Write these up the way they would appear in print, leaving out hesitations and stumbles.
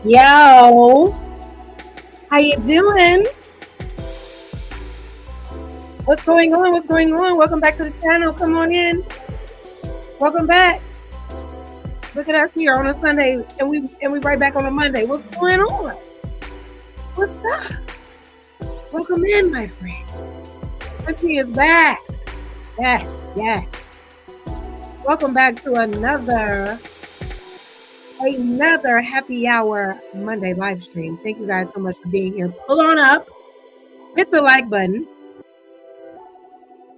Yo, how you doing? What's going on? What's going on? Welcome back to the channel. Come on in. Welcome back. Look at us here on a Sunday, and we right back on a Monday. What's going on? What's up? Welcome in, my friend. Tiffany is back. Yes, yes. Welcome back to another happy hour Monday live stream. Thank you guys so much for being here. Pull on up, hit the like button.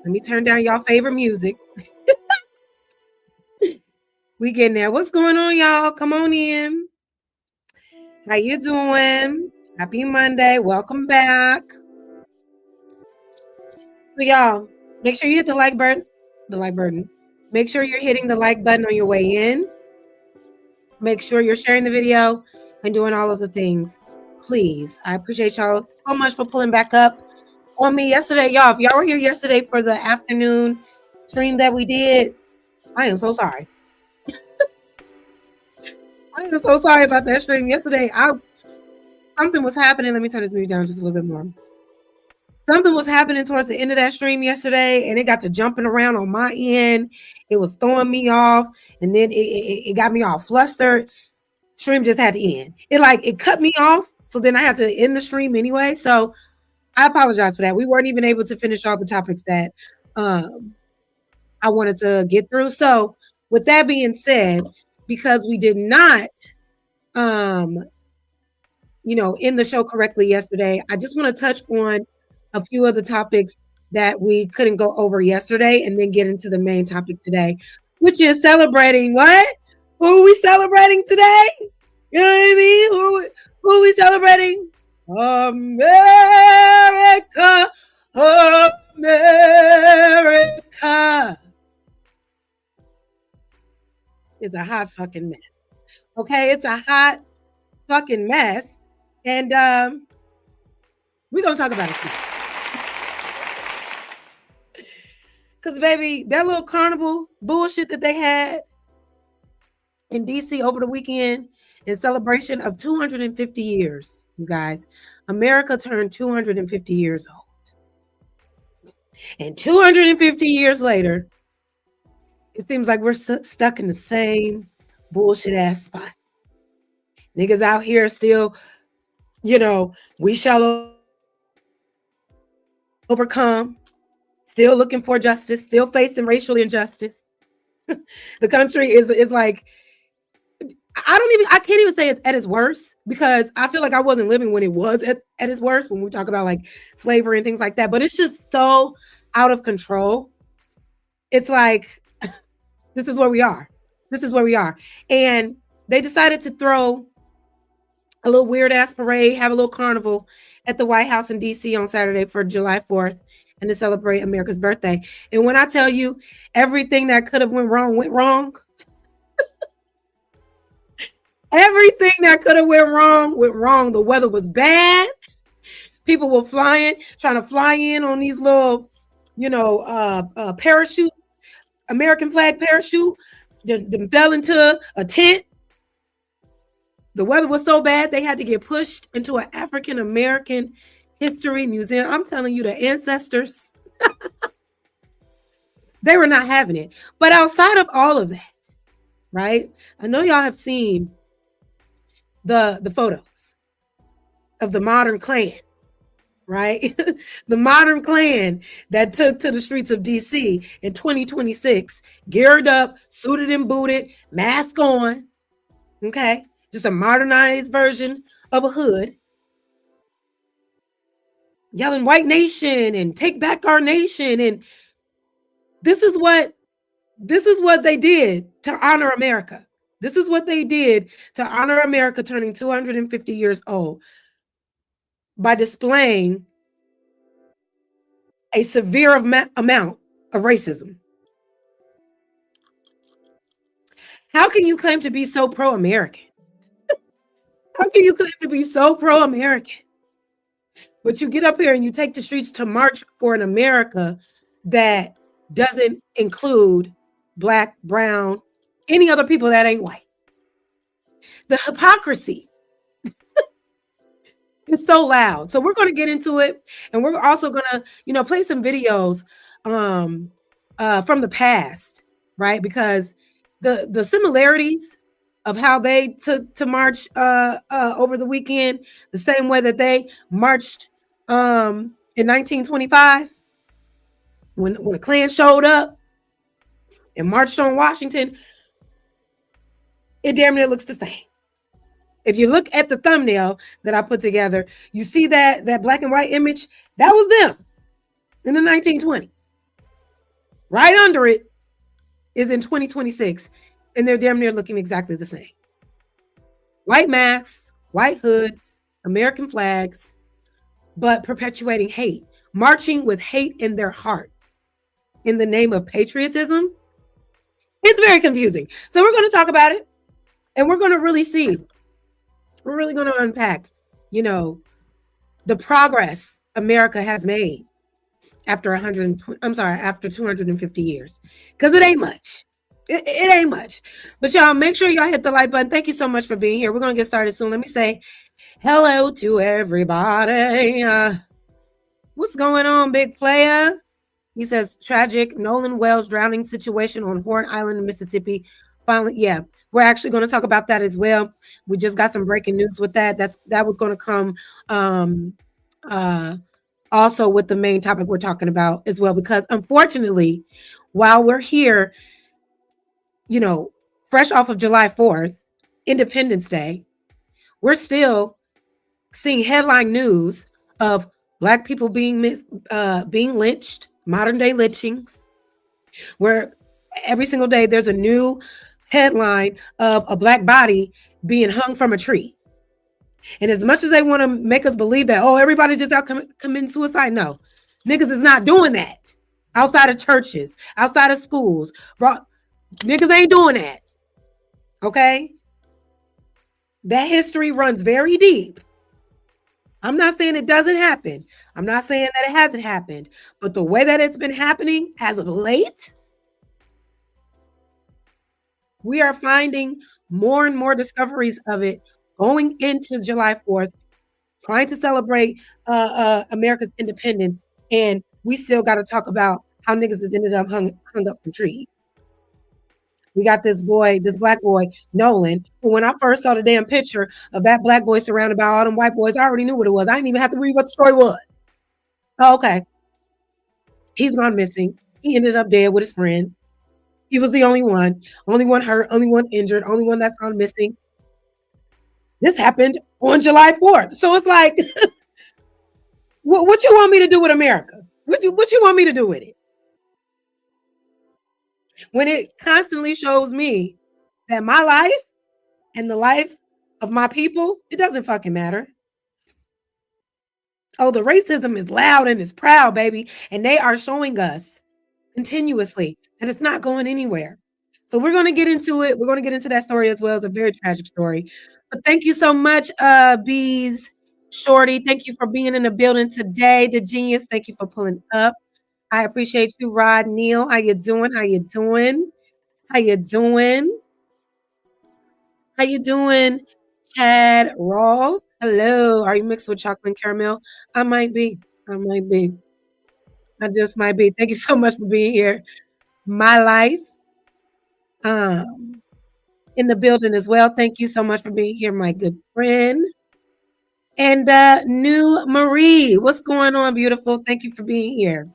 Let me turn down y'all favorite music. We getting there. What's going on, y'all? Come on in. How you doing? Happy Monday. Welcome back. So y'all, make sure you hit the like button. Make sure you're hitting the like button on your way in. Make sure you're sharing the video and doing all of the things. Please. I appreciate y'all so much for pulling back up on me yesterday. Y'all, if y'all were here yesterday for the afternoon stream that we did, I am so sorry. I am so sorry about that stream yesterday. Something was happening. Let me turn this music down just a little bit more. Something was happening towards the end of that stream yesterday, and it got to jumping around on my end. It was throwing me off, and then it got me all flustered. Stream just had to end. It cut me off, so then I had to end the stream anyway. So I apologize for that. We weren't even able to finish all the topics that I wanted to get through. So with that being said, because we did not end the show correctly yesterday, I just want to touch on a few of the topics that we couldn't go over yesterday and then get into the main topic today, which is celebrating what? Who are we celebrating today? You know what I mean? Who are we celebrating? America. America. It's a hot fucking mess. Okay, it's a hot fucking mess. And we're going to talk about it today. Because, baby, that little carnival bullshit that they had in D.C. over the weekend in celebration of 250 years, you guys. America turned 250 years old. And 250 years later, it seems like we're stuck in the same bullshit-ass spot. Niggas out here still, we shall overcome. Still looking for justice, still facing racial injustice. The country is like, I can't even say it's at its worst, because I feel like I wasn't living when it was at its worst, when we talk about like slavery and things like that. But it's just so out of control. It's like, this is where we are. This is where we are. And they decided to throw a little weird ass parade, have a little carnival at the White House in DC on Saturday for July 4th. And to celebrate America's birthday. And when I tell you everything that could have went wrong. Everything that could have went wrong. The weather was bad. People were trying to fly in on these little, parachute, American flag parachute. Them fell into a tent. The weather was so bad they had to get pushed into an African American History Museum. I'm telling you, the ancestors, they were not having it. But outside of all of that, right? I know y'all have seen the photos of the modern Klan, right? The modern Klan that took to the streets of DC in 2026, geared up, suited and booted, mask on, okay? Just a modernized version of a hood. Yelling white nation and take back our nation. And this is what they did to honor America. This is what they did to honor America turning 250 years old, by displaying a severe amount of racism. How can you claim to be so pro-American? How can you claim to be so pro-American? But you get up here and you take the streets to march for an America that doesn't include Black, brown, any other people that ain't white. The hypocrisy It's so loud. So we're going to get into it, and we're also going to, play some videos um from the past, right? Because the similarities of how they took to march over the weekend, the same way that they marched in 1925 when the Klan showed up and marched on Washington, it damn near looks the same. If you look at the thumbnail that I put together, you see that black and white image. That was them in the 1920s. Right under it is in 2026, and they're damn near looking exactly the same. White masks, white hoods, American flags, but perpetuating hate, marching with hate in their hearts in the name of patriotism. It's very confusing. So we're going to talk about it, and we're going to really see. We're really going to unpack, the progress America has made after 250 years, because it ain't much. It ain't much. But y'all, make sure y'all hit the like button. Thank you so much for being here. We're going to get started soon. Let me say hello to everybody. What's going on, big player? He says, tragic Nolan Wells drowning situation on Horn Island, Mississippi. Finally, yeah, we're actually going to talk about that as well. We just got some breaking news with that. That was going to come also with the main topic we're talking about as well, because unfortunately, while we're here, fresh off of July 4th, Independence Day, we're still seeing headline news of Black people being lynched, modern day lynchings, where every single day there's a new headline of a Black body being hung from a tree. And as much as they want to make us believe that, everybody just out committing suicide, no. Niggas is not doing that. Outside of churches, outside of schools. Niggas ain't doing that. Okay? That history runs very deep. I'm not saying it doesn't happen. I'm not saying that it hasn't happened. But the way that it's been happening as of late, we are finding more and more discoveries of it going into July 4th, trying to celebrate America's independence. And we still got to talk about how niggas has ended up hung up from trees. We got this Black boy, Nolan, who when I first saw the damn picture of that Black boy surrounded by all them white boys, I already knew what it was. I didn't even have to read what the story was. Oh, okay. He's gone missing. He ended up dead with his friends. He was the only one hurt, only one injured, only one that's gone missing. This happened on July 4th. So it's like, what you want me to do with America? What you want me to do with it? When it constantly shows me that my life and the life of my people, it doesn't fucking matter. Oh, the racism is loud and it's proud, baby. And they are showing us continuously that it's not going anywhere. So we're going to get into it. We're going to get into that story as well. It's a very tragic story. But thank you so much, Bees Shorty. Thank you for being in the building today. The Genius, thank you for pulling up. I appreciate you, Rod Neal. How you doing? How you doing? How you doing? How you doing, Chad Rawls? Hello. Are you mixed with chocolate and caramel? I might be. I just might be. Thank you so much for being here. My life. In the building as well. Thank you so much for being here, my good friend. And New Marie, what's going on, beautiful? Thank you for being here.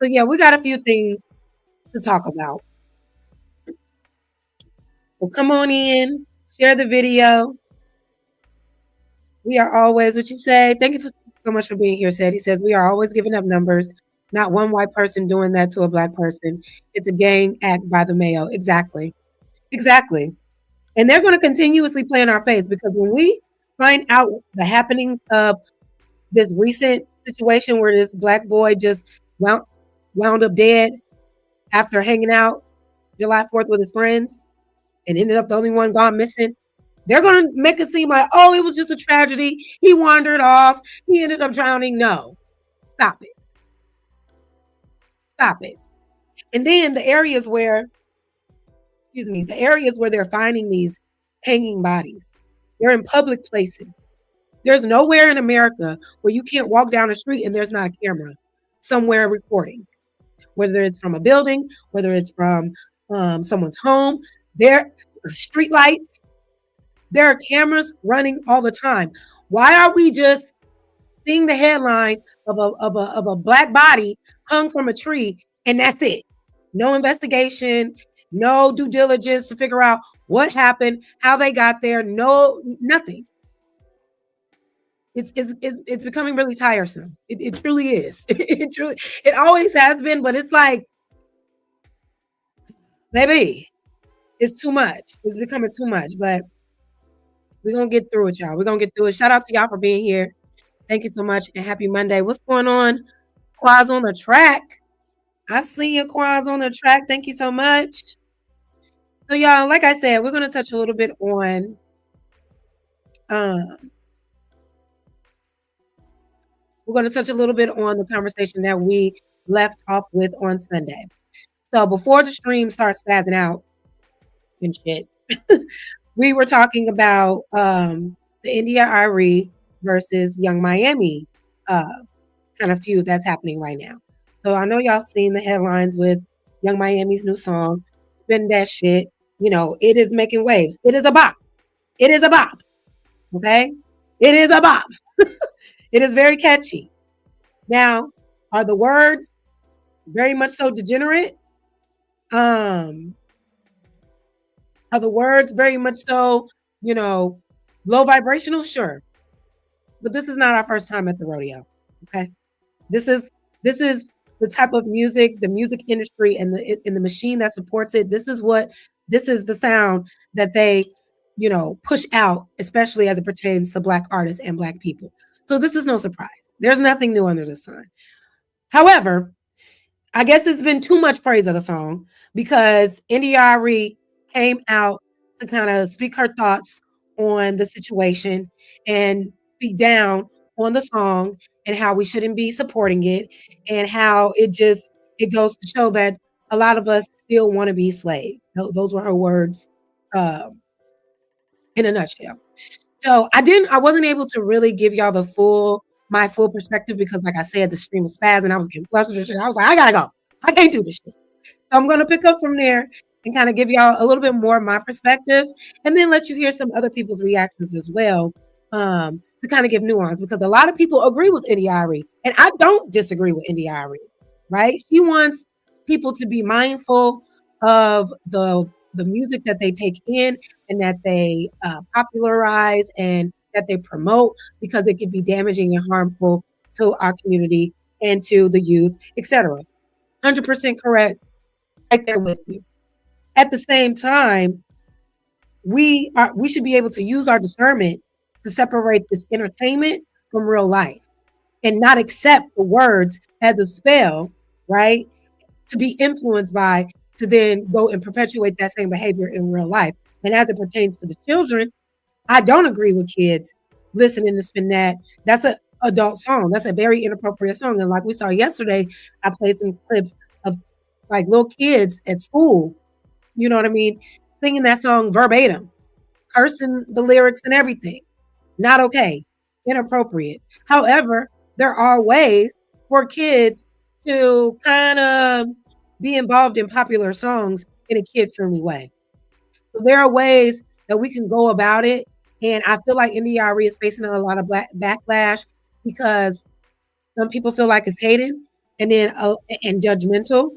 So yeah, we got a few things to talk about. Well, come on in, share the video. We are always, what you say? Thank you so much for being here, said. He says, we are always giving up numbers. Not one white person doing that to a Black person. It's a gang act by the Mayo. Exactly. And they're going to continuously play in our face, because when we find out the happenings of this recent situation where this Black boy just wound up dead after hanging out July 4th with his friends and ended up the only one gone missing, they're going to make it seem like, it was just a tragedy. He wandered off. He ended up drowning. No. Stop it. And then the areas where they're finding these hanging bodies, they're in public places. There's nowhere in America where you can't walk down the street and there's not a camera somewhere recording, whether it's from a building, whether it's from someone's home. There, street lights. There are cameras running all the time. Why are we just seeing the headline of a black body hung from a tree and that's it? No investigation, no due diligence to figure out what happened, how they got there, no nothing. It's becoming really tiresome. It truly is. It always has been, but it's like, baby, it's too much. It's becoming too much. But we're gonna get through it, y'all. We're gonna get through it. Shout out to y'all for being here. Thank you so much and happy Monday. What's going on? Quaz on the track. I see you, Quaz on the track. Thank you so much. So, y'all, like I said, we're gonna touch a little bit on the conversation that we left off with on Sunday. So before the stream starts spazzing out and shit, we were talking about the India.Arie versus Young Miami kind of feud that's happening right now. So I know y'all seen the headlines with Young Miami's new song, Spin That Shit. You know, it is making waves. It is a bop. It is a bop. Okay? It is a bop. It is very catchy. Now, are the words very much so degenerate? Are the words very much so, you know, low vibrational? Sure. But this is not our first time at the rodeo. Okay. This is the type of music, the music industry and the machine that supports it. This is the sound that they, you know, push out, especially as it pertains to Black artists and Black people. So this is no surprise. There's nothing new under the sun. However, I guess it's been too much praise of the song because India.Arie came out to kind of speak her thoughts on the situation and speak down on the song and how we shouldn't be supporting it and how it goes to show that a lot of us still want to be slaves. Those were her words in a nutshell. So I wasn't able to really give y'all my full perspective because, like I said, the stream was fast and I was getting flustered. I was like, I gotta go. I can't do this shit. So I'm gonna pick up from there and kind of give y'all a little bit more of my perspective, and then let you hear some other people's reactions as well, to kind of give nuance because a lot of people agree with India.Arie, and I don't disagree with India.Arie. Right? She wants people to be mindful of the music that they take in and that they popularize and that they promote because it can be damaging and harmful to our community and to the youth, etc. 100% correct, right there with you. At the same time, we should be able to use our discernment to separate this entertainment from real life and not accept the words as a spell, right? To be influenced by, to then go and perpetuate that same behavior in real life. And as it pertains to the children, I don't agree with kids listening to Spin That. That's an adult song. That's a very inappropriate song. And like we saw yesterday, I played some clips of like little kids at school, you know what I mean, singing that song verbatim, cursing the lyrics and everything. Not okay. Inappropriate. However, there are ways for kids to kind of be involved in popular songs in a kid-friendly way. So there are ways that we can go about it. And I feel like India.Arie is facing a lot of backlash because some people feel like it's hating and then and judgmental.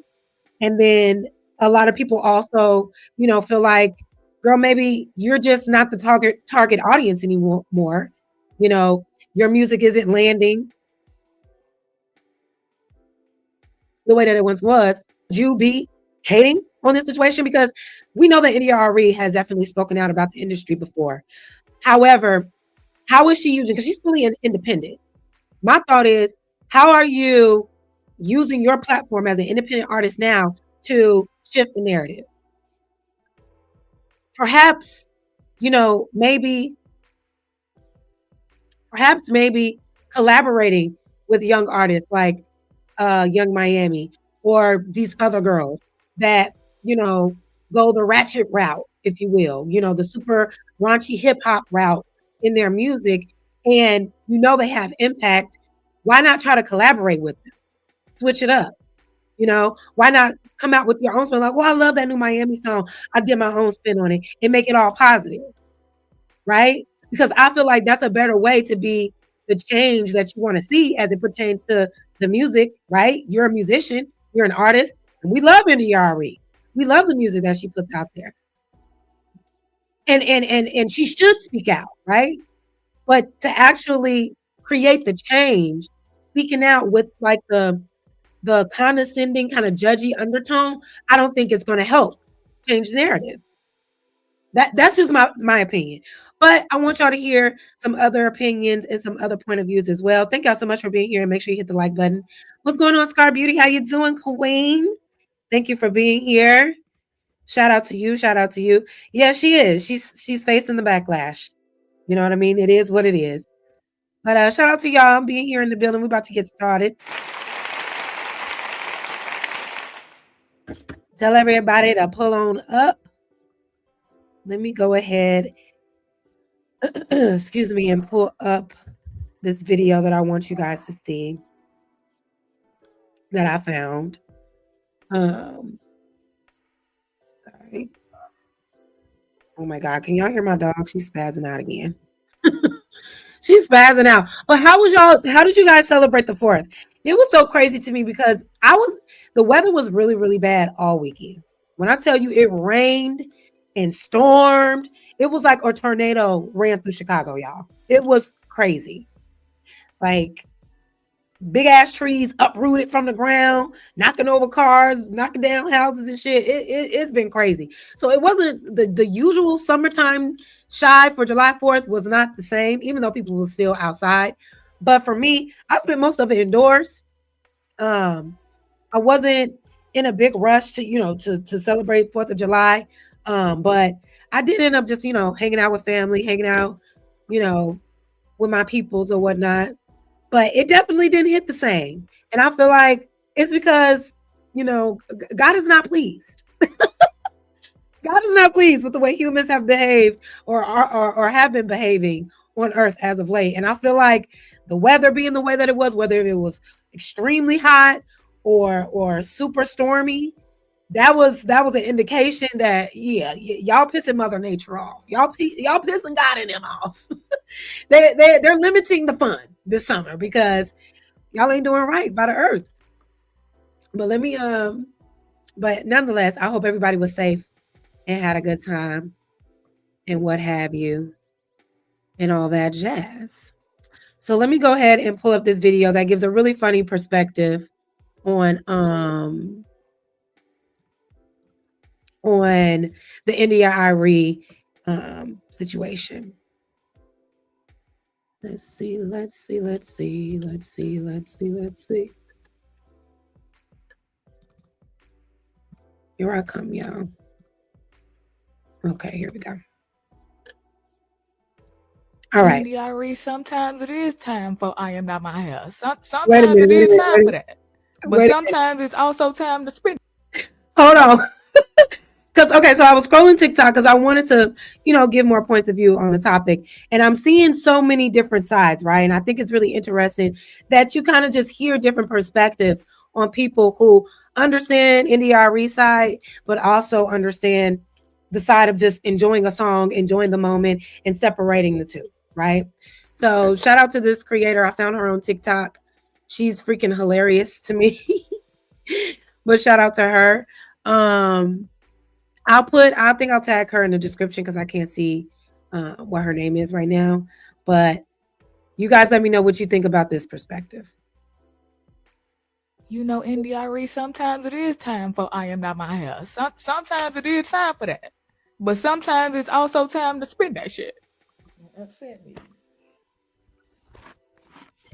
And then a lot of people also, you know, feel like, girl, maybe you're just not the target audience anymore. You know, your music isn't landing the way that it once was. Would you be hating on this situation? Because we know that India.Arie has definitely spoken out about the industry before. However, how is she using, because she's fully independent. My thought is, how are you using your platform as an independent artist now to shift the narrative? Perhaps, you know, maybe collaborating with young artists like Young Miami or these other girls that, you know, go the ratchet route, if you will, you know, the super raunchy hip hop route in their music, and you know they have impact, why not try to collaborate with them? Switch it up. You know, why not come out with your own spin? Like, oh, I love that new Miami song. I did my own spin on it and make it all positive, right? Because I feel like that's a better way to be the change that you want to see as it pertains to the music, right? You're a musician, you're an artist, and we love NDRE. We love the music that she puts out there. And she should speak out, right? But to actually create the change, speaking out with like the condescending kind of judgy undertone, I don't think it's going to help change the narrative. That's just my opinion. But I want y'all to hear some other opinions and some other point of views as well. Thank y'all so much for being here, and make sure you hit the like button. What's going on, Scar Beauty? How you doing, Queen? Thank you for being here. Shout out to you. Shout out to you. Yeah, she is. She's facing the backlash. You know what I mean? It is what it is. But shout out to y'all being here in the building. We're about to get started. Tell everybody to pull on up. Let me go ahead, excuse me, and pull up this video that I want you guys to see that I found. Sorry. Oh my God, can y'all hear my dog? She's spazzing out again. She's spazzing out. But how did you guys celebrate the 4th? It was so crazy to me because the weather was really, really bad all weekend. When I tell you it rained and stormed, it was like a tornado ran through Chicago, y'all. It was crazy. Like big ass trees uprooted from the ground, knocking over cars, knocking down houses and shit. It's been crazy. So it wasn't the usual summertime shy for July 4th was not the same, even though people were still outside. But for me, I spent most of it indoors. I wasn't in a big rush to celebrate 4th of July. But I did end up just, hanging out with family, hanging out, with my peoples or whatnot. But it definitely didn't hit the same. And I feel like it's because, God is not pleased. God is not pleased with the way humans have behaved or have been behaving on earth as of late. And I feel like the weather being the way that it was, whether it was extremely hot or super stormy, that was an indication that y'all pissing Mother Nature off. Y'all pissing God and them off. They're limiting the fun this summer because y'all ain't doing right by the earth. But but nonetheless, I hope everybody was safe and had a good time and what have you and all that jazz. So let me go ahead and pull up this video that gives a really funny perspective on the India-Irie situation. Let's see. Here I come, y'all. Okay, here we go. All right. India-Irie, sometimes it is time for I Am Not My House. Sometimes it is time for that. But sometimes it's also time to spend. Hold on. So I was scrolling TikTok because I wanted to, give more points of view on the topic. And I'm seeing so many different sides, right? And I think it's really interesting that you kind of just hear different perspectives on people who understand India-Irie side, but also understand the side of just enjoying a song, enjoying the moment, and separating the two, right? So shout out to this creator. I found her on TikTok. She's freaking hilarious to me. But shout out to her. I think I'll tag her in the description because I can't see what her name is right now. But you guys let me know what you think about this perspective. India-Irie, sometimes it is time for I Am Not My House. Sometimes it is time for that. But sometimes it's also time to spend that shit. Upset me.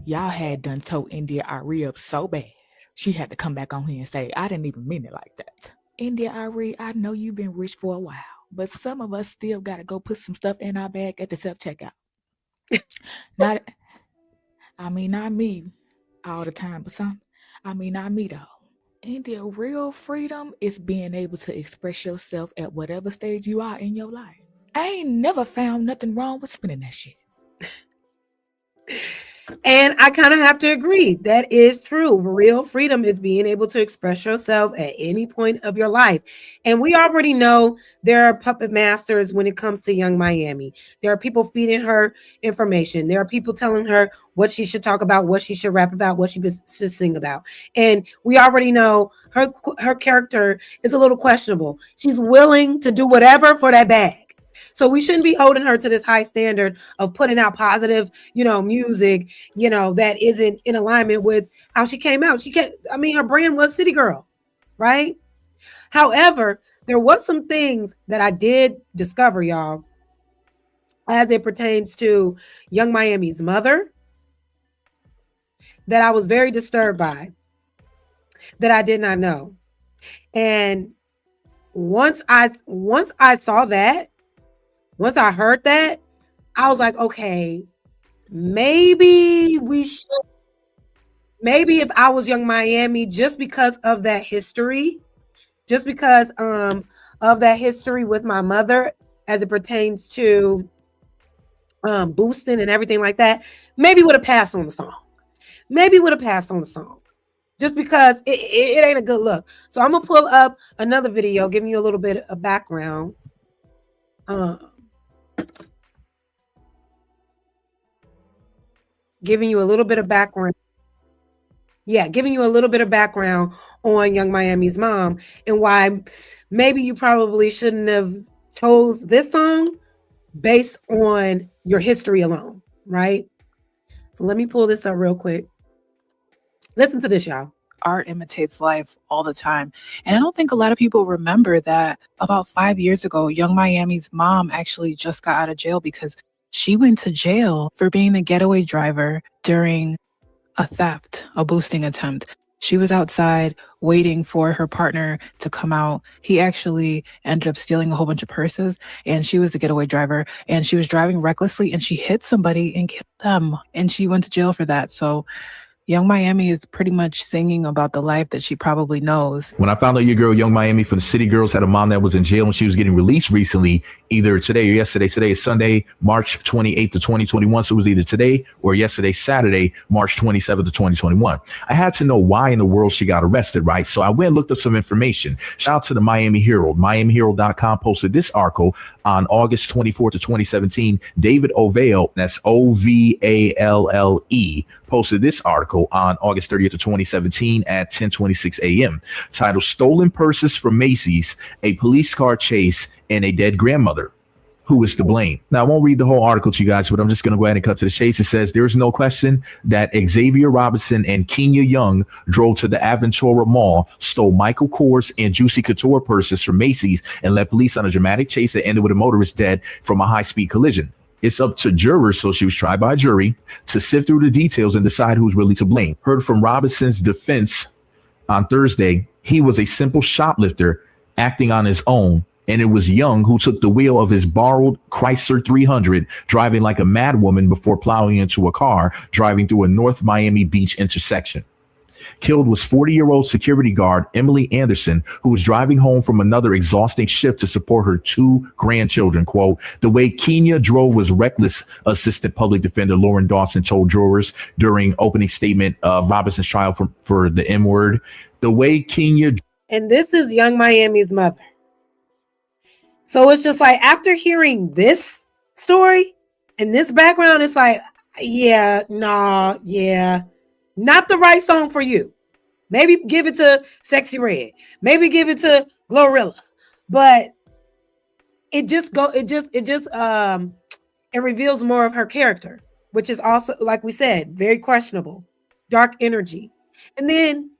Y'all had done told India-Irie up so bad. She had to come back on here and say, I didn't even mean it like that. India-Irie, I know you've been rich for a while, but some of us still got to go put some stuff in our bag at the self-checkout. Not me all the time, but not me though. India, real freedom is being able to express yourself at whatever stage you are in your life. I ain't never found nothing wrong with spending that shit. And I kind of have to agree. That is true. Real freedom is being able to express yourself at any point of your life. And we already know there are puppet masters when it comes to Young Miami. There are people feeding her information. There are people telling her what she should talk about, what she should rap about, what she should sing about. And we already know her character is a little questionable. She's willing to do whatever for that bag. So we shouldn't be holding her to this high standard of putting out positive, music, that isn't in alignment with how she came out. Her brand was City Girl, right? However, there was some things that I did discover, y'all, as it pertains to Young Miami's mother, that I was very disturbed by, that I did not know. And once I saw that, once I heard that, I was like, okay, maybe if I was Young Miami, just because of that history, just because of that history with my mother as it pertains to boosting and everything like that, maybe would have passed on the song. Just because it ain't a good look. So I'm gonna pull up another video giving you a little bit of background. Giving you a little bit of background. Yeah, giving you a little bit of background on Young Miami's mom and why maybe you probably shouldn't have chose this song based on your history alone, right? So let me pull this up real quick. Listen to this, y'all. Art imitates life all the time. And I don't think a lot of people remember that about 5 years ago, Young Miami's mom actually just got out of jail because she went to jail for being the getaway driver during a theft, a boosting attempt. She was outside waiting for her partner to come out. He actually ended up stealing a whole bunch of purses, and she was the getaway driver, and she was driving recklessly, and she hit somebody and killed them, and she went to jail for that. So Young Miami is pretty much singing about the life that she probably knows. When I found out your girl, Young Miami from the City Girls, had a mom that was in jail and she was getting released recently, either today or yesterday. Today is Sunday, March 28th of 2021. So it was either today or yesterday, Saturday, March 27th of 2021. I had to know why in the world she got arrested, right? So I went and looked up some information. Shout out to the Miami Herald. MiamiHerald.com posted this article on August 24th of 2017. David Ovale, that's Ovalle, posted this article on August 30th of 2017 at 10:26 a.m. titled "Stolen Purses from Macy's, a Police Car Chase, and a Dead Grandmother. Who is to blame?" Now, I won't read the whole article to you guys, but I'm just going to go ahead and cut to the chase. It says, there is no question that Xavier Robinson and Kenya Young drove to the Aventura Mall, stole Michael Kors and Juicy Couture purses from Macy's, and led police on a dramatic chase that ended with a motorist dead from a high-speed collision. It's up to jurors, so she was tried by a jury, to sift through the details and decide who's really to blame. Heard from Robinson's defense on Thursday, he was a simple shoplifter acting on his own, and it was Young who took the wheel of his borrowed Chrysler 300, driving like a madwoman before plowing into a car driving through a North Miami Beach intersection. Killed was 40-year-old security guard Emily Anderson, who was driving home from another exhausting shift to support her 2 grandchildren. Quote, "The way Kenya drove was reckless," Assistant Public Defender Lauren Dawson told jurors during opening statement of Robinson's trial for the M word. The way Kenya... And this is Young Miami's mother. So it's just like, after hearing this story and this background, it's like, not the right song for you. Maybe give it to Sexy Red. Maybe give it to Glorilla. But it reveals more of her character, which is also, like we said, very questionable, dark energy. And then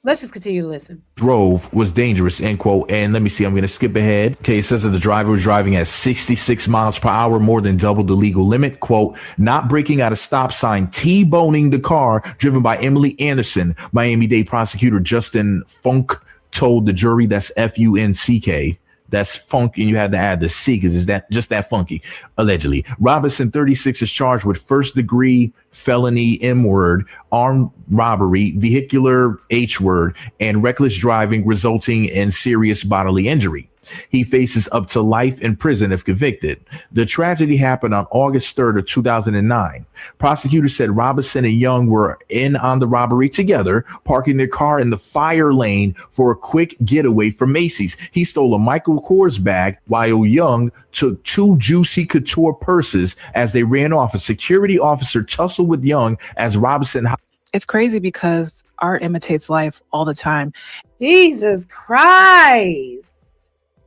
let's just continue to listen. Drove was dangerous, end quote. And let me see, I'm going to skip ahead. Okay, it says that the driver was driving at 66 miles per hour, more than double the legal limit. Quote, not braking at a stop sign, T-boning the car driven by Emily Anderson. Miami-Dade prosecutor Justin Funk told the jury, that's F-U-N-C-K. That's funk, and you had to add the C because it's that just that funky, allegedly. Robinson, 36, is charged with first-degree felony M-word, armed robbery, vehicular H-word, and reckless driving resulting in serious bodily injury. He faces up to life in prison if convicted. The tragedy happened on August 3rd of 2009. Prosecutors said Robinson and Young were in on the robbery together, parking their car in the fire lane for a quick getaway from Macy's. He stole a Michael Kors bag while Young took two Juicy Couture purses. As they ran off, a security officer tussled with Young as Robinson. It's crazy because art imitates life all the time. Jesus Christ.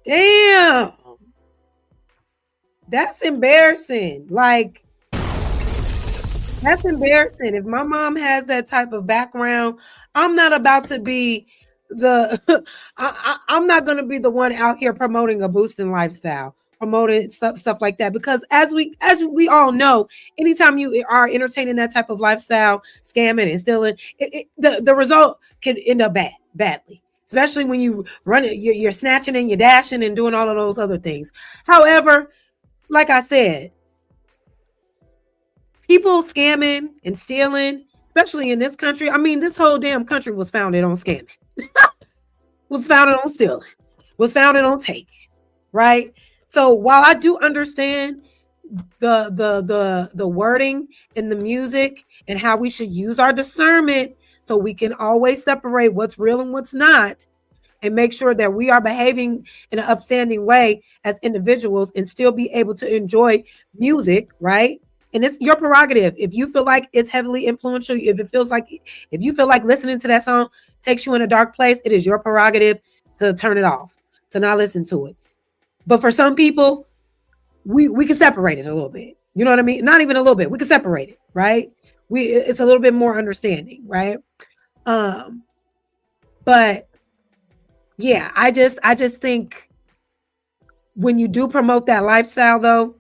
Damn. That's embarrassing. Like, that's embarrassing. If my mom has that type of background, I'm not about to be I'm not going to be the one out here promoting a boosting lifestyle, promoting stuff like that. Because as we all know, anytime you are entertaining that type of lifestyle, scamming and stealing, the result can end up badly. Especially when you run it, you're snatching and you're dashing and doing all of those other things. However, like I said, people scamming and stealing, especially in this country. I mean, this whole damn country was founded on scamming, was founded on stealing, was founded on taking, right? So while I do understand the wording and the music and how we should use our discernment so we can always separate what's real and what's not, and make sure that we are behaving in an upstanding way as individuals and still be able to enjoy music, right? And it's your prerogative. If you feel like it's heavily influential, if you feel like listening to that song takes you in a dark place, it is your prerogative to turn it off, to not listen to it. But for some people, we can separate it a little bit. You know what I mean? Not even a little bit. We can separate it, right? It's a little bit more understanding, right? But yeah, I just think when you do promote that lifestyle though,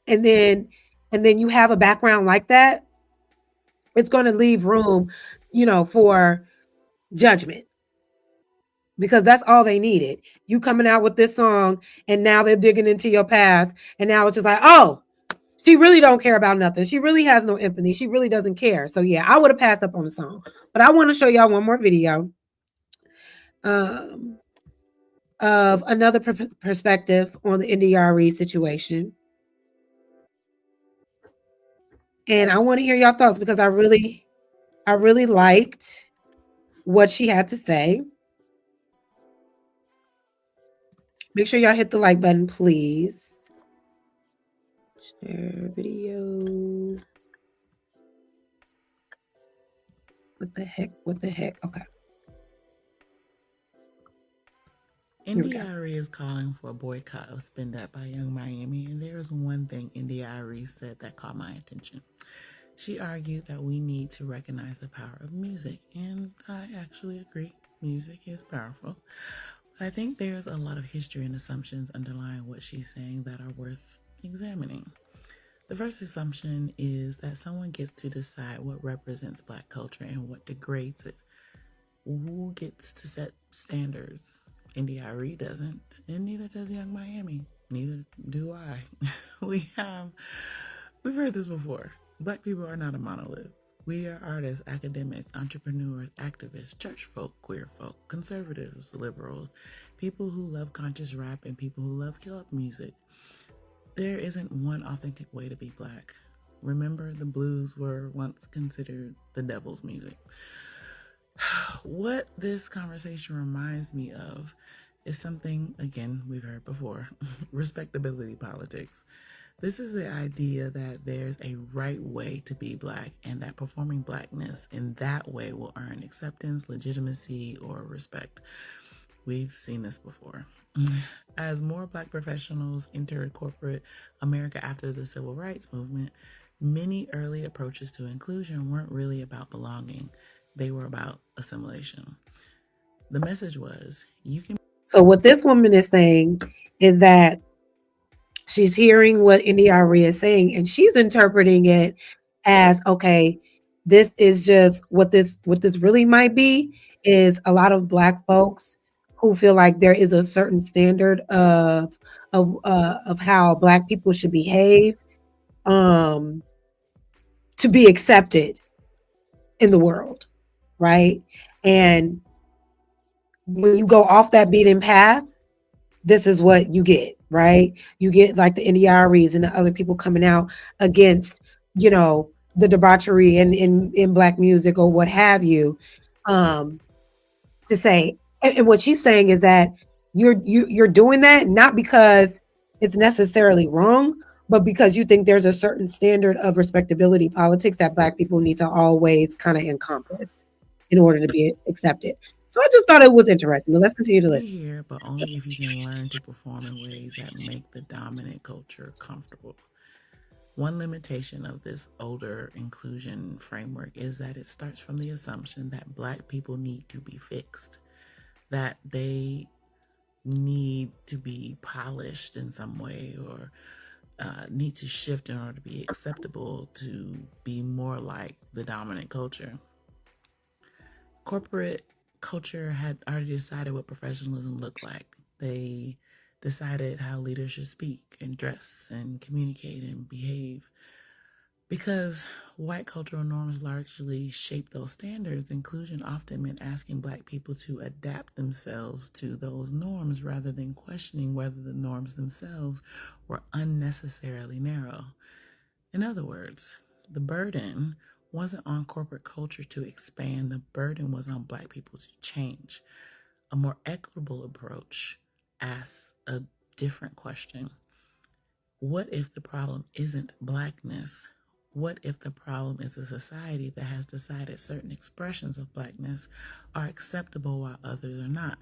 and then you have a background like that, it's going to leave room, for judgment, because that's all they needed. You coming out with this song and now they're digging into your past, and now it's just like, oh, she really don't care about nothing. She really has no empathy. She really doesn't care. So yeah, I would have passed up on the song. But I want to show y'all one more video of another perspective on the NDRE situation. And I want to hear y'all thoughts because I really liked what she had to say. Make sure y'all hit the like button, please. Share video. What the heck? Okay. NDRE is calling for a boycott of Spend That by Young Miami, and there is one thing NDRE said that caught my attention. She argued that we need to recognize the power of music, and I actually agree. Music is powerful. But I think there's a lot of history and assumptions underlying what she's saying that are worth examining. The first assumption is that someone gets to decide what represents Black culture and what degrades it. Who gets to set standards? NDRE doesn't, and neither does Young Miami. Neither do I. We've heard this before. Black people are not a monolith. We are artists, academics, entrepreneurs, activists, church folk, queer folk, conservatives, liberals, people who love conscious rap, and people who love club music. There isn't one authentic way to be Black. Remember, the blues were once considered the devil's music. What this conversation reminds me of is something, again, we've heard before, respectability politics. This is the idea that there's a right way to be Black and that performing Blackness in that way will earn acceptance, legitimacy, or respect. We've seen this before. As more Black professionals entered corporate America after the Civil Rights Movement, many early approaches to inclusion weren't really about belonging. They were about assimilation. The message was, you can... So what this woman is saying is that she's hearing what NDRE is saying, and she's interpreting it as, okay, this is just what this really might be is a lot of Black folks who feel like there is a certain standard of how Black people should behave to be accepted in the world, right? And when you go off that beaten path, this is what you get, right? You get like the NDREs and the other people coming out against, you know, the debauchery in black music or what have you. Um, to say, and what she's saying is that you're doing that not because it's necessarily wrong, but because you think there's a certain standard of respectability politics that black people need to always kind of encompass in order to be accepted. So I just thought it was interesting. But let's continue to Be listen. here, but only if you can learn to perform in ways that make the dominant culture comfortable. One limitation of this older inclusion framework is that it starts from the assumption that black people need to be fixed, that they need to be polished in some way or need to shift in order to be acceptable to be more like the dominant culture. Corporate culture had already decided what professionalism looked like. They decided how leaders should speak and dress and communicate and behave. Because white cultural norms largely shape those standards, inclusion often meant asking black people to adapt themselves to those norms rather than questioning whether the norms themselves were unnecessarily narrow. In other words, the burden wasn't on corporate culture to expand, the burden was on black people to change. A more equitable approach asks a different question. What if the problem isn't blackness? What if the problem is a society that has decided certain expressions of blackness are acceptable while others are not?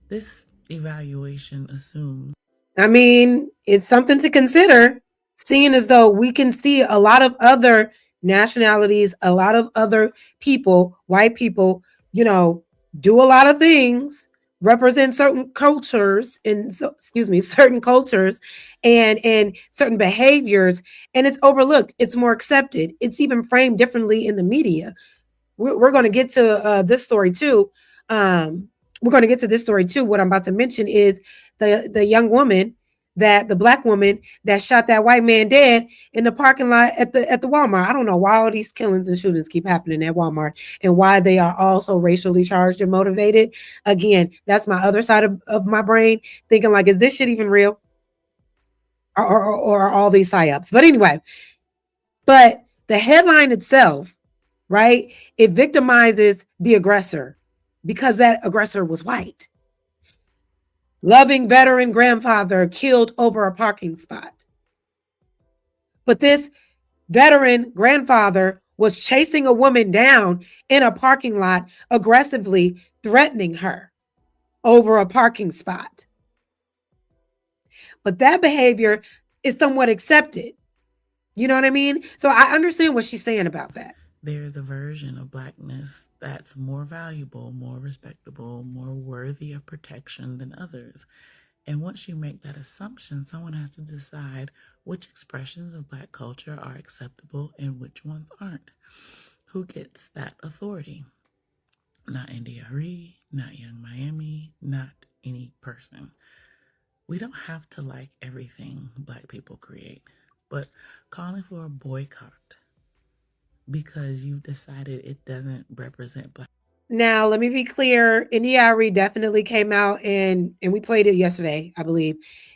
This evaluation assumes. I mean, it's something to consider, seeing as though we can see a lot of other nationalities, a lot of other people, white people, you know, do a lot of things, represent certain cultures and so, excuse me, certain cultures and certain behaviors, and it's overlooked. It's more accepted. It's even framed differently in the media. We're going to get to this story too. Um, we're going to get to this story too. What I'm about to mention is the young woman, that the black woman that shot that white man dead in the parking lot at the Walmart. I don't know why all these killings and shootings keep happening at Walmart and why they are also racially charged and motivated. Again, that's my other side of my brain thinking like, is this shit even real? Or are all these psyops? But anyway, but the headline itself, right? It victimizes the aggressor because that aggressor was white. Loving veteran grandfather killed over a parking spot. But this veteran grandfather was chasing a woman down in a parking lot, aggressively threatening her over a parking spot. But that behavior is somewhat accepted. You know what I mean? So I understand what she's saying about that. There's a version of blackness that's more valuable, more respectable, more worthy of protection than others. And once you make that assumption, someone has to decide which expressions of black culture are acceptable and which ones aren't. Who gets that authority? Not NDRE, not Young Miami, not any person. We don't have to like everything black people create, but calling for a boycott because you've decided it doesn't represent black. Now, let me be clear. NDRE definitely came out and we played it yesterday, I believe,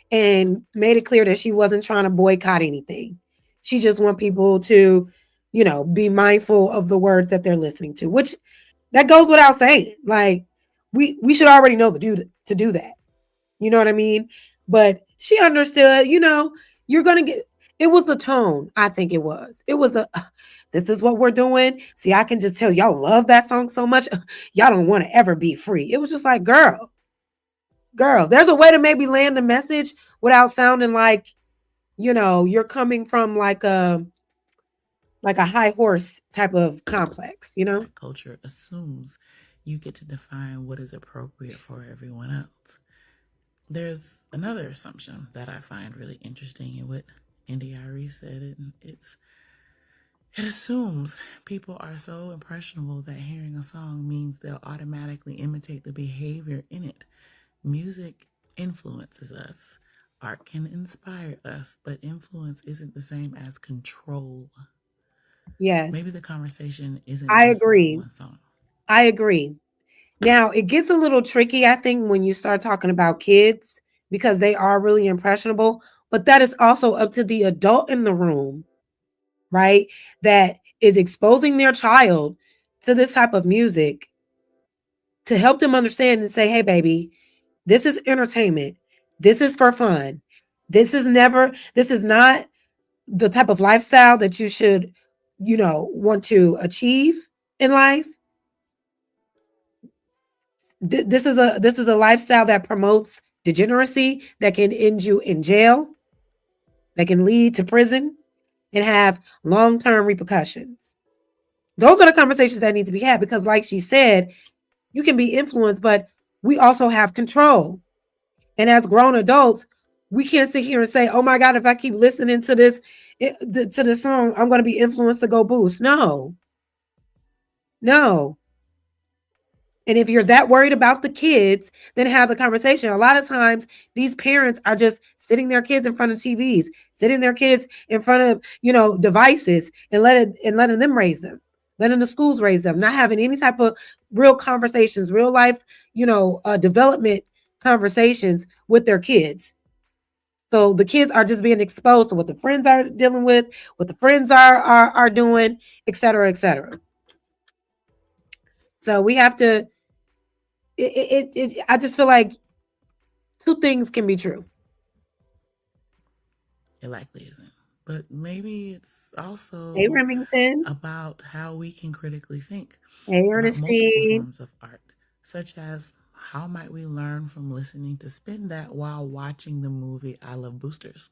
and made it clear that she wasn't trying to boycott anything. She just want people to, you know, be mindful of the words that they're listening to, which that goes without saying. Like we should already know to do that. You know what I mean? But she understood, you know, you're going to get, it was the tone. I think it was. It was the, this is what we're doing. See, I can just tell y'all love that song so much. Y'all don't want to ever be free. It was just like, girl, there's a way to maybe land the message without sounding like, you know, you're coming from like a high horse type of complex, you know? Culture assumes you get to define what is appropriate for everyone else. There's another assumption that I find really interesting in what NDRE said, and it assumes people are so impressionable that hearing a song means they'll automatically imitate the behavior in it. Music influences us. Art can inspire us, but influence isn't the same as control. Yes. Maybe the conversation isn't I just agree. about one song. I agree. Now, it gets a little tricky, I think, when you start talking about kids because they are really impressionable. But that is also up to the adult in the room, right? That is exposing their child to this type of music to help them understand and say, hey, baby, this is entertainment. This is for fun. This is not the type of lifestyle that you should, want to achieve in life. This is a lifestyle that promotes degeneracy, that can end you in jail, that can lead to prison and have long-term repercussions. Those are the conversations that need to be had because, like she said, you can be influenced, but we also have control. And as grown adults, we can't sit here and say, oh my God, if I keep listening to this song, I'm going to be influenced to go boost. No. And if you're that worried about the kids, then have the conversation. A lot of times, these parents are just sitting their kids in front of TVs, sitting their kids in front of, devices and letting them raise them, letting the schools raise them, not having any type of real conversations, real life, development conversations with their kids. So the kids are just being exposed to what the friends are dealing with, what the friends are doing, et cetera, et cetera. So we have to. I just feel like two things can be true. It likely isn't. But maybe it's also Hey, Remington. about how we can critically think Hey, about multiple Ernestine. forms of art, such as how might we learn from listening to Spin That while watching the movie I Love Boosters?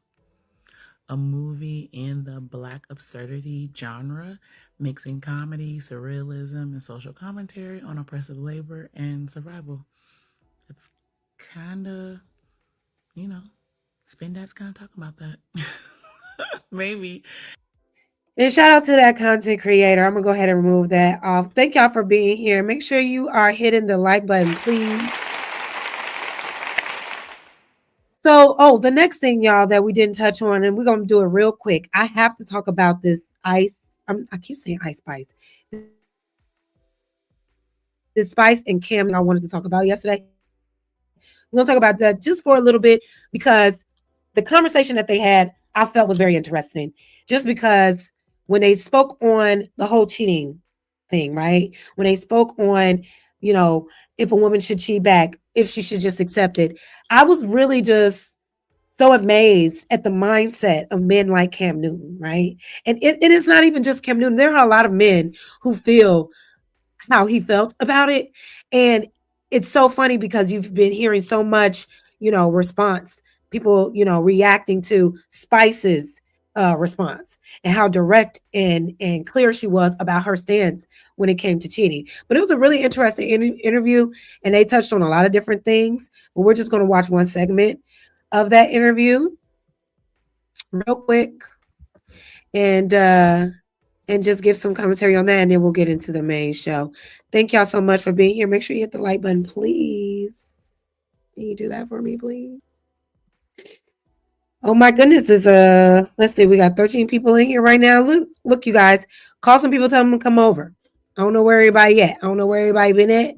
A movie in the Black absurdity genre, mixing comedy, surrealism, and social commentary on oppressive labor and survival. It's kind of, Spin That's kind of talking about that. Maybe. And shout out to that content creator. I'm going to go ahead and remove that off. Thank y'all for being here. Make sure you are hitting the like button, please. So, the next thing, y'all, that we didn't touch on, and we're going to do it real quick. I have to talk about this ice. I keep saying Ice Spice. This Spice and Cam I wanted to talk about yesterday. We're going to talk about that just for a little bit because the conversation that they had, I felt was very interesting. Just because when they spoke on the whole cheating thing, right? When they spoke on, if a woman should cheat back, if she should just accept it, I was really just so amazed at the mindset of men like Cam Newton, right? And it is not even just Cam Newton. There are a lot of men who feel how he felt about it. And it's so funny because you've been hearing so much, response, people, reacting to Spice's response and how direct and clear she was about her stance when it came to cheating. But it was a really interesting interview and they touched on a lot of different things. But we're just going to watch one segment of that interview real quick and just give some commentary on that, and then we'll get into the main show. Thank y'all so much for being here. Make sure you hit the like button, please. Can you do that for me, please? Oh my goodness, let's see, we got 13 people in here right now. Look, you guys, call some people, tell them to come over. I don't know where everybody at. I don't know where everybody been at,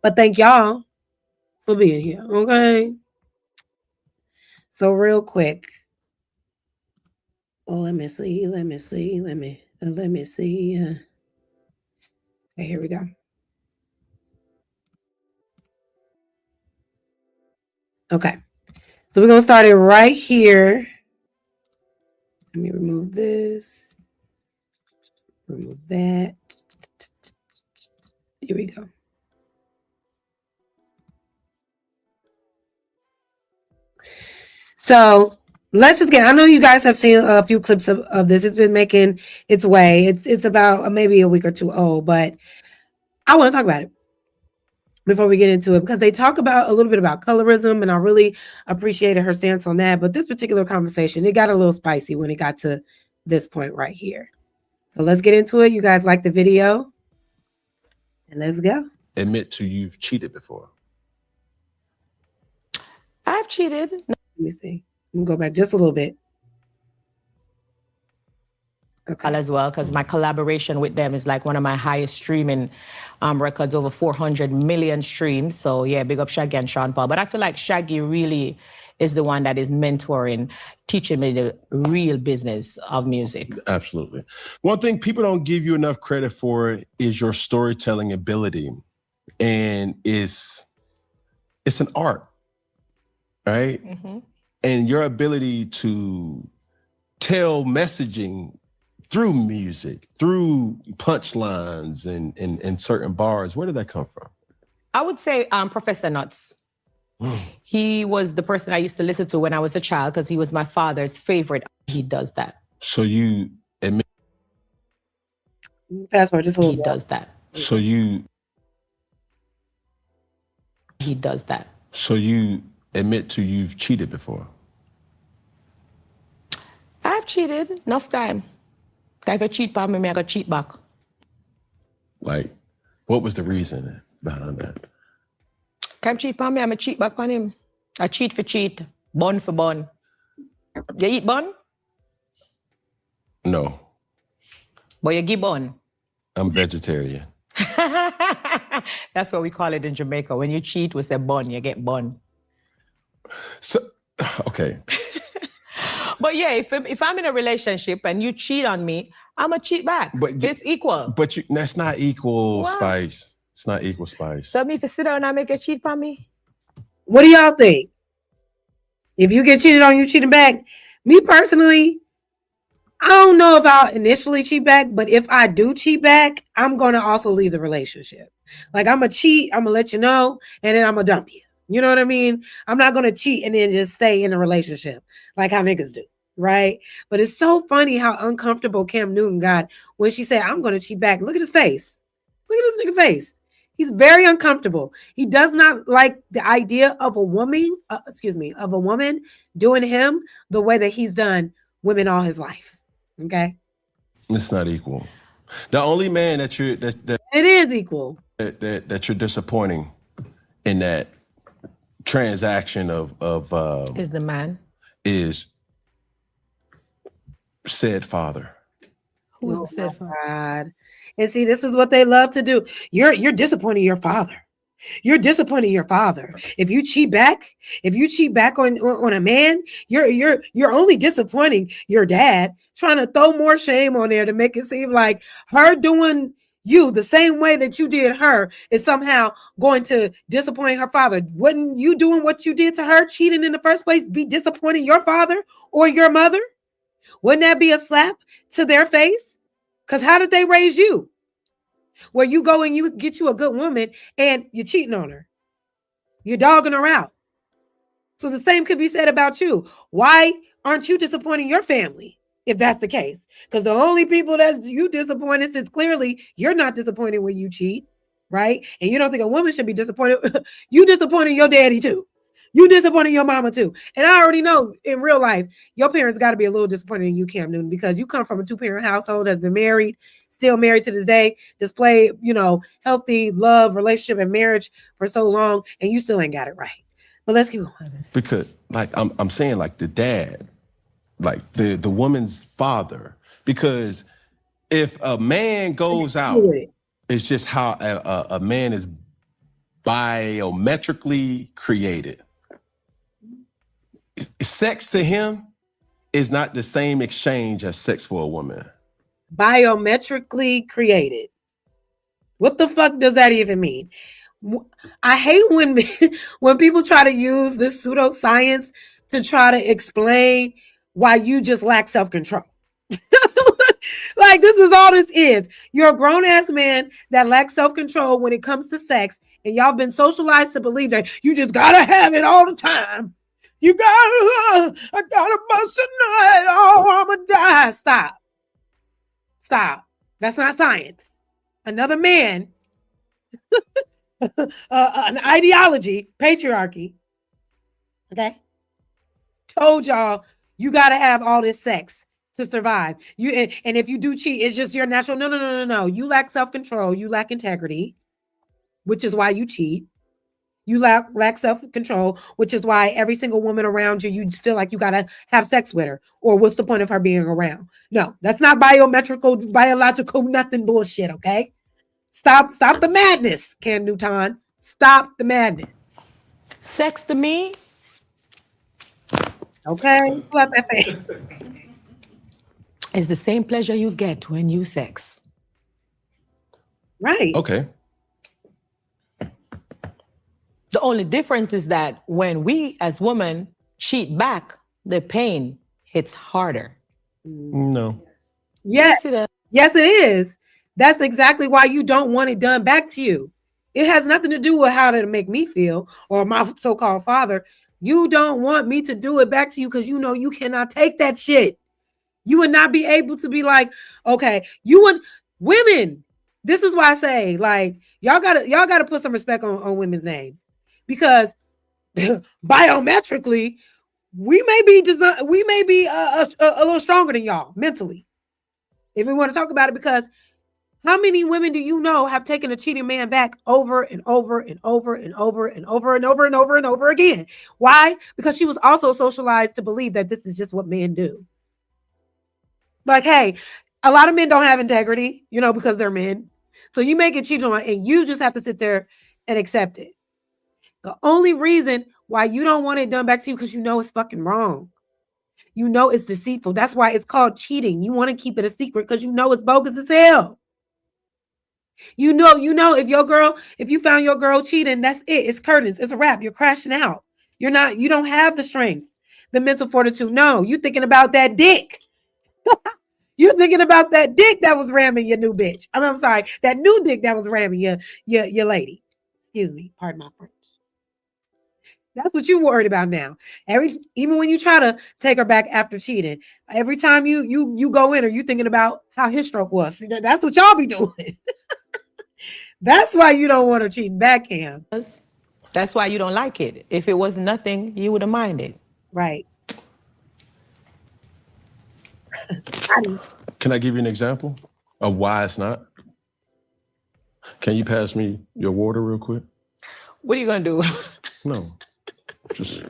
but thank y'all for being here. Okay. So real quick. Oh, let me see. Okay, here we go. Okay. So we're going to start it right here. Let me remove this. Remove that. Here we go. So let's just I know you guys have seen a few clips of this. It's been making its way. It's about maybe a week or two old, but I want to talk about it before we get into it because they talk about a little bit about colorism, and I really appreciated her stance on that. But this particular conversation, it got a little spicy when it got to this point right here. So let's get into it. You guys like the video? And let's go. Admit to you've cheated before. I've cheated. Let me see. Let me go back just a little bit. Okay. as well, because my collaboration with them is like one of my highest streaming records, over 400 million streams. So yeah, big up Shaggy and Sean Paul. But I feel like Shaggy really is the one that is mentoring, teaching me the real business of music. Absolutely. One thing people don't give you enough credit for is your storytelling ability. And it's an art, right? Mm-hmm. And your ability to tell messaging through music, through punchlines and certain bars. Where did that come from? I would say Professor Nuts. He was the person I used to listen to when I was a child because he was my father's favorite. He does that. So you admit Fast forward just a little He bit. does that. so you He does that. so you admit to you've cheated before. I've cheated enough time. If you cheat on me, I got cheat back. Like, what was the reason behind that? Can cheat on me, I'm a cheat back on him. I cheat for cheat, bun for bun. You eat bun, No, but you give bun. I'm vegetarian. That's what we call it in Jamaica. When you cheat, we say bun, you get bun. So, okay. But yeah, if I'm in a relationship and you cheat on me, I'm a cheat back. But it's equal. But that's not equal Why? spice. It's not equal spice. So me if you sit down and make a cheat on me, What do y'all think? If you get cheated on, you cheating back. Me personally, I don't know if I'll initially cheat back, but if I do cheat back, I'm gonna also leave the relationship. Like I'm gonna cheat, I'm gonna let you know, and then I'm gonna dump you. You know what I mean? I'm not gonna cheat and then just stay in a relationship like how niggas do, right? But it's so funny how uncomfortable Cam Newton got when she said, "I'm gonna cheat back." Look at his face. Look at this nigga face. He's very uncomfortable. He does not like the idea of a woman, of a woman doing him the way that he's done women all his life. Okay, It's not equal. The only man that you're that it is equal. that you're disappointing in that transaction of is the man. is said father. Who's the said father? God. And see, this is what they love to do. You're disappointing your father. You're disappointing your father. If you cheat back on a man, you're only disappointing your dad, trying to throw more shame on there to make it seem like her doing you the same way that you did her is somehow going to disappoint her father. Wouldn't you doing what you did to her, cheating in the first place, be disappointing your father or your mother? Wouldn't that be a slap to their face? Because how did they raise you? Where you go and you get you a good woman and you're cheating on her. You're dogging her out. So the same could be said about you. Why aren't you disappointing your family if that's the case? Because the only people that you disappointed is clearly you're not disappointed when you cheat, right? And you don't think a woman should be disappointed. You disappointing your daddy too. You disappointing your mama too. And I already know in real life, your parents got to be a little disappointed in you, Cam Newton, because you come from a 2-parent household that's been married, still married to this day, display, healthy love, relationship, and marriage for so long, and you still ain't got it right. But let's keep going. Because like I'm saying, like the dad, like the woman's father, because if a man goes out, it's just how a man is biometrically created. Sex to him is not the same exchange as sex for a woman. Biometrically created. What the fuck does that even mean? I hate when people try to use this pseudoscience to try to explain why you just lack self-control. Like, this is all this is. You're a grown-ass man that lacks self-control when it comes to sex, and y'all been socialized to believe that you just gotta have it all the time. I gotta bust a nut. Oh, I'ma die. Stop. That's not science. Another man, an ideology, patriarchy, okay, told y'all you gotta have all this sex to survive. And if you do cheat, it's just your natural. No. You lack self-control. You lack integrity, which is why you cheat. You lack self-control, which is why every single woman around you, you just feel like you got to have sex with her. Or what's the point of her being around? No, that's not biological, nothing bullshit, okay? Stop the madness, Cam Newton. Stop the madness. Sex to me, Okay? Pull out that face. is the same pleasure you get when you sex. Right. Okay. The only difference is that when we as women cheat back, the pain hits harder. No. Yes. See that? Yes, it is. That's exactly why you don't want it done back to you. It has nothing to do with how to make me feel or my so-called father. You don't want me to do it back to you because you know you cannot take that shit. You would not be able to be like, okay, you would women. This is why I say, like, y'all gotta put some respect on women's names. Because biometrically, we may be a little stronger than y'all mentally, if we want to talk about it. Because how many women do you know have taken a cheating man back over and over and over and over and over and over and over and over again? Why? Because she was also socialized to believe that this is just what men do. Like, hey, a lot of men don't have integrity, because they're men. So you may get cheated on and you just have to sit there and accept it. The only reason why you don't want it done back to you because you know it's fucking wrong. You know it's deceitful. That's why it's called cheating. You want to keep it a secret because you know it's bogus as hell. You know, if you found your girl cheating, that's it. It's curtains. It's a wrap. You're crashing out. You don't have the strength, the mental fortitude. No, you're thinking about that dick. You're thinking about that dick that was ramming your new bitch. I'm sorry, that new dick that was ramming your lady. Excuse me, pardon my French. That's what you worried about now. Even when you try to take her back after cheating, every time you go in, are you thinking about how his stroke was? See, that's what y'all be doing. That's why you don't want her cheating back, Cam. That's why you don't like it. If it was nothing, you would have minded. Right. Can I give you an example of why it's not? Can you pass me your water real quick? What are you gonna do? No, just.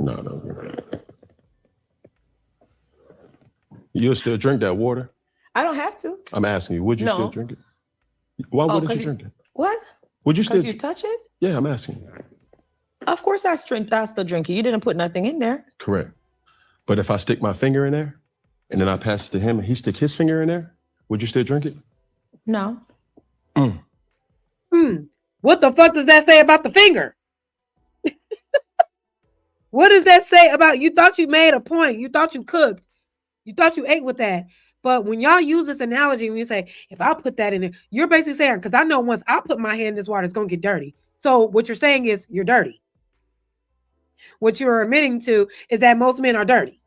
No. You'll still drink that water? I don't have to. I'm asking you, would you still drink it? Why wouldn't you drink it? What? Would you still? Because you touch it? Yeah, I'm asking you. Of course I still drink it. You didn't put nothing in there. Correct. But if I stick my finger in there and then I pass it to him and he stick his finger in there, would you still drink it? No. What the fuck does that say about the finger? What does that say about you thought you made a point? You thought you cooked. You thought you ate with that. But when y'all use this analogy, when you say, if I put that in there, you're basically saying, because I know once I put my hand in this water, it's going to get dirty. So what you're saying is you're dirty. What you're admitting to is that most men are dirty.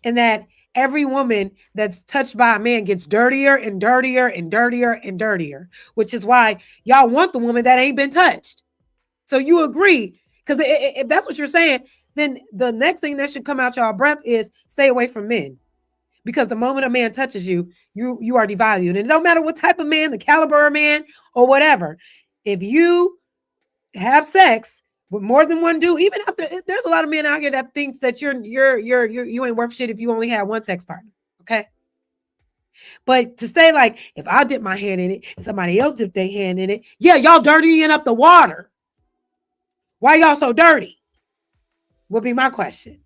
And that every woman that's touched by a man gets dirtier and dirtier and dirtier and dirtier, which is why y'all want the woman that ain't been touched. So you agree, because if that's what you're saying, then the next thing that should come out y'all breath is stay away from men. Because the moment a man touches you, you are devalued. And it don't matter what type of man, the caliber of man or whatever. If you have sex with more than one dude, even after, there's a lot of men out here that thinks that you ain't worth shit if you only have one sex partner. Okay. But to say like, if I dip my hand in it and somebody else dipped their hand in it, yeah, y'all dirtying up the water. Why y'all so dirty? Would be my question.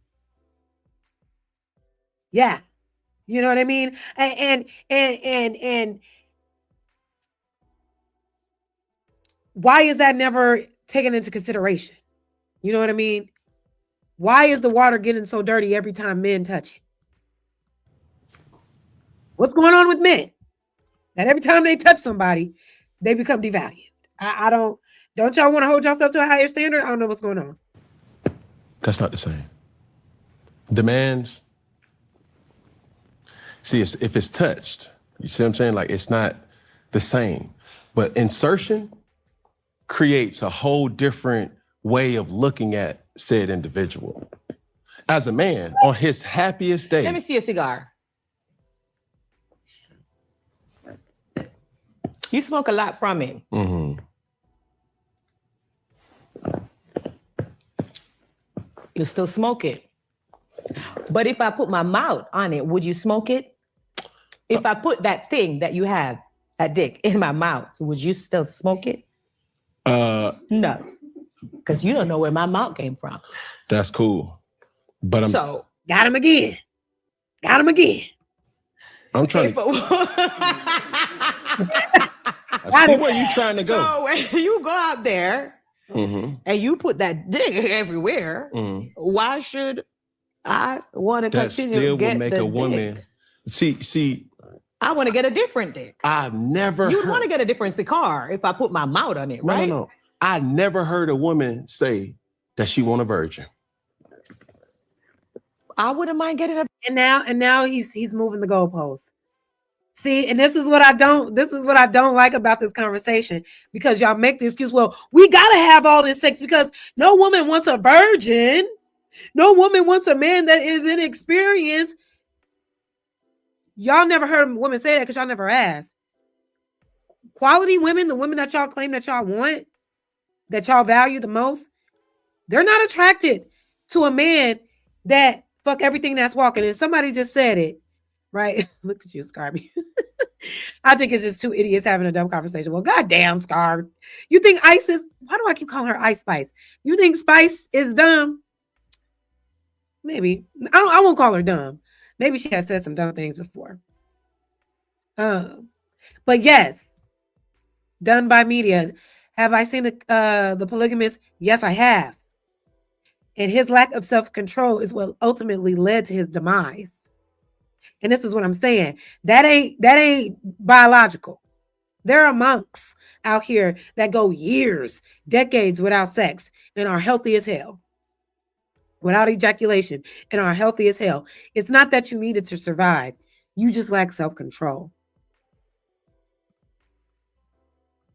Yeah. You know what I mean? And why is that never taken into consideration? You know what I mean? Why is the water getting so dirty every time men touch it? What's going on with men? That every time they touch somebody, they become devalued. Don't y'all want to hold yourself to a higher standard? I don't know what's going on. That's not the same. Demands. See, if it's touched, you see what I'm saying? Like, it's not the same. But insertion creates a whole different way of looking at said individual. As a man, on his happiest day. Let me see a cigar. You smoke a lot from it. Mm-hmm. You still smoke it. But if I put my mouth on it, would you smoke it? If I put that thing that you have, that dick, in my mouth, would you still smoke it? No. Because you don't know where my mouth came from. That's cool. But got him again. I'm trying to. I see where you're trying to go. So when you go out there and you put that dick everywhere, why should I want to continue still to get will make the a woman. dick? See. I want to get a different dick. I've never. You'd want to get a different cigar if I put my mouth on it, right? No. I never heard a woman say that she want a virgin. I wouldn't mind getting a. And now he's moving the goalposts. See, and this is what I don't like about this conversation, because y'all make the excuse, well, we gotta have all this sex because no woman wants a virgin. No woman wants a man that is inexperienced. Y'all never heard women say that because y'all never asked. Quality women, the women that y'all claim that y'all want, that y'all value the most, they're not attracted to a man that fuck everything that's walking. And somebody just said it, right? Look at you, Scarby. I think it's just two idiots having a dumb conversation. Well, goddamn, Scar. You think Ice is, why do I keep calling her Ice Spice? You think Spice is dumb? Maybe. I won't call her dumb. Maybe she has said some dumb things before. But yes, done by media. Have I seen the polygamist? Yes, I have. And his lack of self-control is what ultimately led to his demise. And this is what I'm saying. That ain't biological. There are monks out here that go years, decades without sex and are healthy as hell. Without ejaculation and are healthy as hell. It's not that you need it to survive. You just lack self-control.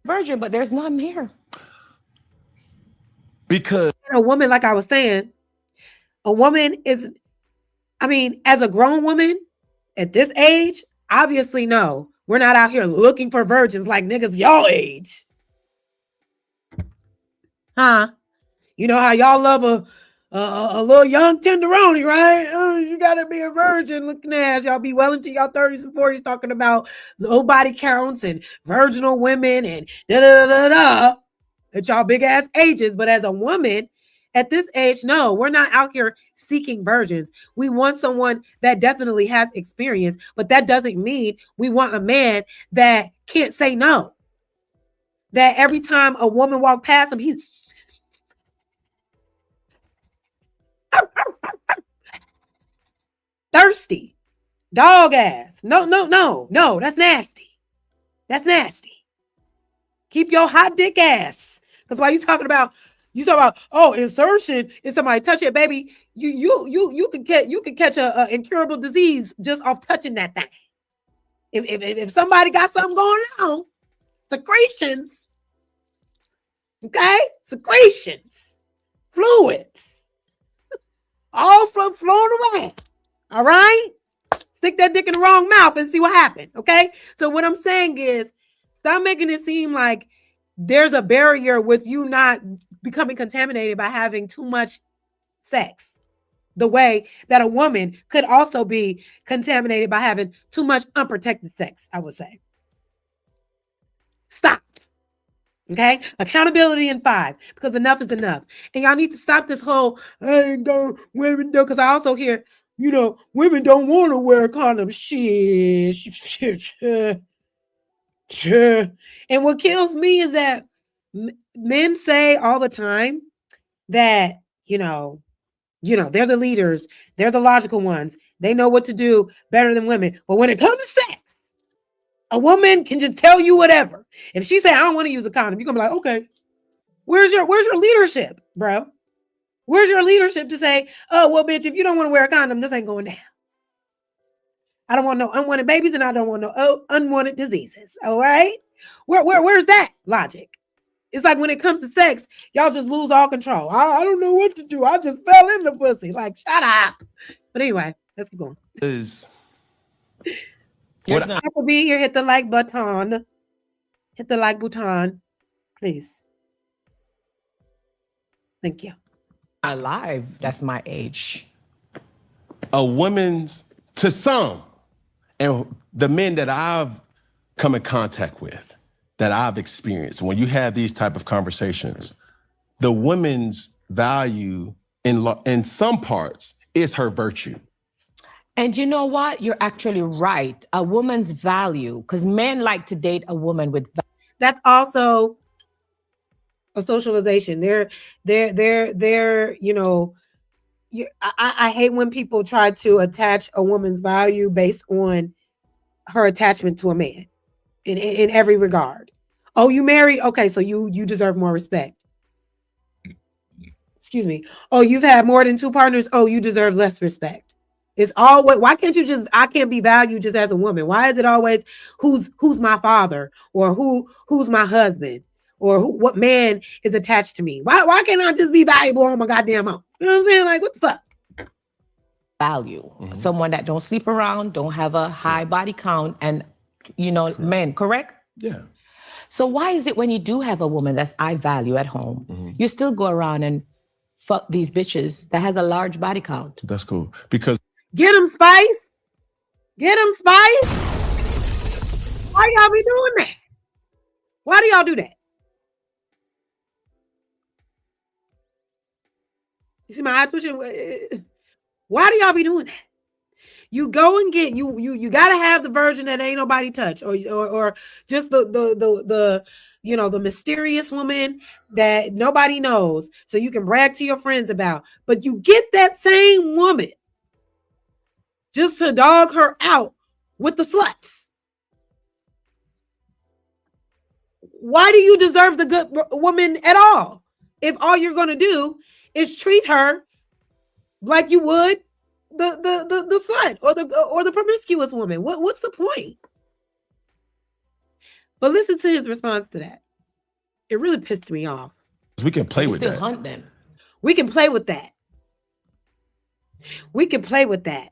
Virgin, but there's none here. Because a woman, like I was saying, a woman is, I mean, as a grown woman at this age, obviously no. We're not out here looking for virgins like niggas y'all age. Huh? You know how y'all love a little young tenderoni, right? Oh, you gotta be a virgin looking ass. Y'all be well into y'all 30s and 40s talking about low body counts and virginal women and da-da-da-da-da at y'all big ass ages. But as a woman at this age, no, we're not out here seeking virgins. We want someone that definitely has experience, but that doesn't mean we want a man that can't say no. That every time a woman walk past him, he's thirsty, dog ass. No, that's nasty. That's nasty. Keep your hot dick ass. Because while you talking about insertion and somebody touch it, baby, you could catch a incurable disease just off touching that thing. If somebody got something going on, secretions, okay, secretions, fluids, all flowing away. All right, stick that dick in the wrong mouth and see what happened. Okay, so what I'm saying is, stop making it seem like there's a barrier with you not becoming contaminated by having too much sex, the way that a woman could also be contaminated by having too much unprotected sex, I would say. Stop. Okay? Accountability in 5, because enough is enough. And y'all need to stop this whole, women don't, because I also hear, women don't want to wear a condom. Shit. And what kills me is that men say all the time that, they're the leaders. They're the logical ones. They know what to do better than women. But when it comes to sex, a woman can just tell you whatever. If she say, I don't want to use a condom, you're going to be like, okay, where's your leadership, bro? Where's your leadership to say, oh, well, bitch, if you don't want to wear a condom, this ain't going down. I don't want no unwanted babies and I don't want no unwanted diseases. All right. Where's that logic? It's like when it comes to sex, y'all just lose all control. I don't know what to do. I just fell in the pussy. Like, shut up. But anyway, let's keep going. What I could be here, hit the like button. Hit the like button, please. Thank you. Alive, that's my age. A woman's, to some, and the men that I've come in contact with, that I've experienced, when you have these type of conversations, the woman's value in some parts is her virtue. And you know what? You're actually right. A woman's value, because men like to date a woman with value. That's also a socialization. They're you know, I hate when people try to attach a woman's value based on her attachment to a man in every regard. Oh, you married? Okay, so you deserve more respect. Excuse me. Oh, you've had more than 2 partners? Oh, you deserve less respect. It's always, why can't you just, I can't be valued just as a woman. Why is it always who's my father, or who's my husband, or what man is attached to me? Why can't I just be valuable on my goddamn own? You know what I'm saying? Like, what the fuck? Value. Someone that don't sleep around, don't have a high body count, and men, correct? Yeah. So why is it when you do have a woman that's I value at home, you still go around and fuck these bitches that has a large body count? That's cool. Because get them, Spice. Get them, Spice. Why y'all be doing that? Why do y'all do that? You see my eye twitching? Why do y'all be doing that? You go and get you gotta have the virgin that ain't nobody touch, or just the the mysterious woman that nobody knows, so you can brag to your friends about. But you get that same woman just to dog her out with the sluts. Why do you deserve the good woman at all if all you're gonna do is treat her like you would the slut or the promiscuous woman? What's the point? But listen to his response to that. It really pissed me off. We can play with that. Still hunt them. We can play with that. We can play with that.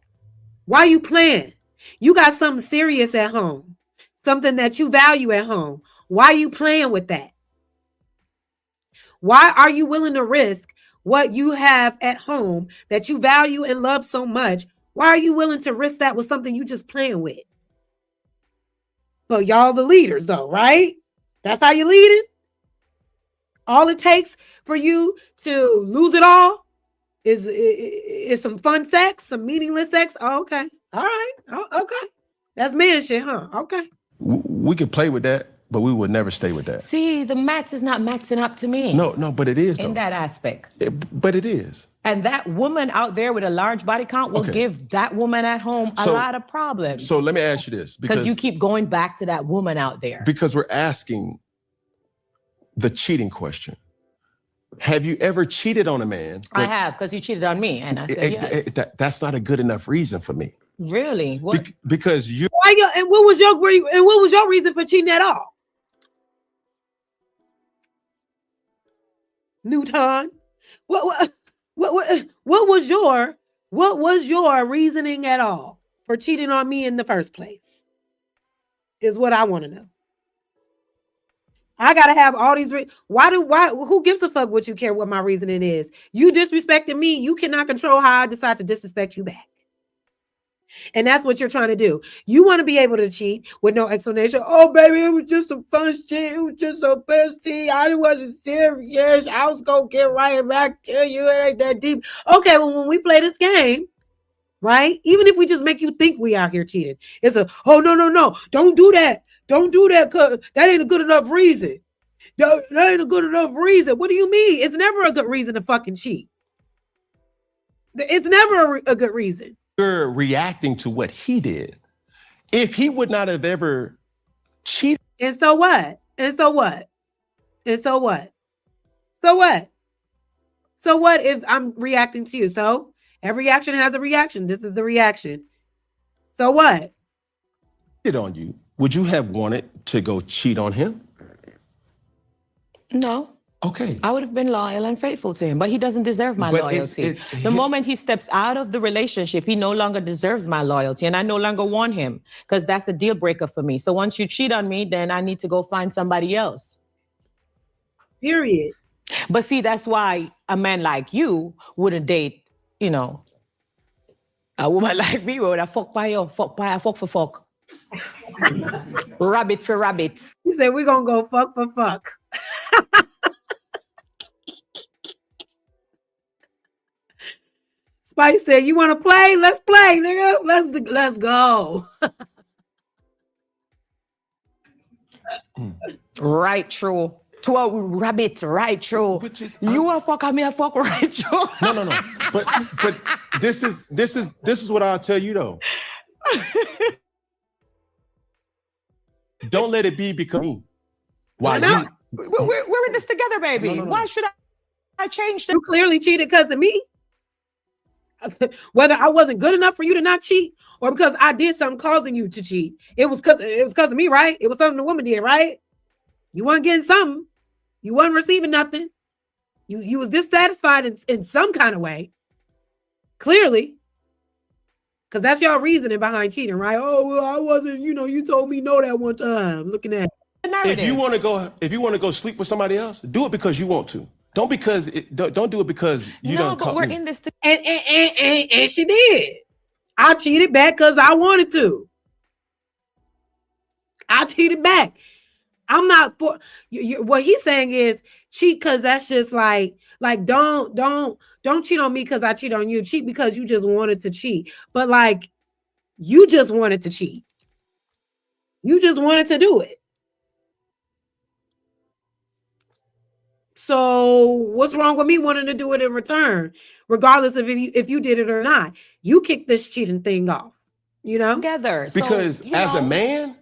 Why are you playing? You got something serious at home, something that you value at home. Why are you playing with that? Why are you willing to risk what you have at home that you value and love so much? Why are you willing to risk that with something you just playing with? Well, y'all the leaders though, right? That's how you leading? All it takes for you to lose it all is some fun sex, some meaningless sex. Oh, okay. All right. Oh, okay. That's man shit, huh? Okay. We could play with that, but we would never stay with that. See, the max is not maxing up to me. No, but it is, though. In that aspect. But it is. And that woman out there with a large body count will give that woman at home a lot of problems. So let me ask you this. Because you keep going back to that woman out there. Because we're asking the cheating question. Have you ever cheated on a man? I have, because he cheated on me, and I said yes. That's not a good enough reason for me. Really? What? Because you. Why? And what was your reason for cheating at all? Newton, what was your reasoning at all for cheating on me in the first place? Is what I want to know. I gotta have all these. Why? Who gives a fuck what you care? What my reasoning is? You disrespecting me. You cannot control how I decide to disrespect you back. And that's what you're trying to do. You want to be able to cheat with no explanation. Oh, baby, it was just a fun shit. It was just a bestie. I wasn't serious. I was gonna get right back to you. It ain't that deep. Okay, well, when we play this game, right? Even if we just make you think we out here cheating, it's no, don't do that. Don't do that, cause that ain't a good enough reason. That ain't a good enough reason. What do you mean? It's never a good reason to fucking cheat. It's never a good reason. You're reacting to what he did. If he would not have ever cheated. And so what? And so what? And so what? So what? So what if I'm reacting to you? So every reaction has a reaction. This is the reaction. So what? On you, would you have wanted to go cheat on him? No. Okay. I would have been loyal and faithful to him, but he doesn't deserve my loyalty. The moment he steps out of the relationship, he no longer deserves my loyalty, and I no longer want him because that's a deal breaker for me. So once you cheat on me, then I need to go find somebody else. Period. But see, that's why a man like you wouldn't date, you know, a woman like me would have fuck by you, fuck for fuck. Rabbit for rabbit. He said we're gonna go fuck for fuck. Spice said, "You want to play? Let's play, nigga. Let's go." Right true. To a rabbit, right true. Which is you a fuck, I mean a fuck, right true. No. But this is what I'll tell you though. Don't let it be because me. Why not? We're in this together, baby. No. Why should I change You clearly cheated because of me. Whether I wasn't good enough for you to not cheat, or because I did something causing you to cheat, it was because of me, right? It was something the woman did, right? You weren't getting something. You weren't receiving nothing. You was dissatisfied in some kind of way. Clearly. Because that's your reasoning behind cheating, right? Oh, well, I wasn't, you told me no that one time. Looking at If you want to go sleep with somebody else, do it because you want to. Don't do it because you don't. No, but we're in this. And she did. I cheated back because I wanted to. I cheated back. I'm not for what he's saying is cheat because that's just like don't cheat on me because I cheat on you. Cheat because you just wanted to cheat. But like you just wanted to cheat. You just wanted to do it. So what's wrong with me wanting to do it in return, regardless of if you did it or not? You kicked this cheating thing off, together. Because as a man,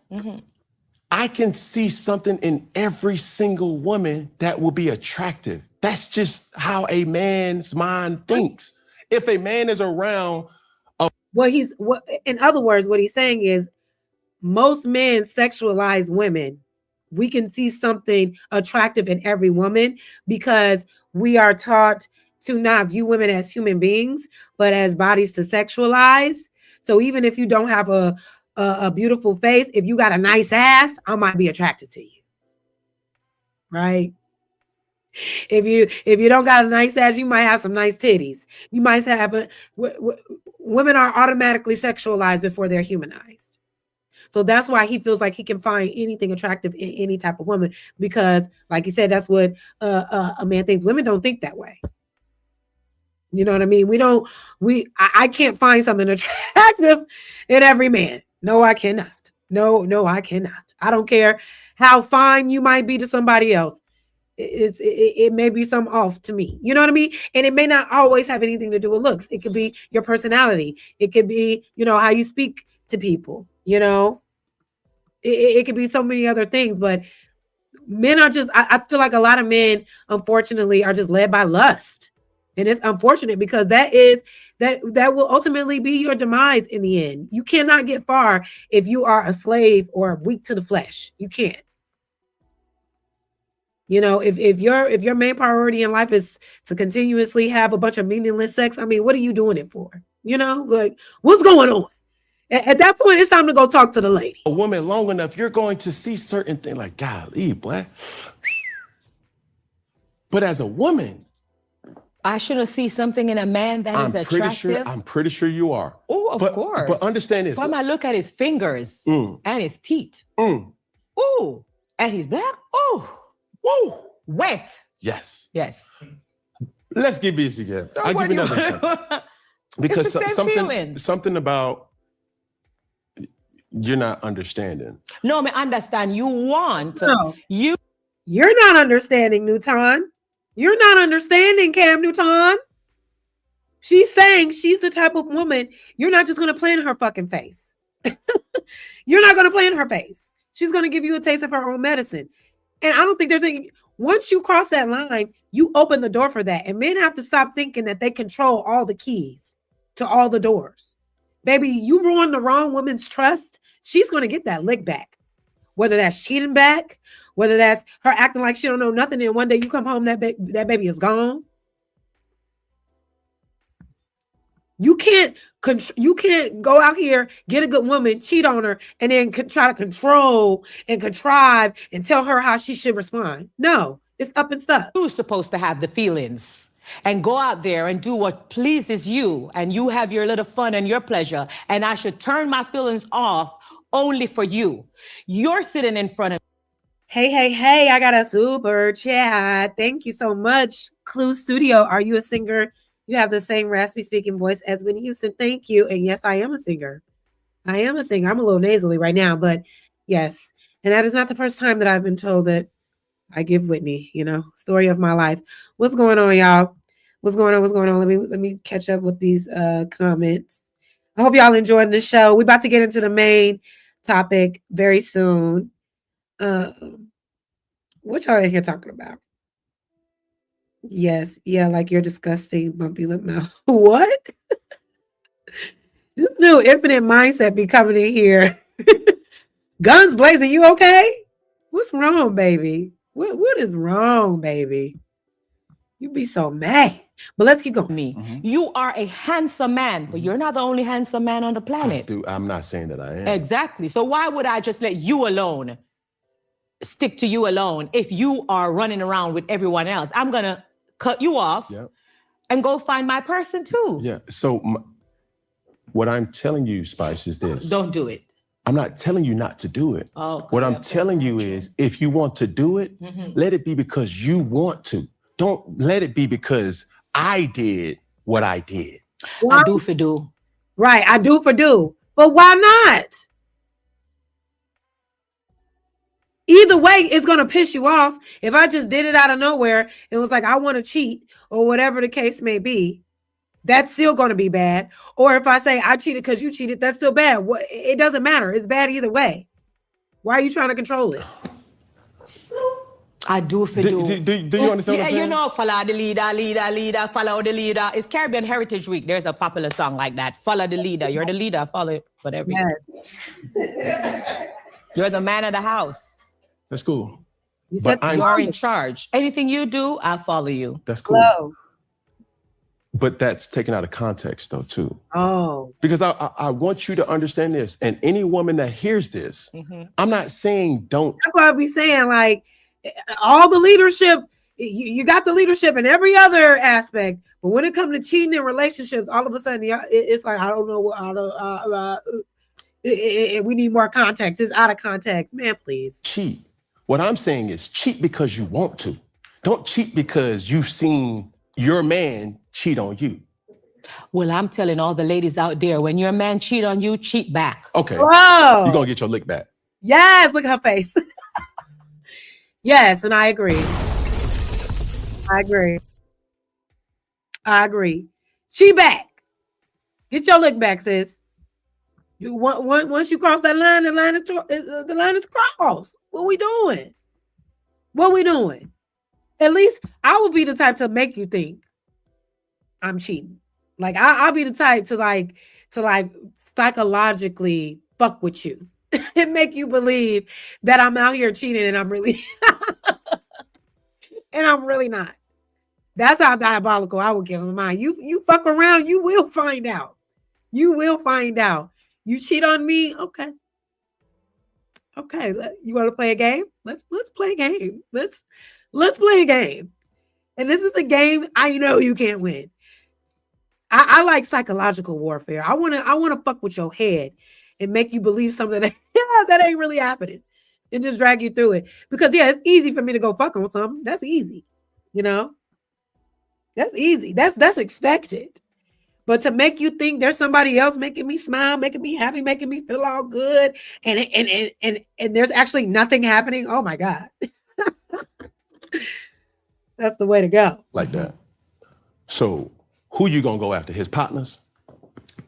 I can see something in every single woman that will be attractive. That's just how a man's mind thinks. If a man is around, in other words, what he's saying is most men sexualize women. We can see something attractive in every woman because we are taught to not view women as human beings, but as bodies to sexualize. So even if you don't have a beautiful face, if you got a nice ass, I might be attracted to you. Right? If you don't got a nice ass, you might have some nice titties. You might have women are automatically sexualized before they're humanized. So that's why he feels like he can find anything attractive in any type of woman because, like you said, that's what a man thinks. Women don't think that way. You know what I mean? I can't find something attractive in every man. No, I cannot. No, I cannot. I don't care how fine you might be to somebody else. It may be some off to me. You know what I mean? And it may not always have anything to do with looks. It could be your personality. It could be, how you speak to people. It could be so many other things, but men are just, I feel like a lot of men, unfortunately, are just led by lust. And it's unfortunate because that will ultimately be your demise in the end. You cannot get far if you are a slave or weak to the flesh. You can't. If your main priority in life is to continuously have a bunch of meaningless sex, I mean, what are you doing it for? Like what's going on? At that point, it's time to go talk to the lady. A woman long enough, you're going to see certain things like, golly, boy. But as a woman, I shouldn't see something in a man that is attractive. I'm pretty sure you are. Oh, of course. But understand this. Why I look at his fingers and his teeth. Oh, and he's black. Oh, woo, wet. Yes. Let's get busy again. I'll give you another example. Because something about you're not understanding. No, I understand. You want You're not understanding, Newton. You're not understanding, Cam Newton. She's saying she's the type of woman you're not just going to play in her fucking face. You're not going to play in her face. She's going to give you a taste of her own medicine. And I don't think there's any, once you cross that line, you open the door for that. And men have to stop thinking that they control all the keys to all the doors. Baby, you ruin the wrong woman's trust, she's going to get that lick back. Whether that's cheating back, whether that's her acting like she don't know nothing, and one day you come home, that baby is gone. You can't go out here, get a good woman, cheat on her, and then try to control and contrive and tell her how she should respond. No, it's up and stuck. You're supposed to have the feelings and go out there and do what pleases you, and you have your little fun and your pleasure, and I should turn my feelings off only for you. You're sitting in front of Hey, I got a super chat. Thank you so much. Clue Studio, are you a singer? You have the same raspy speaking voice as Whitney Houston. Thank you. And yes, I am a singer. I'm a little nasally right now, but yes. And that is not the first time that I've been told that I give Whitney, story of my life. What's going on, y'all? What's going on? Let me catch up with these comments. I hope y'all enjoyed the show. We're about to get into the main topic very soon. What y'all in here talking about? Yes, yeah, like your disgusting bumpy lip mouth. What? This new infinite mindset be coming in here. Guns blazing, you okay? What's wrong, baby? What is wrong, baby? You be so mad. But let's keep going. me. You are a handsome man, but you're not the only handsome man on the planet. Dude, I'm not saying that I am. Exactly. So why would I just let you alone? Stick to you alone if you are running around with everyone else? I'm going to cut you off and go find my person too. Yeah. So what I'm telling you, Spice, is this. Don't do it. I'm not telling you not to do it. Okay, what I'm telling you is if you want to do it, let it be because you want to. Don't let it be because I did what I did. Why? I do for do. Right, I do for do. But why not? Either way, it's going to piss you off. If I just did it out of nowhere, it was like, I want to cheat or whatever the case may be, that's still going to be bad. Or if I say I cheated because you cheated, that's still bad. It doesn't matter. It's bad either way. Why are you trying to control it? I do for do. Do you understand what I'm saying? Follow the leader, follow the leader. It's Caribbean Heritage Week. There's a popular song like that. Follow the leader. You're the leader. Follow it. Whatever. Yes. You're the man of the house. That's cool. You're in charge. Anything you do, I'll follow you. That's cool. Hello. But that's taken out of context, though, too. Oh. Because I want you to understand this. And any woman that hears this, I'm not saying don't. That's why I be saying, like, all the leadership, you got the leadership in every other aspect. But when it comes to cheating in relationships, all of a sudden, it's like, I don't know. We need more context. It's out of context. Man, please. Cheat. What I'm saying is cheat because you want to. Don't cheat because you've seen your man cheat on you. Well, I'm telling all the ladies out there, when your man cheat on you, cheat back. Okay. Whoa. You're going to get your lick back. Yes, look at her face. Yes, and I agree. I agree. Cheat back. Get your lick back, sis. Once you cross that line, the line is crossed. What we doing? At least I will be the type to make you think I'm cheating. Like I'll be the type to psychologically fuck with you and make you believe that I'm out here cheating and I'm really not. That's how diabolical I would give him mine. You fuck around, you will find out. You cheat on me, okay. You want to play a game? Let's play a game. Let's play a game. And this is a game I know you can't win. I like psychological warfare. I wanna fuck with your head and make you believe something that ain't really happening, and just drag you through it. Because it's easy for me to go fuck on something. That's easy, That's easy. That's expected. But to make you think there's somebody else making me smile, making me happy, making me feel all good, and there's actually nothing happening. Oh my God. That's the way to go. Like that. So who you gonna go after? His partners?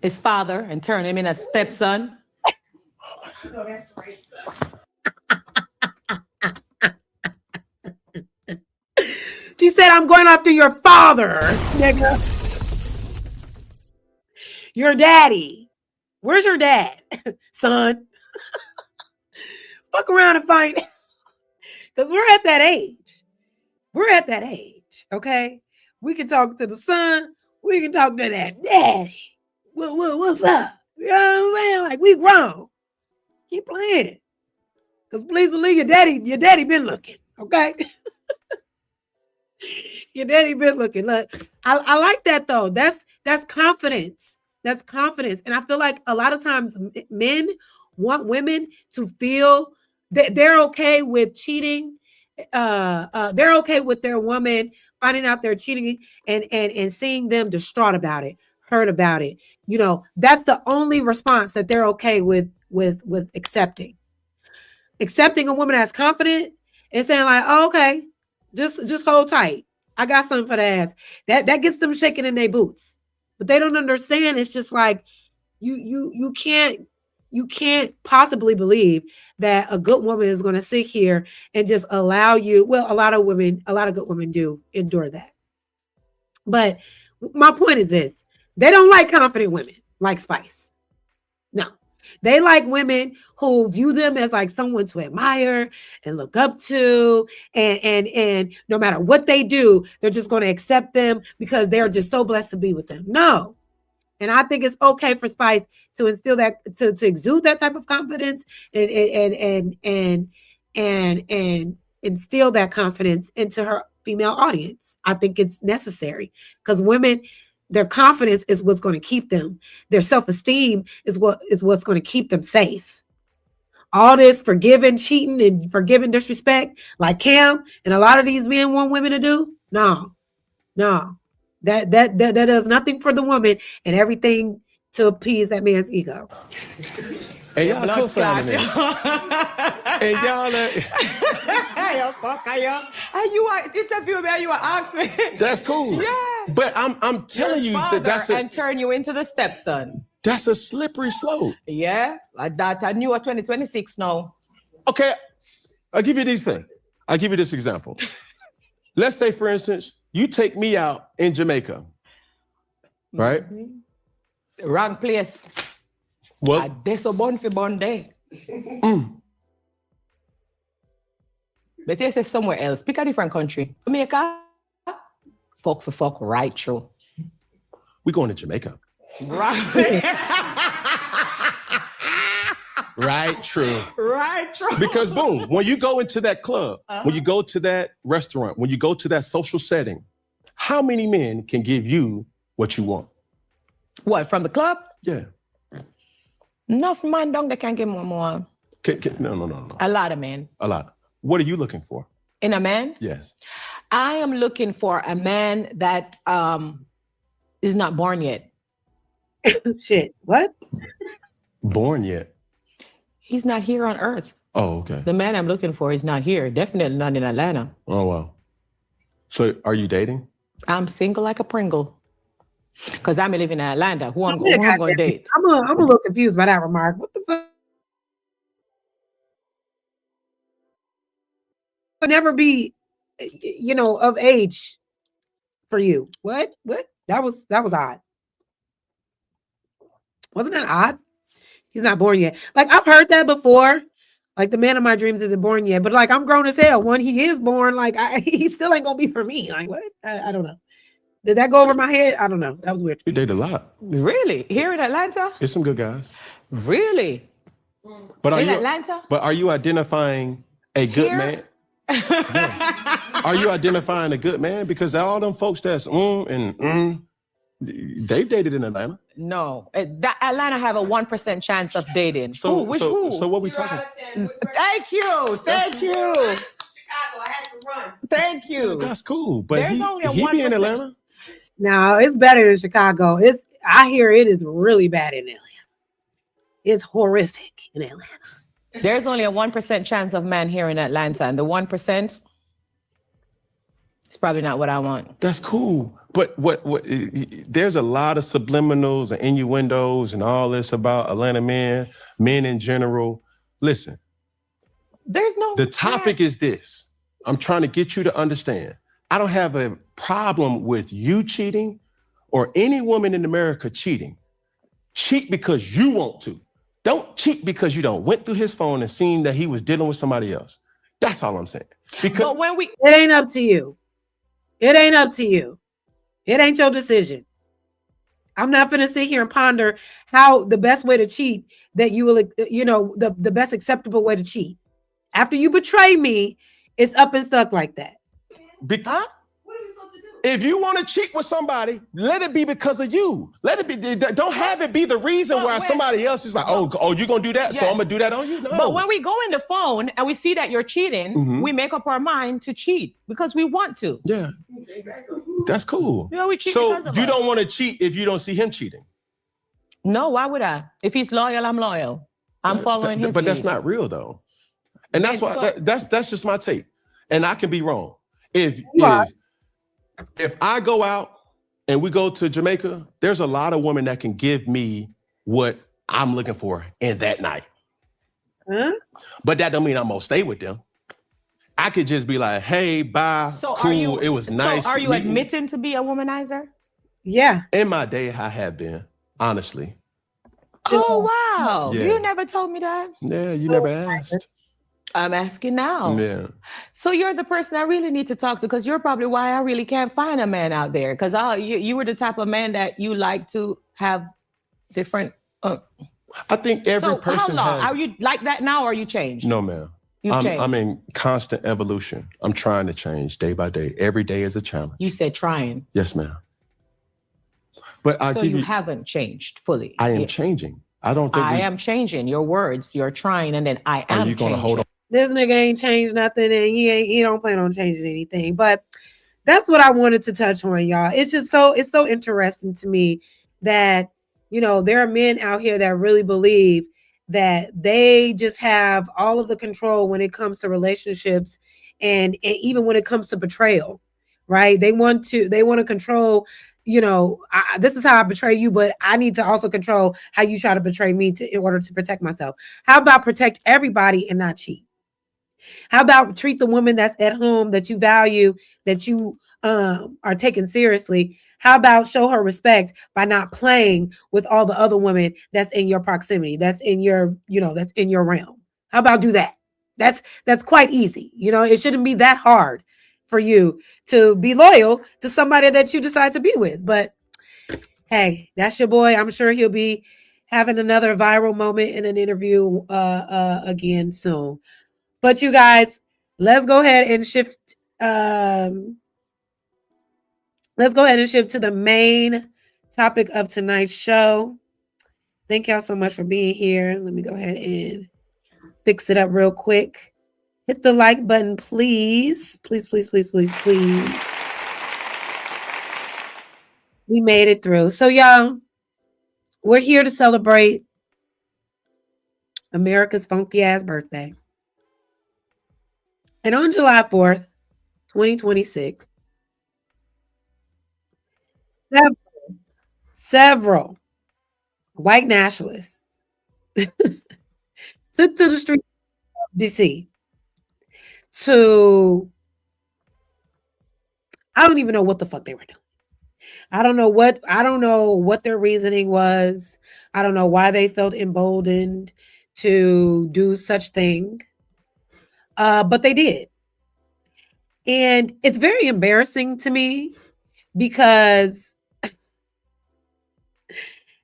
His father, and turn him in a stepson. Oh, that's right. She said, I'm going after your father, nigga. Your daddy. Where's your dad, son? Fuck around and find out. Because we're at that age. We're at that age, okay? We can talk to the son. We can talk to that daddy. What's up? You know what I'm saying? Like, we grown. Keep playing. Because please believe your daddy been looking, okay? Your daddy been looking. Look, I like that, though. That's confidence. That's confidence. And I feel like a lot of times men want women to feel that they're okay with cheating. They're okay with their woman finding out they're cheating and seeing them distraught about it, hurt about it. You know, that's the only response that they're okay with accepting a woman that's confident and saying like, oh, okay, just hold tight. I got something for the ass. That gets them shaking in their boots. But they don't understand. It's just like you can't possibly believe that a good woman is going to sit here and just allow you. Well, a lot of good women do endure that. But my point is this: they don't like confident women like Spice. No. They like women who view them as like someone to admire and look up to, and no matter what they do, they're just going to accept them because they're just so blessed to be with them. No. And I think it's okay for Spice to instill that, to exude that type of confidence and instill that confidence into her female audience. I think it's necessary because women, their confidence is what's going to keep them. Their self-esteem is what's going to keep them safe. All this forgiving, cheating, and forgiving disrespect, like Cam and a lot of these men want women to do, no. That does nothing for the woman and everything to appease that man's ego. And y'all co-signing it. And y'all Yo, fuck, yo. And you are interviewing me and you are asking. That's cool. Yeah. But I'm telling you that that's and turn you into the stepson. That's a slippery slope. Yeah. Like that. I knew 2026 now. Okay. I'll give you this thing. I'll give you this example. Let's say, for instance, you take me out in Jamaica, right? Mm-hmm. Wrong place. What? There's a bun for bun there. But they say somewhere else. Pick a different country. Jamaica. Fuck for fuck right through. We going to Jamaica. Right. Right, true. Right, true. Because boom, when you go into that club, when you go to that restaurant, when you go to that social setting, how many men can give you what you want? What, from the club? Yeah. Enough man down they can give more. No. A lot of men. A lot. What are you looking for? In a man? Yes. I am looking for a man that is not born yet. Shit, what? Born yet? He's not here on earth. Oh, okay. The man I'm looking for is not here. Definitely not in Atlanta. Oh, wow. So are you dating? I'm single like a Pringle. Because I'm living in Atlanta. Who I'm going to date? I'm a little confused by that remark. What the fuck? Would never be, of age for you. What? That was odd. Wasn't that odd? He's not born yet. Like, I've heard that before. Like, the man of my dreams isn't born yet. But, like, I'm grown as hell. When he is born, like, he still ain't going to be for me. Like, what? I don't know. Did that go over my head? I don't know. That was weird. You date a lot. Really? Here in Atlanta? There's some good guys. Really? But in Atlanta? But are you identifying a good man? Yeah. Are you identifying a good man? Because all them folks that's they've dated in Atlanta. No, Atlanta have a 1% chance of dating. So who? So what we talking? Thank you. Chicago, I had to run. Thank you. That's cool, but There's only a he be in 1%. Atlanta. No, it's better in Chicago. I hear it is really bad in Atlanta. It's horrific in Atlanta. There's only a 1% chance of man here in Atlanta, and the 1% is probably not what I want. That's cool. But what there's a lot of subliminals and innuendos and all this about Atlanta men in general. Listen, the topic is this. I'm trying to get you to understand. I don't have a problem with you cheating or any woman in America cheating. Cheat because you want to. Don't cheat because you don't went through his phone and seen that he was dealing with somebody else. That's all I'm saying. Because But when we It ain't up to you. It ain't up to you. It ain't your decision. I'm not going to sit here and ponder how the best way to cheat that you will, the best acceptable way to cheat. After you betray me, it's up and stuck like that. huh? if you want to cheat with somebody, let it be because of you. Let it be. Don't have it be the reason But why when- somebody else is like, oh, you're gonna do that, so Yeah. I'm gonna do that on you. No. But when we go in the phone and we see that you're cheating, Mhm. we make up our mind to cheat because we want to. Yeah, that's cool. Yeah, we cheat So because of you us. don't want to cheat if you don't see him cheating. No, why would I? If he's loyal, I'm loyal. I'm following his But that's lead. not real though, and that's Then why so- that's just my take, and I can be wrong. If I go out and we go to Jamaica, there's a lot of women that can give me what I'm looking for in that night. Huh? But that don't mean I'm gonna stay with them. I could just be like, hey, bye, So cool, are you, it was nice. So are you meeting. admitting to be a womanizer? Yeah. In my day, I have been, honestly. Oh, wow. Yeah. You never told me that. Yeah, you never asked. I'm asking now. Yeah. So you're the person I really need to talk to because you're probably why I really can't find a man out there. Because you were the type of man that you like to have different. I think every so person how long? has. Are you like that now or are you changed? No, ma'am. You've changed. I'm in constant evolution. I'm trying to change day by day. Every day is a challenge. You said trying. Yes, ma'am. But So you haven't changed fully. I am changing. I don't think I am changing. Your words, you're trying, and then I am. Are you going to hold on? This nigga ain't changed nothing, and he don't plan on changing anything. But that's what I wanted to touch on, y'all. It's so interesting to me that there are men out here that really believe that they just have all of the control when it comes to relationships and even when it comes to betrayal, right? They want to control. This is how I betray you, but I need to also control how you try to betray me in order to protect myself. How about protect everybody and not cheat? How about treat the woman that's at home that you value, that you are taking seriously? How about show her respect by not playing with all the other women that's in your proximity, that's in your, that's in your realm? How about do that? That's quite easy. It shouldn't be that hard for you to be loyal to somebody that you decide to be with. But hey, that's your boy. I'm sure he'll be having another viral moment in an interview again soon. But you guys, let's go ahead and shift. Let's go ahead and shift to the main topic of tonight's show. Thank y'all so much for being here. Let me go ahead and fix it up real quick. Hit the like button, please. Please, please, please, please, please. We made it through. So, y'all, we're here to celebrate America's funky ass birthday. And on July 4th, 2026, several white nationalists took to the streets of DC to, I don't even know what the fuck they were doing. I don't know what their reasoning was. I don't know why they felt emboldened to do such thing. But they did. And it's very embarrassing to me because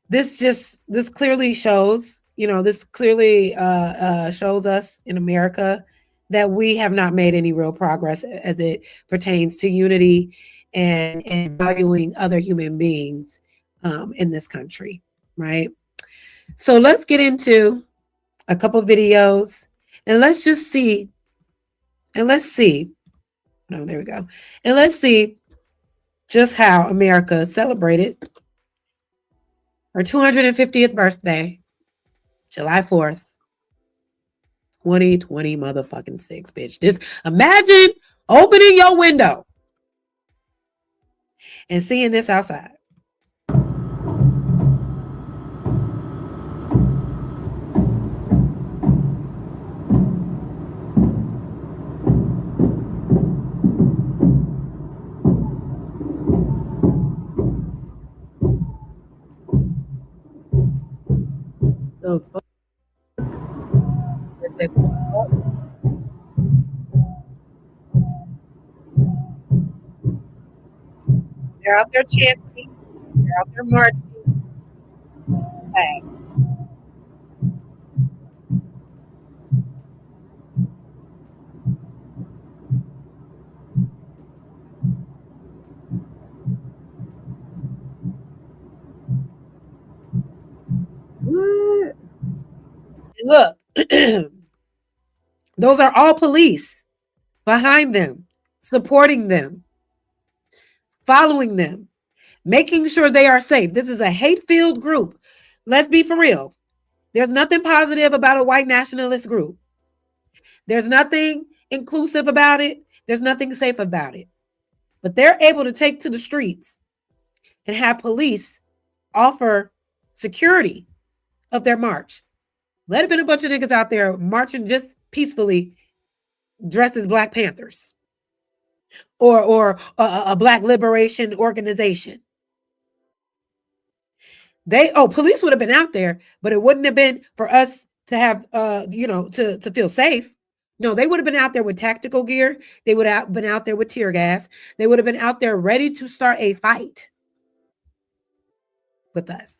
this clearly shows, shows us in America that we have not made any real progress as it pertains to unity and valuing other human beings in this country, right? So let's get into a couple of videos and let's see. No, there we go. And let's see just how America celebrated her 250th birthday, July 4th, 2020 motherfucking 6, bitch. Just imagine opening your window and seeing this outside. The fuck? They're out there chanting. They're out there marching. Hey. What? Look, those are all police behind them, supporting them, following them, making sure they are safe. This is a hate-filled group. Let's be for real. There's nothing positive about a white nationalist group. There's nothing inclusive about it. There's nothing safe about it. But they're able to take to the streets and have police offer security of their march. Let have been a bunch of niggas out there marching just peacefully, dressed as Black Panthers or a Black liberation organization. Police would have been out there, but it wouldn't have been for us to have, to feel safe. No, they would have been out there with tactical gear. They would have been out there with tear gas. They would have been out there ready to start a fight with us.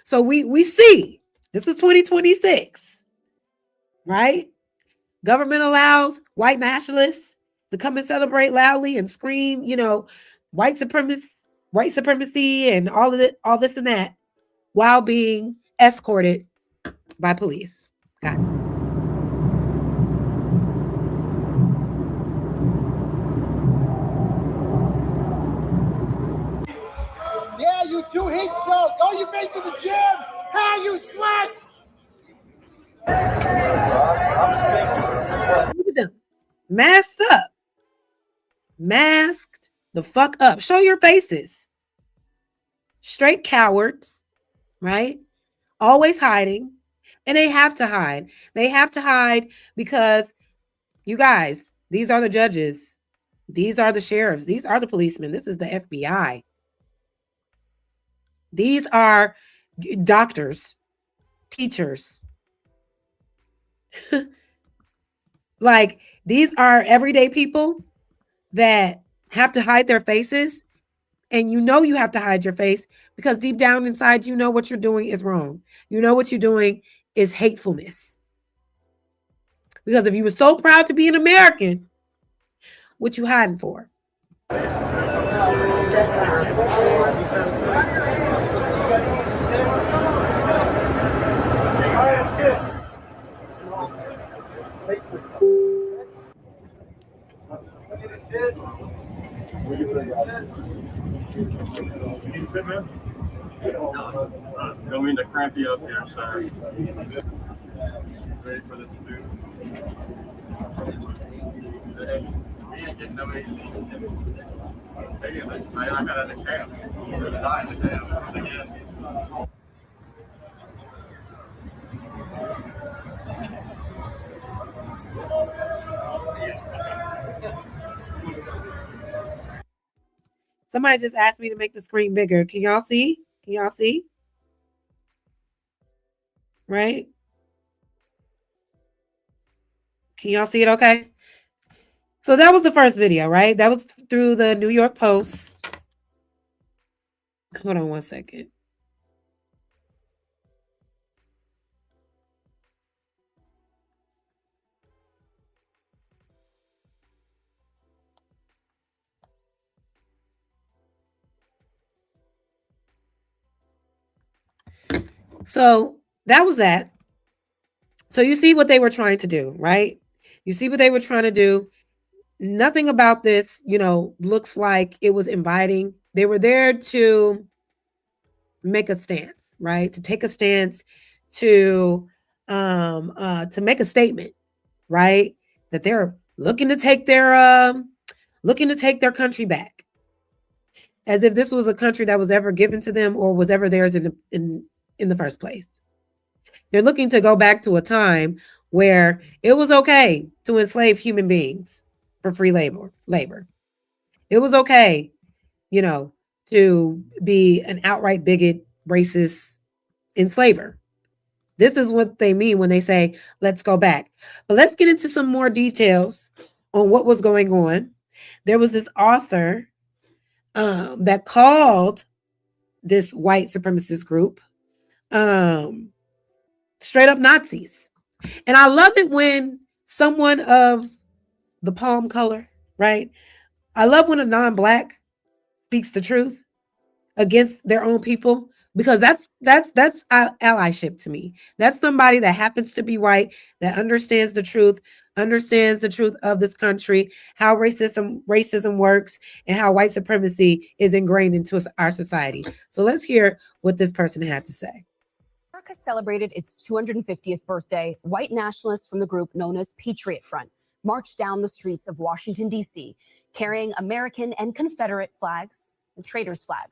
So we see this is 2026, right? Government allows white nationalists to come and celebrate loudly and scream, white supremacy and all this and that, while being escorted by police. Got it. Yeah, you two heat strokes. Oh, you've been to the gym. How you sweat? Look at them. Masked up. Masked the fuck up. Show your faces. Straight cowards, right? Always hiding. And they have to hide. They have to hide because, you guys, these are the judges. These are the sheriffs. These are the policemen. This is the FBI. These are doctors, teachers. Like, these are everyday people that have to hide their faces. And you have to hide your face because deep down inside, what you're doing is wrong. What you're doing is hatefulness. Because if you were so proud to be an American, what you hiding for? You need to sit, man? Don't mean to cramp you up here, sir. Ready for this food? Hey, we ain't getting no AC. Hey, I got a camp. We're gonna die in the camp. Again. Somebody just asked me to make the screen bigger. Can y'all see? Can y'all see? Right? Can y'all see it okay? So that was the first video, right? That was through the New York Post. Hold on one second. So that was that. So you see what they were trying to do, right? You see what they were trying to do. Nothing about this, looks like it was inviting. They were there to make a stance, right? To take a stance, to make a statement, right? That they're looking to take their country back, as if this was a country that was ever given to them or was ever theirs in the first place. They're looking to go back to a time where it was okay to enslave human beings for free labor. It was okay, to be an outright bigot, racist enslaver. This is what they mean when they say, let's go back. But let's get into some more details on what was going on. There was this author, that called this white supremacist group straight up Nazis. And I love it when someone of the palm color, right? I love when a non-black speaks the truth against their own people, because that's allyship to me. That's somebody that happens to be white, that understands the truth of this country, how racism works, and how white supremacy is ingrained into our society. So let's hear what this person had to say. America celebrated its 250th birthday. White nationalists from the group known as Patriot Front marched down the streets of Washington, D.C., carrying American and Confederate flags, the traitor's flag.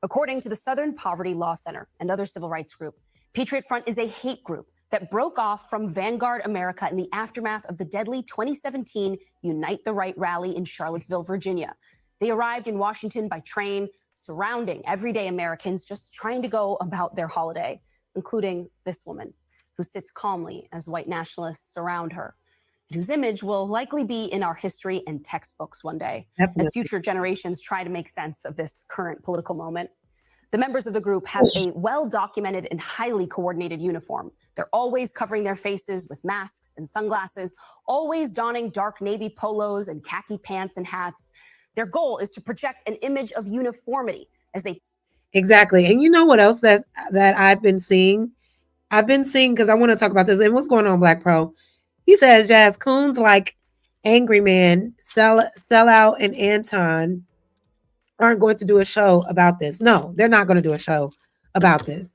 According to the Southern Poverty Law Center and other civil rights group, Patriot Front is a hate group that broke off from Vanguard America in the aftermath of the deadly 2017 Unite the Right rally in Charlottesville, Virginia. They arrived in Washington by train, surrounding everyday Americans just trying to go about their holiday, including this woman who sits calmly as white nationalists surround her, and whose image will likely be in our history and textbooks one day, as future generations try to make sense of this current political moment. The members of the group have a well-documented and highly coordinated uniform. They're always covering their faces with masks and sunglasses, always donning dark navy polos and khaki pants and hats. Their goal is to project an image of uniformity as they... Exactly. And you know what else that I've been seeing? Because I want to talk about this. And what's going on, Black Pro? He says, Jazz, coons like Angry Man, Sellout, and Anton aren't going to do a show about this. No, they're not going to do a show about this.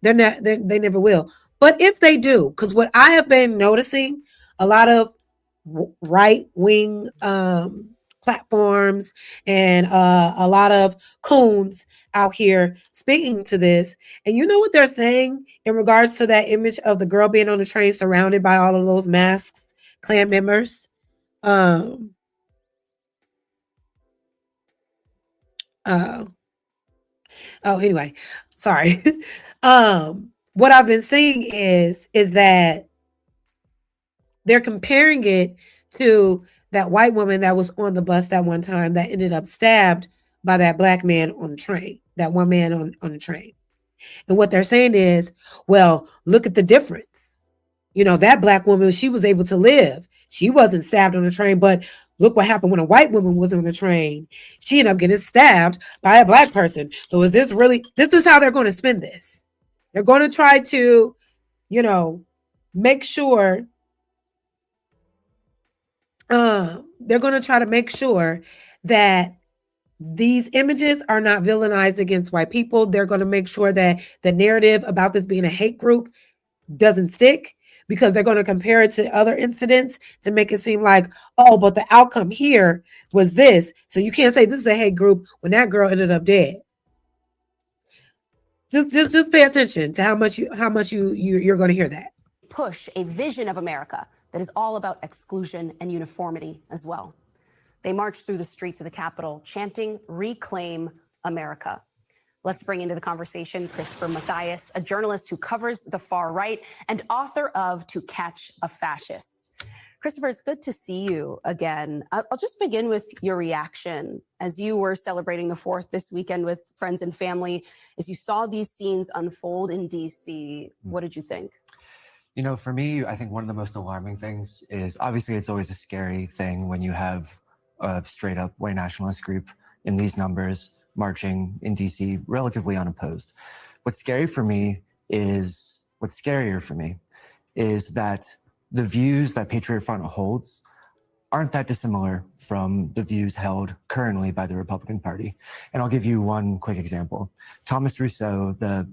They never will. But if they do, because what I have been noticing, a lot of right-wing platforms and a lot of coons out here speaking to this. And you know what they're saying in regards to that image of the girl being on the train surrounded by all of those masks, Klan members? Anyway, sorry. What I've been seeing is that they're comparing it to that white woman that was on the bus that one time that ended up stabbed by that black man on the train, that one man on the train. And what they're saying is, well, look at the difference. You know, that black woman, she was able to live. She wasn't stabbed on the train, but look what happened when a white woman was on the train. She ended up getting stabbed by a black person. So is this is how they're going to spin this. They're going to try to, you know, make sure they're going to try to make sure that these images are not villainized against white people. They're going to make sure that the narrative about this being a hate group doesn't stick, because they're going to compare it to other incidents to make it seem like, oh, but the outcome here was this. So you can't say this is a hate group when that girl ended up dead. Just pay attention to how much you're going to hear that. Push a vision of America that is all about exclusion and uniformity as well. They marched through the streets of the Capitol chanting, "Reclaim America." Let's bring into the conversation Christopher Mathias, a journalist who covers the far right and author of To Catch a Fascist. Christopher, it's good to see you again. I'll just begin with your reaction as you were celebrating the 4th this weekend with friends and family. As you saw these scenes unfold in D.C., what did you think? You know, for me, I think one of the most alarming things is, obviously it's always a scary thing when you have a straight up white nationalist group in these numbers marching in DC relatively unopposed. What's scarier for me is that the views that Patriot Front holds aren't that dissimilar from the views held currently by the Republican Party. And I'll give you one quick example. Thomas Rousseau, the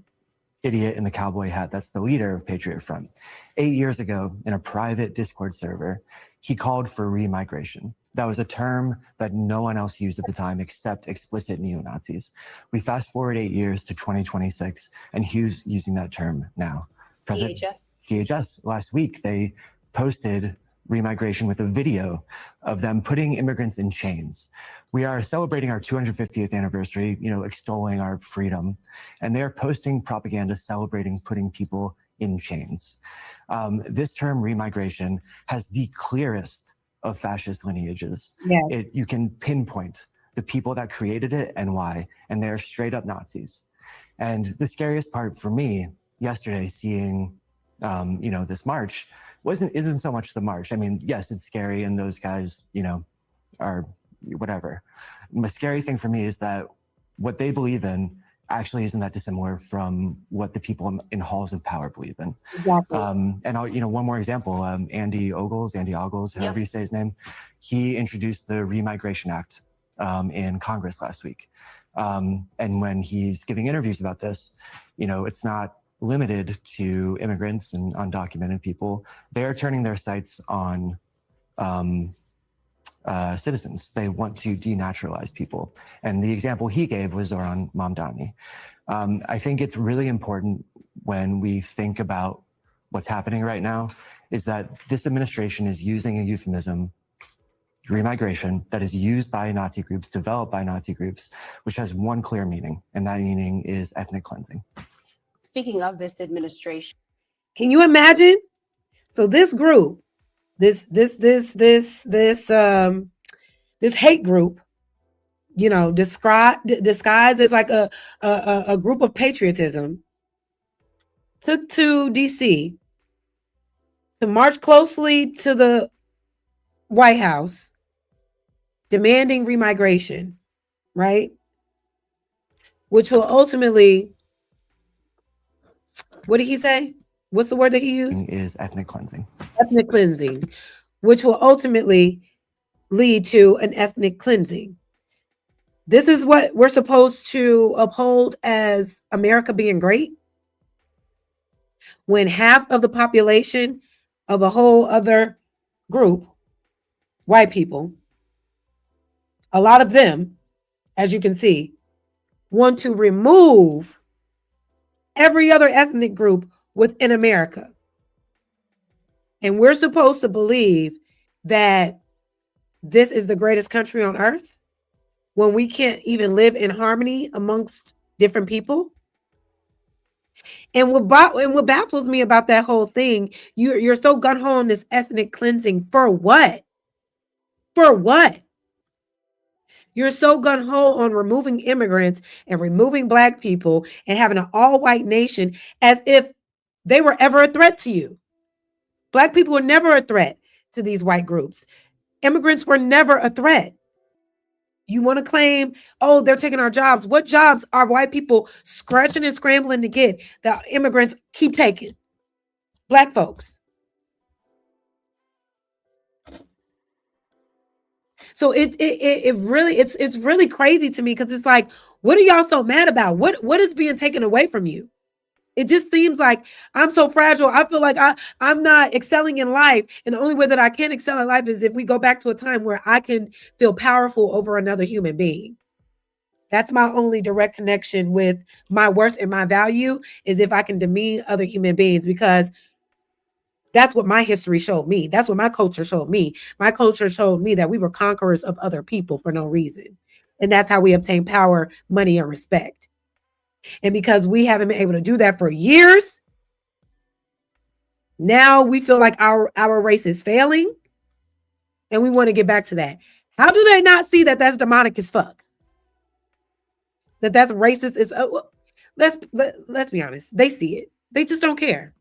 idiot in the cowboy hat that's the leader of Patriot Front, 8 years ago in a private Discord server, he called for remigration. That was a term that no one else used at the time except explicit neo-Nazis. We fast forward 8 years to 2026, and who's using that term now? DHS. Last week, they posted remigration with a video of them putting immigrants in chains. We are celebrating our 250th anniversary, you know, extolling our freedom, and they're posting propaganda celebrating putting people in chains. This term remigration has the clearest of fascist lineages. Yeah. You can pinpoint the people that created it and why, and they're straight up Nazis. And the scariest part for me yesterday, seeing, this march, isn't so much the march. I mean, yes, it's scary, and those guys, are whatever. The scary thing for me is that what they believe in actually isn't that dissimilar from what the people in halls of power believe in. Exactly. And I'll, one more example, Andy Ogles, however you say his name, he introduced the Remigration Act in Congress last week. And when he's giving interviews about this, it's not limited to immigrants and undocumented people. They're turning their sights on citizens. They want to denaturalize people. And the example he gave was Zoran Mamdani. I think it's really important when we think about what's happening right now is that this administration is using a euphemism, remigration, that is used by Nazi groups, developed by Nazi groups, which has one clear meaning, and that meaning is ethnic cleansing. Speaking of this administration, can you imagine? So this group, this hate group, disguised as like a group of patriotism, took to DC to march closely to the White House, demanding remigration, right? Which will ultimately, what did he say? What's the word that he used? Is ethnic cleansing. Ethnic cleansing, which will ultimately lead to an ethnic cleansing. This is what we're supposed to uphold as America being great, when half of the population of a whole other group, white people, a lot of them, as you can see, want to remove every other ethnic group within America. And we're supposed to believe that this is the greatest country on earth when we can't even live in harmony amongst different people. And what baffles me about that whole thing, you're so gung-ho on this ethnic cleansing. For what? For what? You're so gung-ho on removing immigrants and removing Black people and having an all-white nation as if they were ever a threat to you. Black people were never a threat to these white groups. Immigrants were never a threat. You want to claim, oh, they're taking our jobs. What jobs are white people scratching and scrambling to get that immigrants keep taking? Black folks. So it's really crazy to me, because it's like, what are y'all so mad about? What is being taken away from you? It just seems like I'm so fragile. I feel like I'm not excelling in life. And the only way that I can excel in life is if we go back to a time where I can feel powerful over another human being. That's my only direct connection with my worth and my value, is if I can demean other human beings, because that's what my history showed me. That's what my culture showed me. My culture showed me that we were conquerors of other people for no reason. And that's how we obtain power, money, and respect. And because we haven't been able to do that for years, now we feel like our race is failing, and we want to get back to that. How do they not see that that's demonic as fuck? That that's racist? Let's be honest. They see it. They just don't care.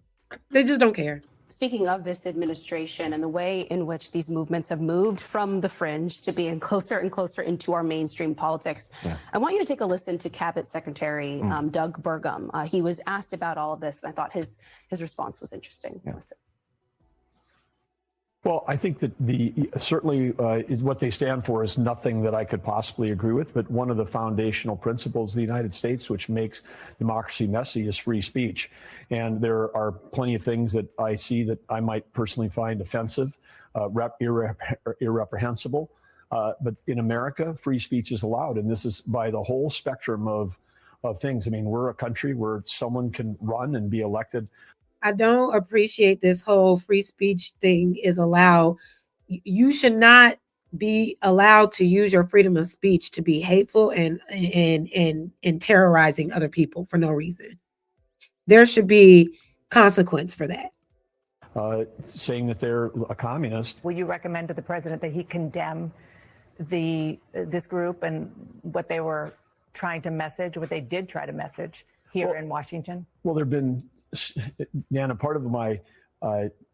They just don't care. Speaking of this administration and the way in which these movements have moved from the fringe to being closer and closer into our mainstream politics, I want you to take a listen to Cabinet Secretary Doug Burgum. He was asked about all of this, and I thought his response was interesting. Listen. Well, I think that certainly is what they stand for is nothing that I could possibly agree with, but one of the foundational principles of the United States, which makes democracy messy, is free speech. And there are plenty of things that I see that I might personally find offensive, irreprehensible. But in America, free speech is allowed. And this is by the whole spectrum of things. I mean, we're a country where someone can run and be elected. I don't appreciate this whole free speech thing is allowed. You should not be allowed to use your freedom of speech to be hateful and terrorizing other people for no reason. There should be consequence for that. Saying that they're a communist. Will you recommend to the president that he condemn this group and what they were trying to message, what they did try to message here in Washington? Well, there have been, Nana, part of my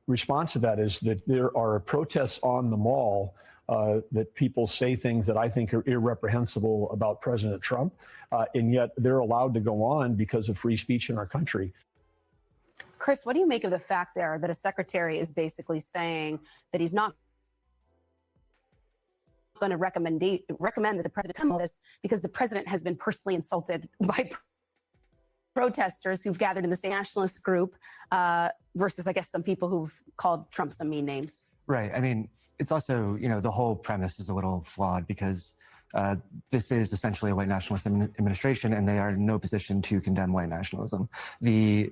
response to that is that there are protests on the mall that people say things that I think are irreprehensible about President Trump, and yet they're allowed to go on because of free speech in our country. Chris, what do you make of the fact there that a secretary is basically saying that he's not going to recommend that the president come on this because the president has been personally insulted by protesters who've gathered in the same nationalist group versus, I guess, some people who've called Trump some mean names? Right. I mean, it's also, the whole premise is a little flawed because this is essentially a white nationalist administration, and they are in no position to condemn white nationalism. The,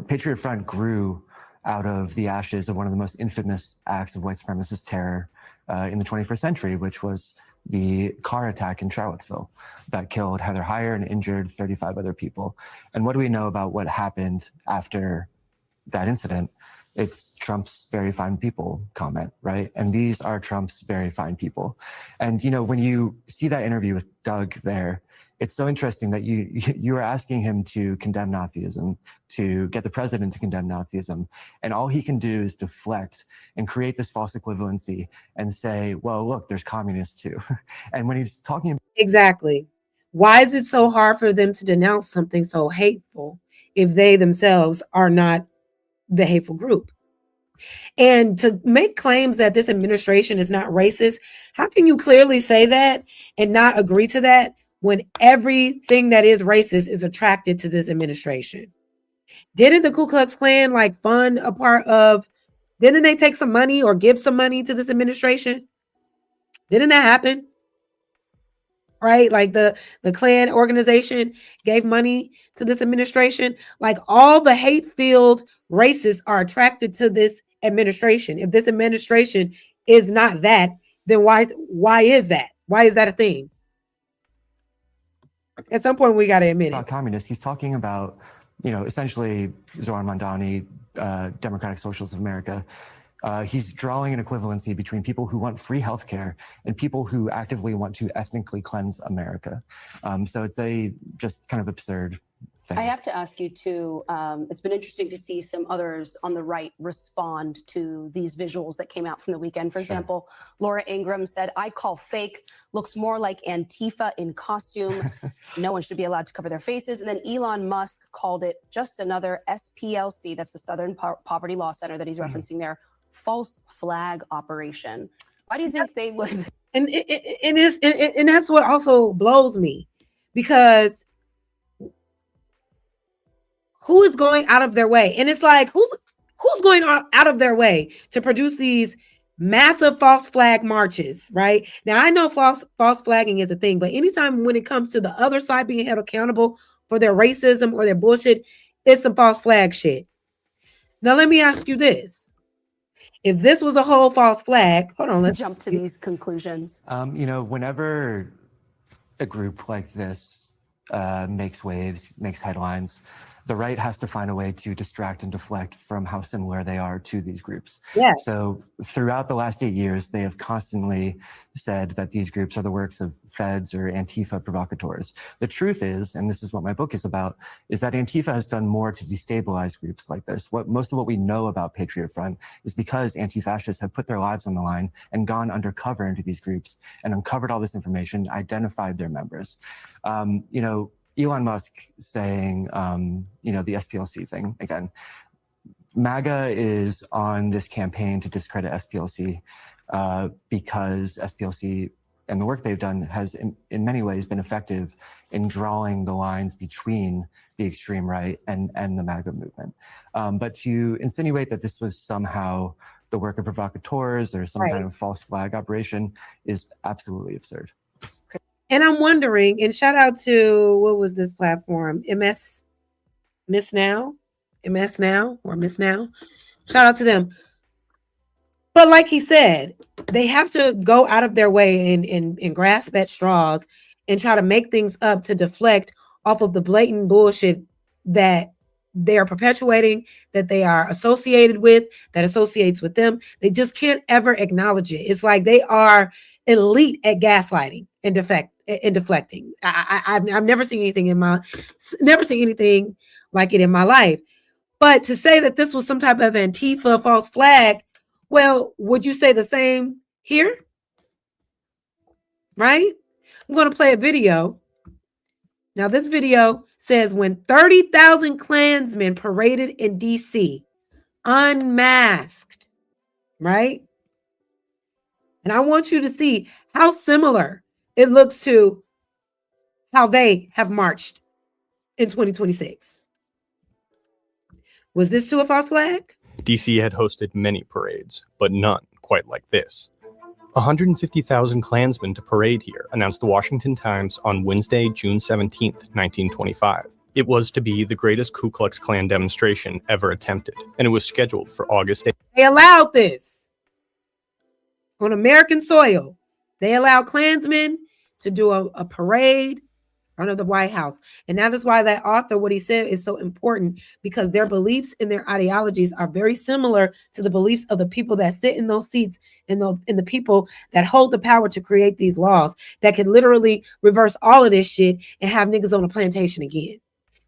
Patriot Front grew out of the ashes of one of the most infamous acts of white supremacist terror in the 21st century, which was the car attack in Charlottesville that killed Heather Heyer and injured 35 other people. And what do we know about what happened after that incident? It's Trump's very fine people comment, right? And these are Trump's very fine people. And, when you see that interview with Doug there, it's so interesting that you are asking him to condemn Nazism, to get the president to condemn Nazism. And all he can do is deflect and create this false equivalency and say, well, look, there's communists too. And when he's talking about— Exactly. Why is it so hard for them to denounce something so hateful if they themselves are not the hateful group? And to make claims that this administration is not racist, how can you clearly say that and not agree to that when everything that is racist is attracted to this administration? Didn't the Ku Klux Klan fund a part of, didn't they take some money or give some money to this administration? Didn't that happen? Right? The Klan organization gave money to this administration. All the hate-filled racists are attracted to this administration. If this administration is not that, then why is that? Why is that a thing? At some point, we got to admit it. Communists, he's talking about, essentially Zoran Mondani, Democratic Socialists of America. He's drawing an equivalency between people who want free healthcare and people who actively want to ethnically cleanse America. So it's a just kind of absurd thing. I have to ask you too, it's been interesting to see some others on the right respond to these visuals that came out from the weekend. For example, Laura Ingraham said, "I call fake, looks more like Antifa in costume. No one should be allowed to cover their faces." And then Elon Musk called it just another SPLC, that's the Southern Poverty Law Center that he's referencing there, false flag operation. Why do you think they would? And that's what also blows me, because who is going out of their way? And it's who's going out of their way to produce these massive false flag marches, right? Now, I know false flagging is a thing, but anytime when it comes to the other side being held accountable for their racism or their bullshit, it's some false flag shit. Now, let me ask you this. If this was a whole false flag, hold on, let's jump to these conclusions. Whenever a group like this makes waves, makes headlines, the right has to find a way to distract and deflect from how similar they are to these groups. Yeah. So throughout the last 8 years, they have constantly said that these groups are the works of feds or Antifa provocateurs. The truth is, and this is what my book is about, is that Antifa has done more to destabilize groups like this. Most of what we know about Patriot Front is because anti-fascists have put their lives on the line and gone undercover into these groups and uncovered all this information, identified their members. Elon Musk saying, the SPLC thing again. MAGA is on this campaign to discredit SPLC because SPLC and the work they've done has in many ways been effective in drawing the lines between the extreme right and the MAGA movement. But to insinuate that this was somehow the work of provocateurs or some kind of false flag operation is absolutely absurd. And I'm wondering, and shout out to, what was this platform? MS Now. Shout out to them. But like he said, they have to go out of their way and grasp at straws and try to make things up to deflect off of the blatant bullshit that they are perpetuating, that they are associated with, that associates with them. They just can't ever acknowledge it. It's like they are elite at gaslighting and deflecting. I've never seen anything like it in my life. But to say that this was some type of Antifa false flag, well, would you say the same here? Right? I'm going to play a video. Now, this video says when 30,000 Klansmen paraded in D.C., unmasked, right? And I want you to see how similar it looks to how they have marched in 2026. Was this to a false flag? DC had hosted many parades, but none quite like this. 150,000 Klansmen to parade here, announced the Washington Times on Wednesday, June 17, 1925. It was to be the greatest Ku Klux Klan demonstration ever attempted, and it was scheduled for August 8th. They allowed this on American soil. They allowed Klansmen to do a parade in front of the White House. And that is why that author, what he said is so important, because their beliefs and their ideologies are very similar to the beliefs of the people that sit in those seats and the people that hold the power to create these laws that can literally reverse all of this shit and have niggas on a plantation again.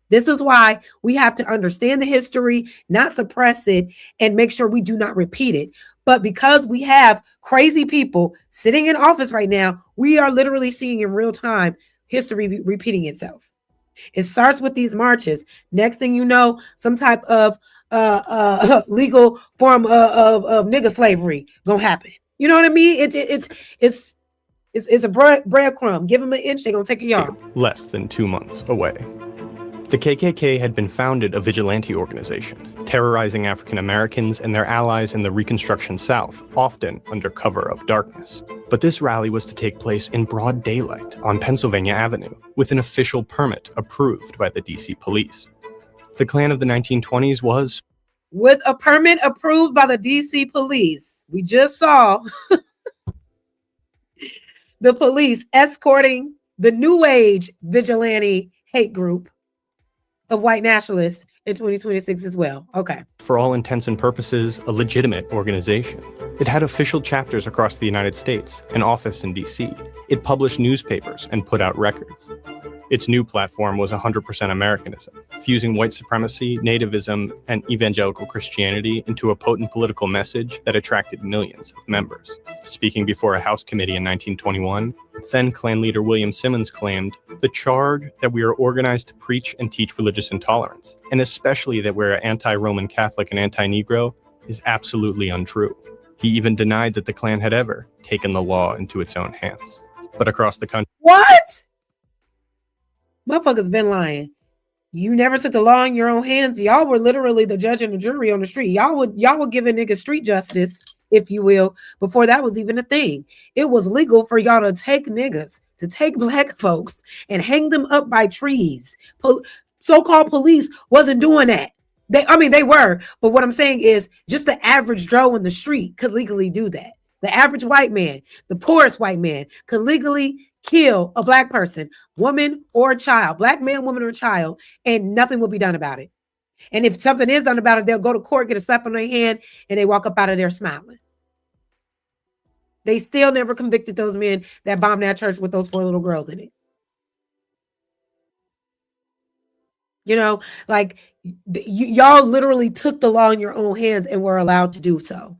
This is why we have to understand the history, not suppress it, and make sure we do not repeat it. But because we have crazy people sitting in office right now, we are literally seeing in real time history repeating itself. It starts with these marches. Next thing you know, some type of legal form of nigger slavery gonna happen. You know what I mean? It's a breadcrumb. Give them an inch, they're gonna take a yard. Less than 2 months away. The KKK had been founded a vigilante organization, terrorizing African Americans and their allies in the Reconstruction South, often under cover of darkness. But this rally was to take place in broad daylight on Pennsylvania Avenue, with an official permit approved by the DC police. The Klan of the 1920s was... with a permit approved by the DC police. We just saw the police escorting the New Age vigilante hate group of white nationalists in 2026 as well. Okay. For all intents and purposes, a legitimate organization. It had official chapters across the United States, an office in DC. It published newspapers and put out records. Its new platform was 100% Americanism, fusing white supremacy, nativism, and evangelical Christianity into a potent political message that attracted millions of members. Speaking before a House committee in 1921, then Klan leader William Simmons claimed, "The charge that we are organized to preach and teach religious intolerance, and especially that we're anti-Roman Catholic and anti-Negro, is absolutely untrue." He even denied that the Klan had ever taken the law into its own hands. But across the country... What? Motherfuckers been lying. You never took the law in your own hands. Y'all were literally the judge and the jury on the street. Y'all were giving niggas street justice, if you will, before that was even a thing. It was legal for y'all to take niggas, to take black folks and hang them up by trees. So-called police wasn't doing that. They were, but what I'm saying is just the average Joe in the street could legally do that. The average white man, the poorest white man, could legally kill a black person, woman or child, black man, woman, or child, and nothing will be done about it. And if something is done about it, they'll go to court, get a slap on their hand, and they walk up out of there smiling. They still never convicted those men that bombed that church with those 4 little girls in it. You know, like y'all literally took the law in your own hands and were allowed to do so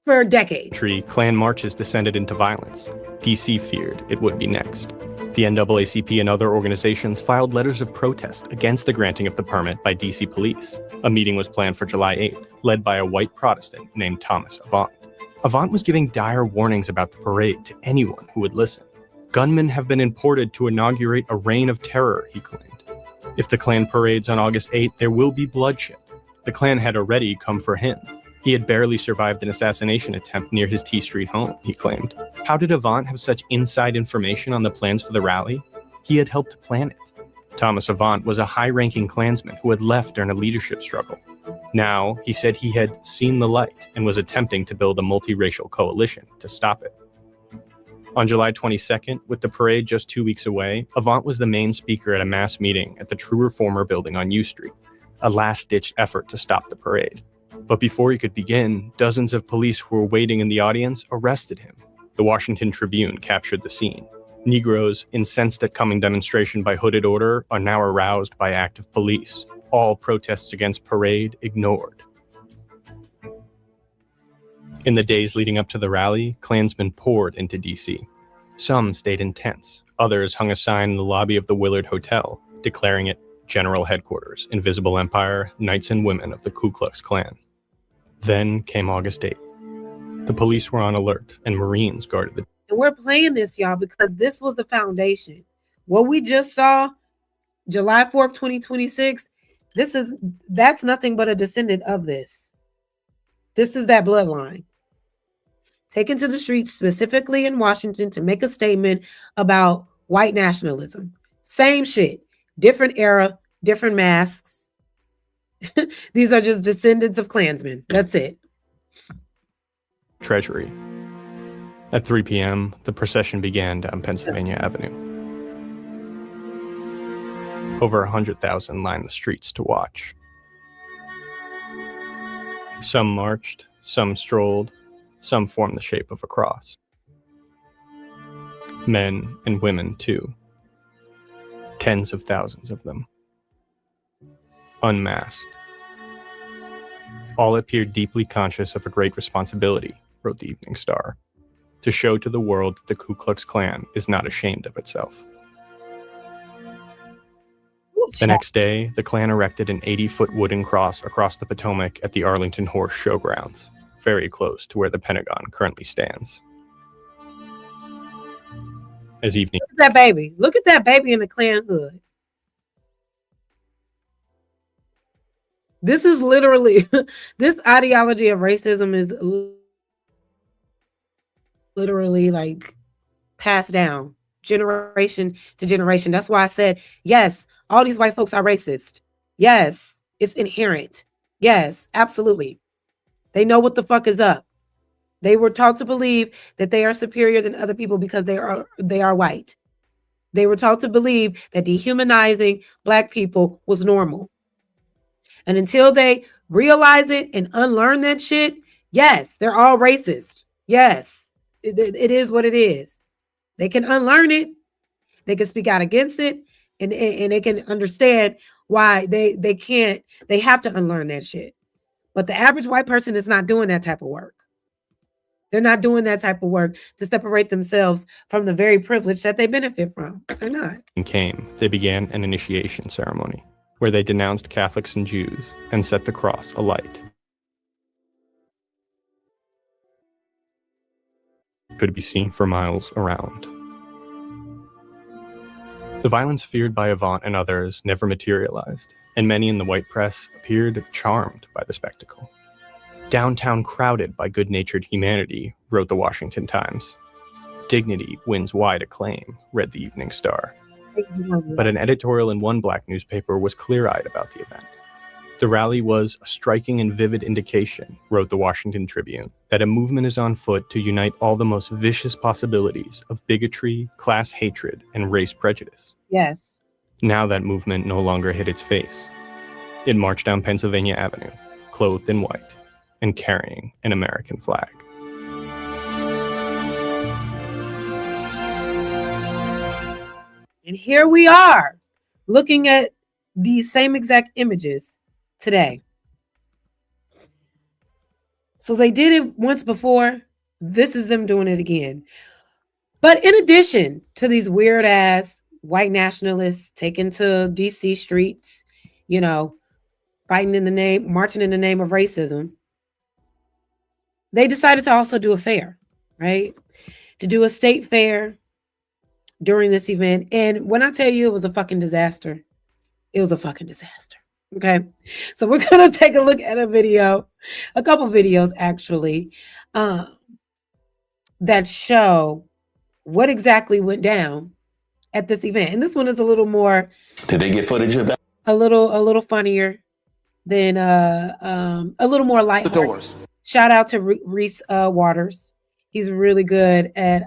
for decades. Klan marches descended into violence. DC feared it would be next. The NAACP and other organizations filed letters of protest against the granting of the permit by DC police. A meeting was planned for July 8th, led by a white Protestant named Thomas Avant. Avant was giving dire warnings about the parade to anyone who would listen. Gunmen have been imported to inaugurate a reign of terror, he claimed. If the Klan parades on August 8th, there will be bloodshed. The Klan had already come for him. He had barely survived an assassination attempt near his T Street home, he claimed. How did Avant have such inside information on the plans for the rally? He had helped plan it. Thomas Avant was a high-ranking Klansman who had left during a leadership struggle. Now, he said he had seen the light and was attempting to build a multiracial coalition to stop it. On July 22nd, with the parade just 2 weeks away, Avant was the main speaker at a mass meeting at the True Reformer building on U Street, a last-ditch effort to stop the parade. But before he could begin, dozens of police who were waiting in the audience arrested him. The Washington Tribune captured the scene. Negroes, incensed at coming demonstration by hooded order, are now aroused by active police. All protests against parade ignored. In the days leading up to the rally, Klansmen poured into D.C. Some stayed in tents. Others hung a sign in the lobby of the Willard Hotel, declaring it General Headquarters, Invisible Empire, Knights and Women of the Ku Klux Klan. Then came August 8th. The police were on alert, and Marines guarded the... And we're playing this, y'all, because this was the foundation. What we just saw, July 4th, 2026, that's nothing but a descendant of this. This is that bloodline. Taken to the streets, specifically in Washington, to make a statement about white nationalism. Same shit. Different era, different masks. These are just descendants of Klansmen. That's it. Treasury. At 3 p.m., the procession began down Pennsylvania Avenue. Over 100,000 lined the streets to watch. Some marched, some strolled, some formed the shape of a cross. Men and women, too. Tens of thousands of them. Unmasked. All appeared deeply conscious of a great responsibility, wrote the Evening Star, to show to the world that the Ku Klux Klan is not ashamed of itself. The next day, the Klan erected an 80-foot wooden cross across the Potomac at the Arlington Horse Showgrounds, very close to where the Pentagon currently stands. As evening... Look at that baby. Look at that baby in the Klan hood. This is literally... this ideology of racism is literally like passed down generation to generation. That's why I said, yes, all these white folks are racist. Yes, it's inherent. Yes, absolutely. They know what the fuck is up. They were taught to believe that they are superior than other people because they are white. They were taught to believe that dehumanizing Black people was normal. And until they realize it and unlearn that shit, yes, they're all racist. Yes, it is what it is. They can unlearn it. They can speak out against it. And they can understand why they have to unlearn that shit. But the average white person is not doing that type of work. They're not doing that type of work to separate themselves from the very privilege that they benefit from. They're not. They began an initiation ceremony where they denounced Catholics and Jews and set the cross alight. Could be seen for miles around. The violence feared by Avant and others never materialized, and many in the white press appeared charmed by the spectacle. Downtown crowded by good-natured humanity, wrote the Washington Times. Dignity wins wide acclaim, read the Evening Star. But an editorial in one Black newspaper was clear-eyed about the event. The rally was a striking and vivid indication, wrote the Washington Tribune, that a movement is on foot to unite all the most vicious possibilities of bigotry, class hatred, and race prejudice. Yes. Now that movement no longer hid its face. It marched down Pennsylvania Avenue, clothed in white, and carrying an American flag. And here we are, looking at these same exact images today. So they did it once before. This is them doing it again. But in addition to these weird ass white nationalists taken to DC streets, you know, marching in the name of racism, they decided to also do a fair, right? To do a state fair during this event. And when I tell you it was a fucking disaster, it was a fucking disaster. Okay. So we're going to take a look at a couple videos actually, that show what exactly went down at this event. And this one is a little more. Did they get footage of that? A little funnier than a little more lighthearted. Shout out to Reese Waters. He's really good at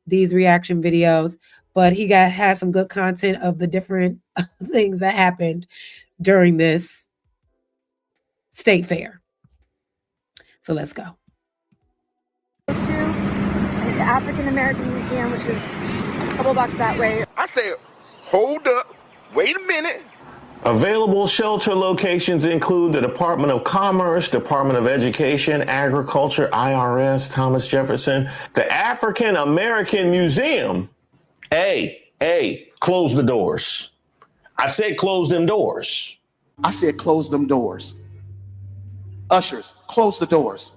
these reaction videos, but he has some good content of the different things that happened during this state fair. So let's go. To the African American Museum, which is a couple blocks that way. I said, hold up, wait a minute. Available shelter locations include the Department of Commerce, Department of Education, Agriculture, IRS, Thomas Jefferson, the African American Museum. Hey, close the doors. I said close them doors. I said close them doors. Ushers, close the doors.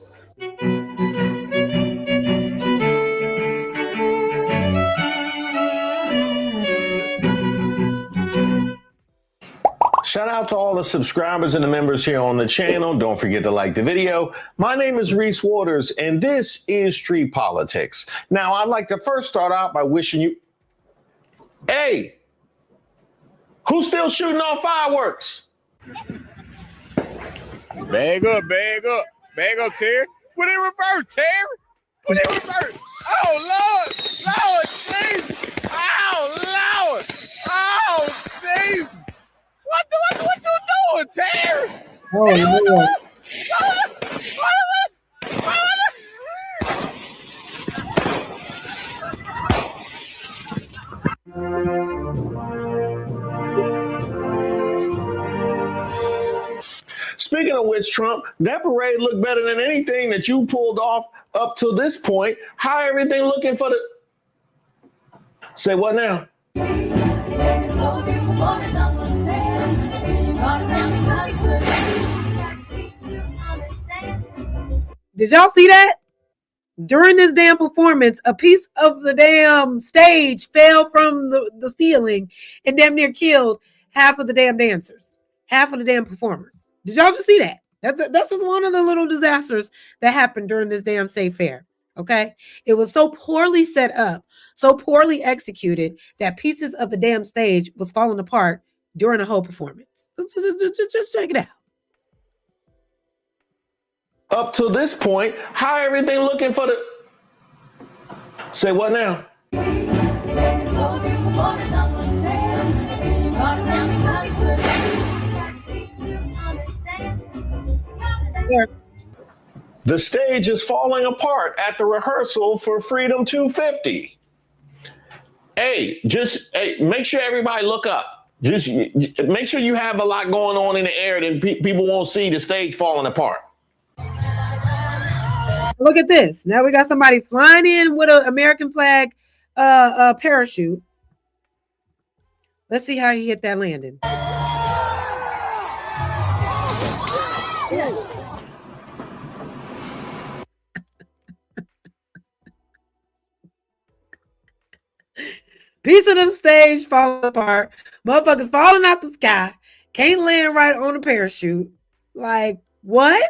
Shout out to all the subscribers and the members here on the channel. Don't forget to like the video. My name is Reese Waters, and this is Street Politics. Now, I'd like to first start out by wishing you... Hey! Who's still shooting off fireworks? Bag up, Terry. Put in reverse, Terry. Put in reverse. Oh, Lord, jeez. Oh, Lord. Oh, jeez. What you doing, Terry? Oh, Lord. Speaking of which, Trump, that parade looked better than anything that you pulled off up to this point. How everything looking for the... Say what now? Did y'all see that? During this damn performance, a piece of the damn stage fell from the ceiling and damn near killed half of the damn dancers, half of the damn performers. Did y'all just see that? That's just one of the little disasters that happened during this damn state fair. Okay, it was so poorly set up, so poorly executed that pieces of the damn stage was falling apart during the whole performance. Just check it out. Up to this point, how everything looking for the... Say what now? Yeah. The stage is falling apart at the rehearsal for Freedom 250. Hey, make sure everybody look up. Just make sure you have a lot going on in the air that people won't see the stage falling apart. Look at this. Now we got somebody flying in with an American flag parachute. Let's see how he hit that landing. Piece of the stage falling apart. Motherfuckers falling out the sky. Can't land right on the parachute. Like, what?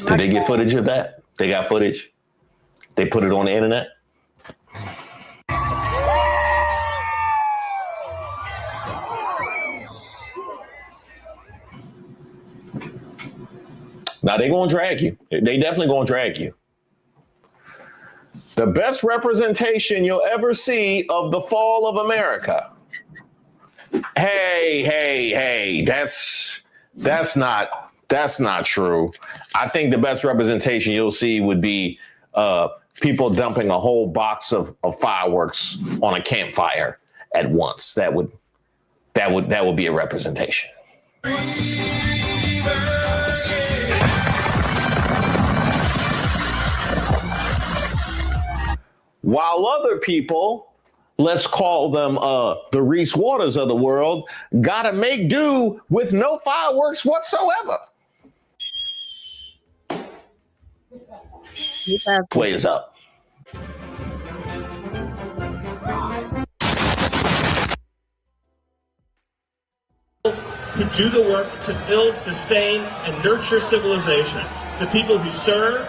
Did they get footage of that? They got footage? They put it on the internet? Now they're going to drag you. They definitely going to drag you. The best representation you'll ever see of the fall of America. Hey, that's not true. I think the best representation you'll see would be people dumping a whole box of fireworks on a campfire at once. That would be a representation. While other people, let's call them the Reese Waters of the world, gotta make do with no fireworks whatsoever. Play is up. Who do the work to build, sustain, and nurture civilization. The people who serve,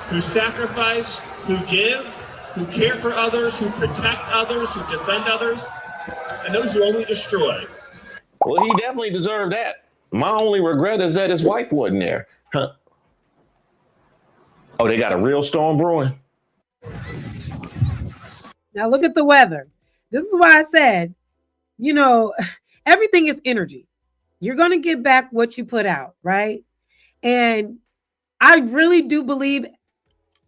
who sacrifice, who give, who care for others, who protect others, who defend others, and those who only destroy. Well, he definitely deserved that. My only regret is that his wife wasn't there. Huh. Oh, they got a real storm brewing. Now look at the weather. This is why I said, you know, everything is energy. You're going to get back what you put out, right? And I really do believe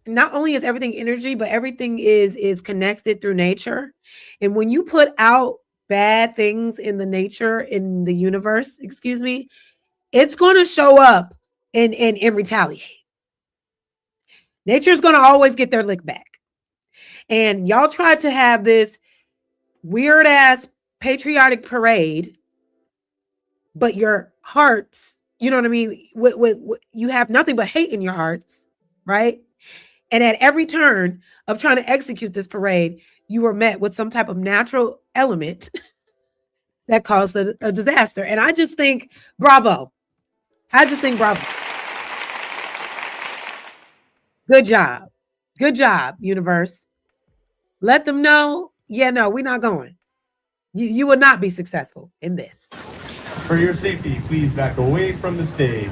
not only is everything energy, but everything is connected through nature. And when you put out bad things in the nature, in the universe, excuse me, it's going to show up and retaliate. Nature's going to always get their lick back. And y'all tried to have this weird ass patriotic parade, but your hearts, you know what I mean? You have nothing but hate in your hearts, right? And at every turn of trying to execute this parade, you were met with some type of natural element that caused a disaster. And I just think, bravo. I just think, bravo. Good job. Good job, universe. Let them know, yeah, no, we're not going. You will not be successful in this. For your safety, please back away from the stage.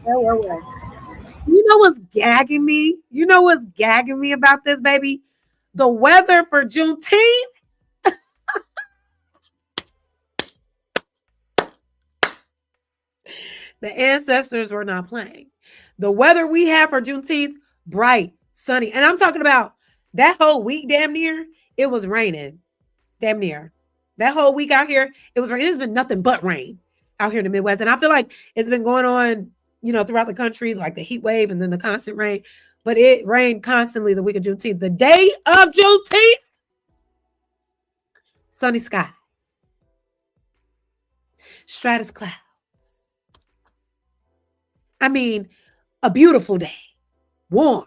Where? You know what's gagging me? You know what's gagging me about this, baby? The weather for Juneteenth. The ancestors were not playing. The weather we have for Juneteenth, bright, sunny. And I'm talking about that whole week, damn near, it was raining. Damn near. That whole week out here, it was raining. It's been nothing but rain out here in the Midwest. And I feel like it's been going on, you know, throughout the country, like the heat wave and then the constant rain. But it rained constantly the week of Juneteenth. The day of Juneteenth, sunny skies, stratus clouds. I mean, a beautiful day, warm.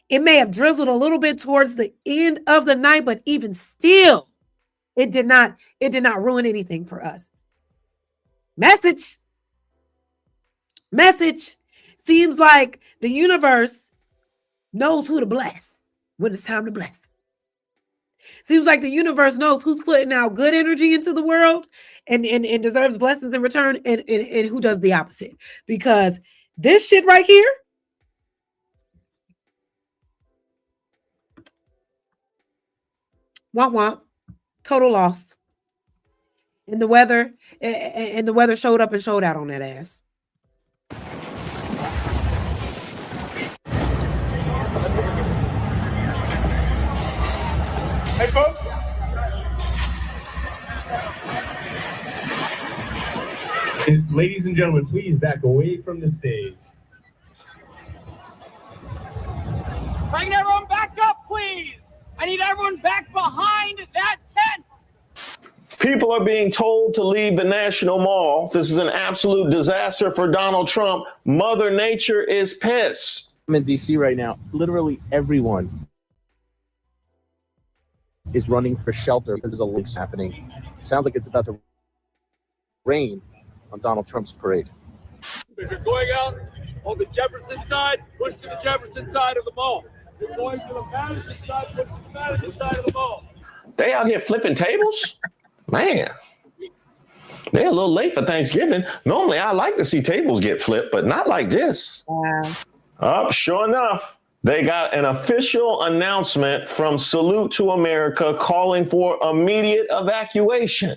It may have drizzled a little bit towards the end of the night, but even still, it did not ruin anything for us. Message. Seems like the universe knows who to bless when it's time to bless. Seems like the universe knows who's putting out good energy into the world and deserves blessings in return and who does the opposite. Because this shit right here, womp womp, total loss. And the weather showed up and showed out on that ass. Hey, folks. Ladies and gentlemen, please back away from the stage. Bring everyone back up, please. I need everyone back behind that tent. People are being told to leave the National Mall. This is an absolute disaster for Donald Trump. Mother Nature is pissed. I'm in D.C. right now. Literally everyone is running for shelter because there's a lynch happening. Sounds like it's about to rain on Donald Trump's parade. If you're going out on the Jefferson side, push to the Jefferson side of the mall. If you're going to the Madison side, push to the Madison side of the mall. They out here flipping tables? Man, they're a little late for Thanksgiving. Normally, I like to see tables get flipped, but not like this. Wow. Sure enough, they got an official announcement from Salute to America calling for immediate evacuation.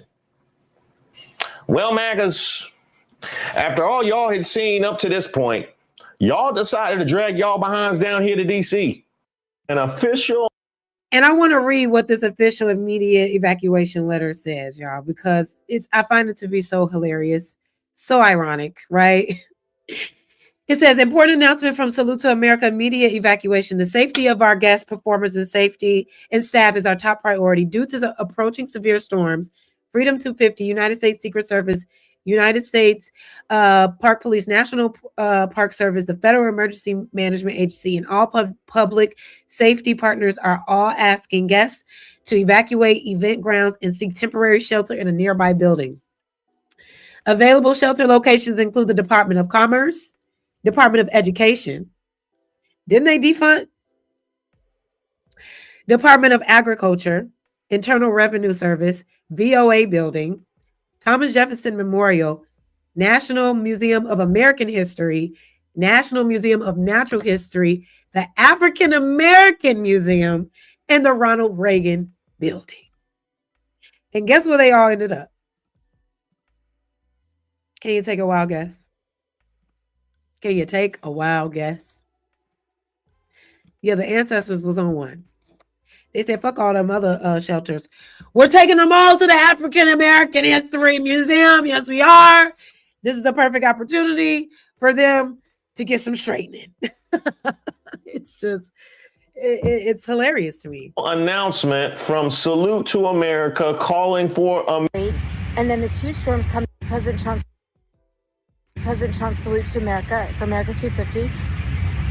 Well, MAGAs, after all y'all had seen up to this point, y'all decided to drag y'all behinds down here to D.C. An official. And I want to read what this official immediate evacuation letter says, y'all, because I find it to be so hilarious, so ironic, right? It says, important announcement from Salute to America, immediate evacuation. The safety of our guests, performers, and safety and staff is our top priority. Due to the approaching severe storms, Freedom 250, United States Secret Service United States Park Police, National Park Service, the Federal Emergency Management Agency, and all public safety partners are all asking guests to evacuate event grounds and seek temporary shelter in a nearby building. Available shelter locations include the Department of Commerce, Department of Education. Didn't they defund? Department of Agriculture, Internal Revenue Service, VOA Building, Thomas Jefferson Memorial, National Museum of American History, National Museum of Natural History, the African American Museum, and the Ronald Reagan Building. And guess where they all ended up? Can you take a wild guess? Can you take a wild guess? Yeah, the ancestors was on one. They said, fuck all them other shelters. We're taking them all to the African American History Museum. Yes, we are. This is the perfect opportunity for them to get some straightening. It's just, it's hilarious to me. Announcement from Salute to America calling for and then this huge storm's coming. President Trump's Salute to America for America 250.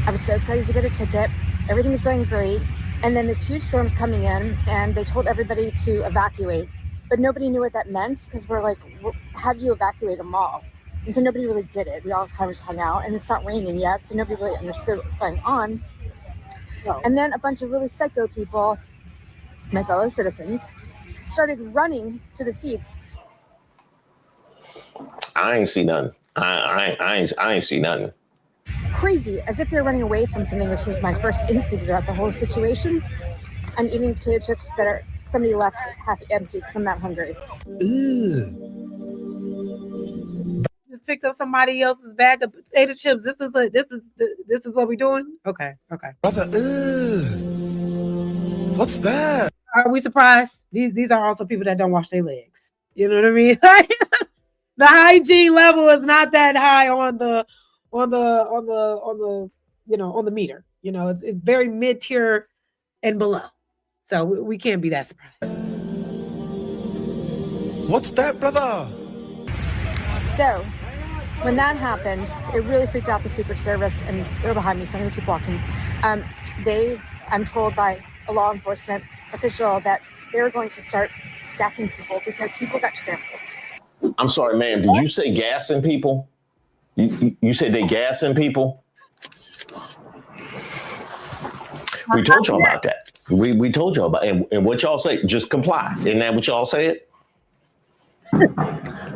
I was so excited to get a ticket. Everything is going great. And then this huge storm's coming in, and they told everybody to evacuate. But nobody knew what that meant, because we're like, how do you evacuate a mall? And so nobody really did it. We all kind of just hung out, and it's not raining yet, so nobody really understood what was going on. No. And then a bunch of really psycho people, my fellow citizens, started running to the seats. I ain't see nothing. I ain't see nothing. Crazy, as if they're running away from something, which was my first instinct about the whole situation. I'm eating potato chips that are somebody left half empty because I'm not hungry. Just picked up somebody else's bag of potato chips. This is what we're doing. Okay. Brother, what's that? Are we surprised? These are also people that don't wash their legs. You know what I mean? The hygiene level is not that high on the meter. You know, it's very mid-tier and below. So we can't be that surprised. What's that, brother? So when that happened, it really freaked out the Secret Service, and they're behind me, so I'm gonna keep walking. I'm told by a law enforcement official that they're going to start gassing people because people got trampled. I'm sorry, ma'am. Did you say gassing people? You said they gassing people? We told y'all about that. We told y'all about it. And what y'all say? Just comply. Isn't that what y'all said?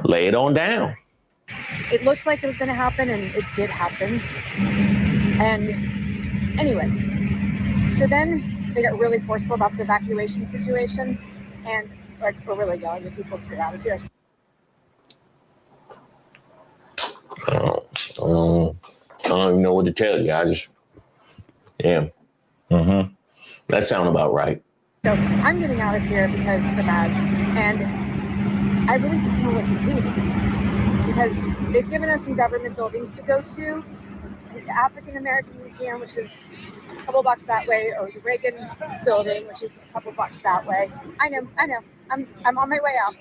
Lay it on down. It looked like it was going to happen, and it did happen. And anyway, so then they got really forceful about the evacuation situation, and we're really yelling at people to get out of here. I don't even know what to tell you. Yeah. Mm-hmm. That sounds about right. So I'm getting out of here because they're bad, and I really don't know what to do because they've given us some government buildings to go to, the African American Museum, which is a couple blocks that way, or the Reagan Building, which is a couple blocks that way. I know. I'm on my way out.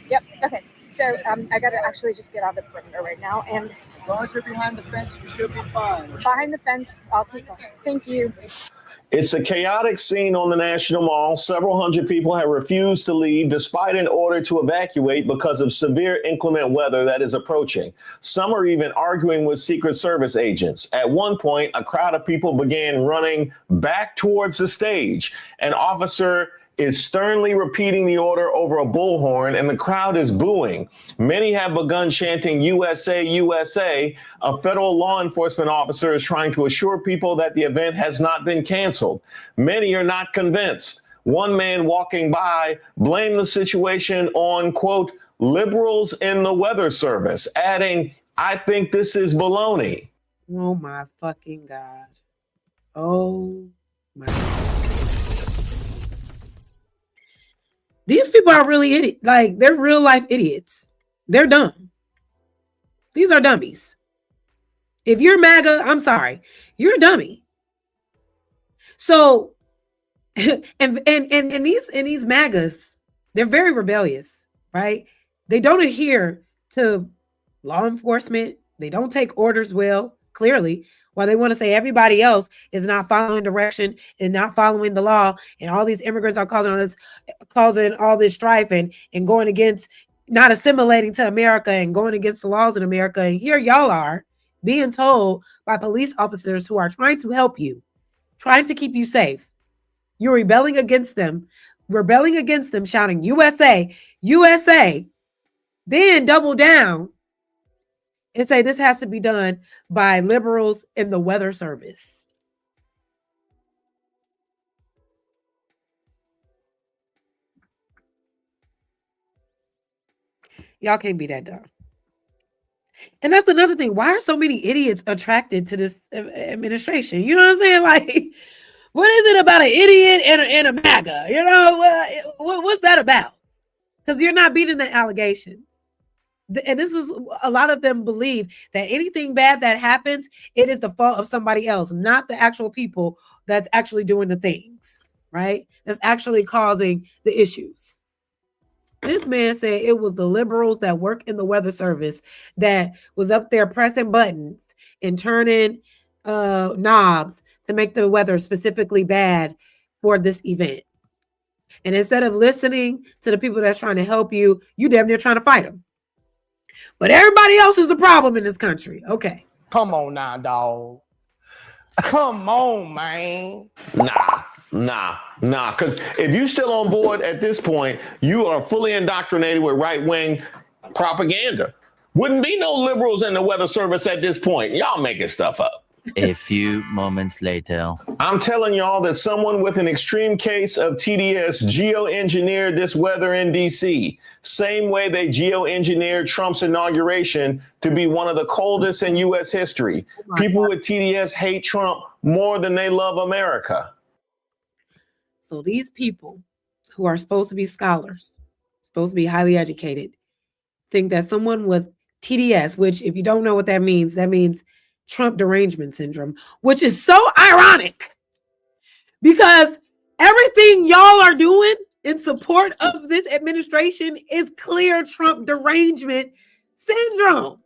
Yep. Okay. So I got to actually just get out of the perimeter right now, and as long as you're behind the fence, you should be fine. Behind the fence, I'll keep going. Thank you. It's a chaotic scene on the National Mall. Several hundred people have refused to leave despite an order to evacuate because of severe inclement weather that is approaching. Some are even arguing with Secret Service agents. At one point, a crowd of people began running back towards the stage. An officer is sternly repeating the order over a bullhorn, and the crowd is booing. Many have begun chanting USA, USA. A federal law enforcement officer is trying to assure people that the event has not been canceled. Many are not convinced. One man walking by blamed the situation on, quote, liberals in the weather service, adding, I think this is baloney. Oh my fucking God. Oh my God. These people are really idiots. Like, they're real life idiots. They're dumb. These are dummies. If you're MAGA, I'm sorry. You're a dummy. So, and these MAGAs, they're very rebellious, right? They don't adhere to law enforcement. They don't take orders well, clearly, while they want to say everybody else is not following direction and not following the law, and all these immigrants are causing all this strife and going against, not assimilating to America and going against the laws in America. And here y'all are being told by police officers who are trying to help you, trying to keep you safe. You're rebelling against them, shouting USA, USA, then double down and say this has to be done by liberals in the weather service. Y'all can't be that dumb. And that's another thing. Why are so many idiots attracted to this administration? You know what I'm saying? Like, what is it about an idiot and a MAGA? You know, what's that about? Because you're not beating the allegations. And this is, a lot of them believe that anything bad that happens, it is the fault of somebody else, not the actual people that's actually doing the things, right? That's actually causing the issues. This man said it was the liberals that work in the weather service that was up there pressing buttons and turning knobs to make the weather specifically bad for this event. And instead of listening to the people that's trying to help you, you damn near trying to fight them. But everybody else is a problem in this country. Okay. Come on now, dog. Come on, man. Nah. Because if you still on board at this point, you are fully indoctrinated with right-wing propaganda. Wouldn't be no liberals in the weather service at this point. Y'all making stuff up. A few moments later. I'm telling y'all that someone with an extreme case of TDS geoengineered this weather in D.C. Same way they geoengineered Trump's inauguration to be one of the coldest in U.S. history. People with TDS hate Trump more than they love America. So these people who are supposed to be scholars, supposed to be highly educated, think that someone with TDS, which if you don't know what that means Trump derangement syndrome, which is so ironic because everything y'all are doing in support of this administration is clear Trump derangement syndrome.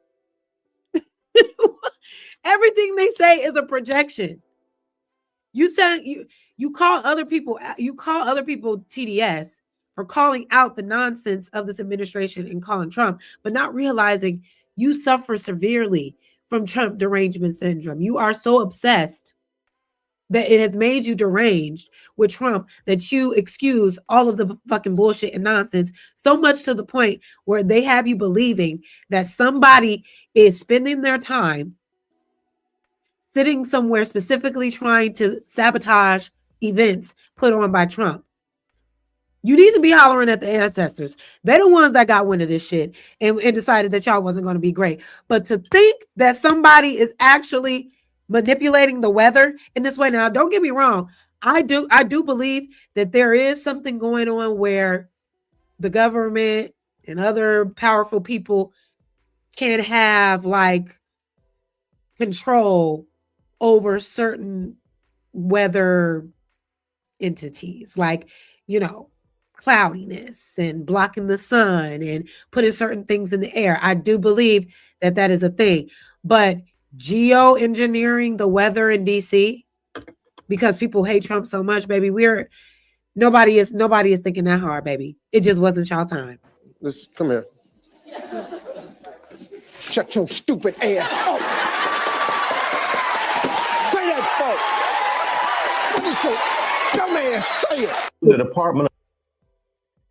Everything they say is a projection. You call other people TDS for calling out the nonsense of this administration and calling Trump, but not realizing you suffer severely from Trump derangement syndrome. You are so obsessed that it has made you deranged with Trump that you excuse all of the fucking bullshit and nonsense, so much to the point where they have you believing that somebody is spending their time sitting somewhere specifically trying to sabotage events put on by Trump. You need to be hollering at the ancestors. They're the ones that got wind of this shit and decided that y'all wasn't going to be great. But to think that somebody is actually manipulating the weather in this way. Now, don't get me wrong. I do believe that there is something going on where the government and other powerful people can have like control over certain weather entities, like, cloudiness and blocking the sun and putting certain things in the air. I do believe that that is a thing. But geoengineering the weather in DC because people hate Trump so much, baby, nobody is thinking that hard, baby. It just wasn't y'all time. Listen, come here. Shut your stupid ass up. Say that, folks. What is your dumb ass say it? The Department of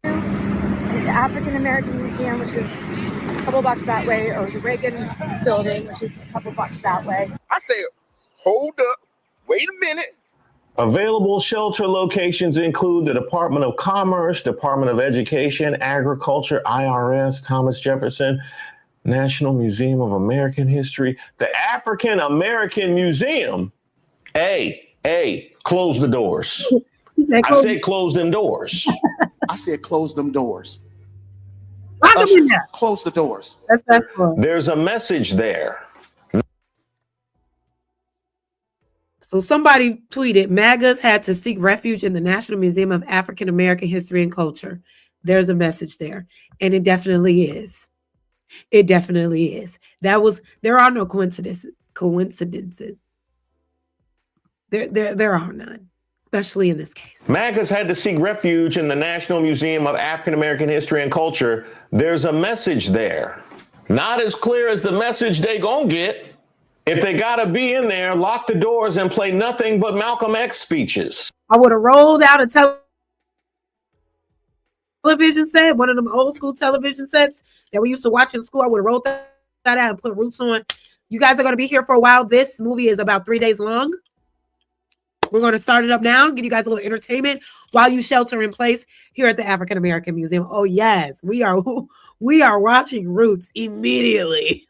The African American Museum, which is a couple blocks that way, or the Reagan Building, which is a couple blocks that way. I said, hold up, wait a minute. Available shelter locations include the Department of Commerce, Department of Education, Agriculture, IRS, Thomas Jefferson, National Museum of American History, the African American Museum. Hey, close the doors. I said close them doors. I said close them doors. Lock them in there. Close the doors. That's cool. There's a message there. So somebody tweeted, MAGAs had to seek refuge in the National Museum of African American History and Culture. There's a message there. And it definitely is. It definitely is. There are no coincidences. There are none, especially in this case. MAGAs had to seek refuge in the National Museum of African American History and Culture. There's a message there. Not as clear as the message they gonna get. If they gotta be in there, lock the doors and play nothing but Malcolm X speeches. I would have rolled out a television set, one of them old school television sets that we used to watch in school. I would have rolled that out and put Roots on. You guys are going to be here for a while. This movie is about 3 days long. We're going to start it up now, give you guys a little entertainment while you shelter in place here at the African American Museum. Oh yes, we are watching Roots immediately,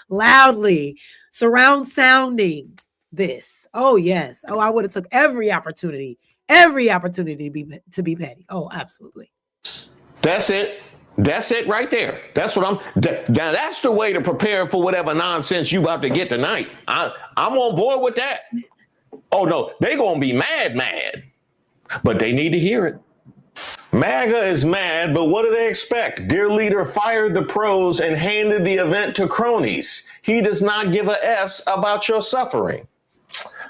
loudly, surround sounding this. Oh yes. Oh, I would have took every opportunity to be petty. Oh, absolutely. That's it. That's it right there. That's what that's the way to prepare for whatever nonsense you about to get tonight. I'm on board with that. Oh no, they gonna be mad, but they need to hear it. MAGA is mad, but what do they expect? Dear leader fired the pros and handed the event to cronies. He does not give a S about your suffering.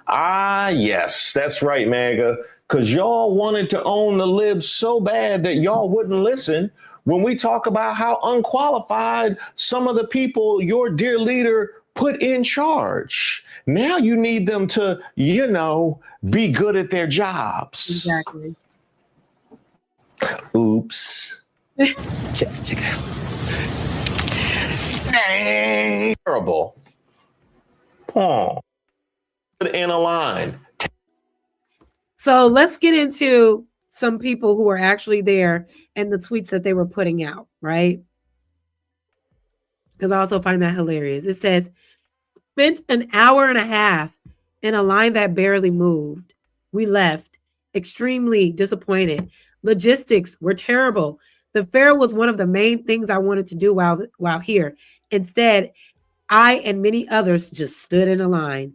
Ah, yes, that's right, MAGA, because y'all wanted to own the libs so bad that y'all wouldn't listen when we talk about how unqualified some of the people your dear leader put in charge. Now you need them to, be good at their jobs. Exactly. Oops. Check it out. Terrible. Oh. In a line. So let's get into some people who are actually there and the tweets that they were putting out, right? Because I also find that hilarious. It says, spent an hour and a half in a line that barely moved. We left extremely disappointed. Logistics were terrible. The fair was one of the main things I wanted to do while here. Instead, I and many others just stood in a line.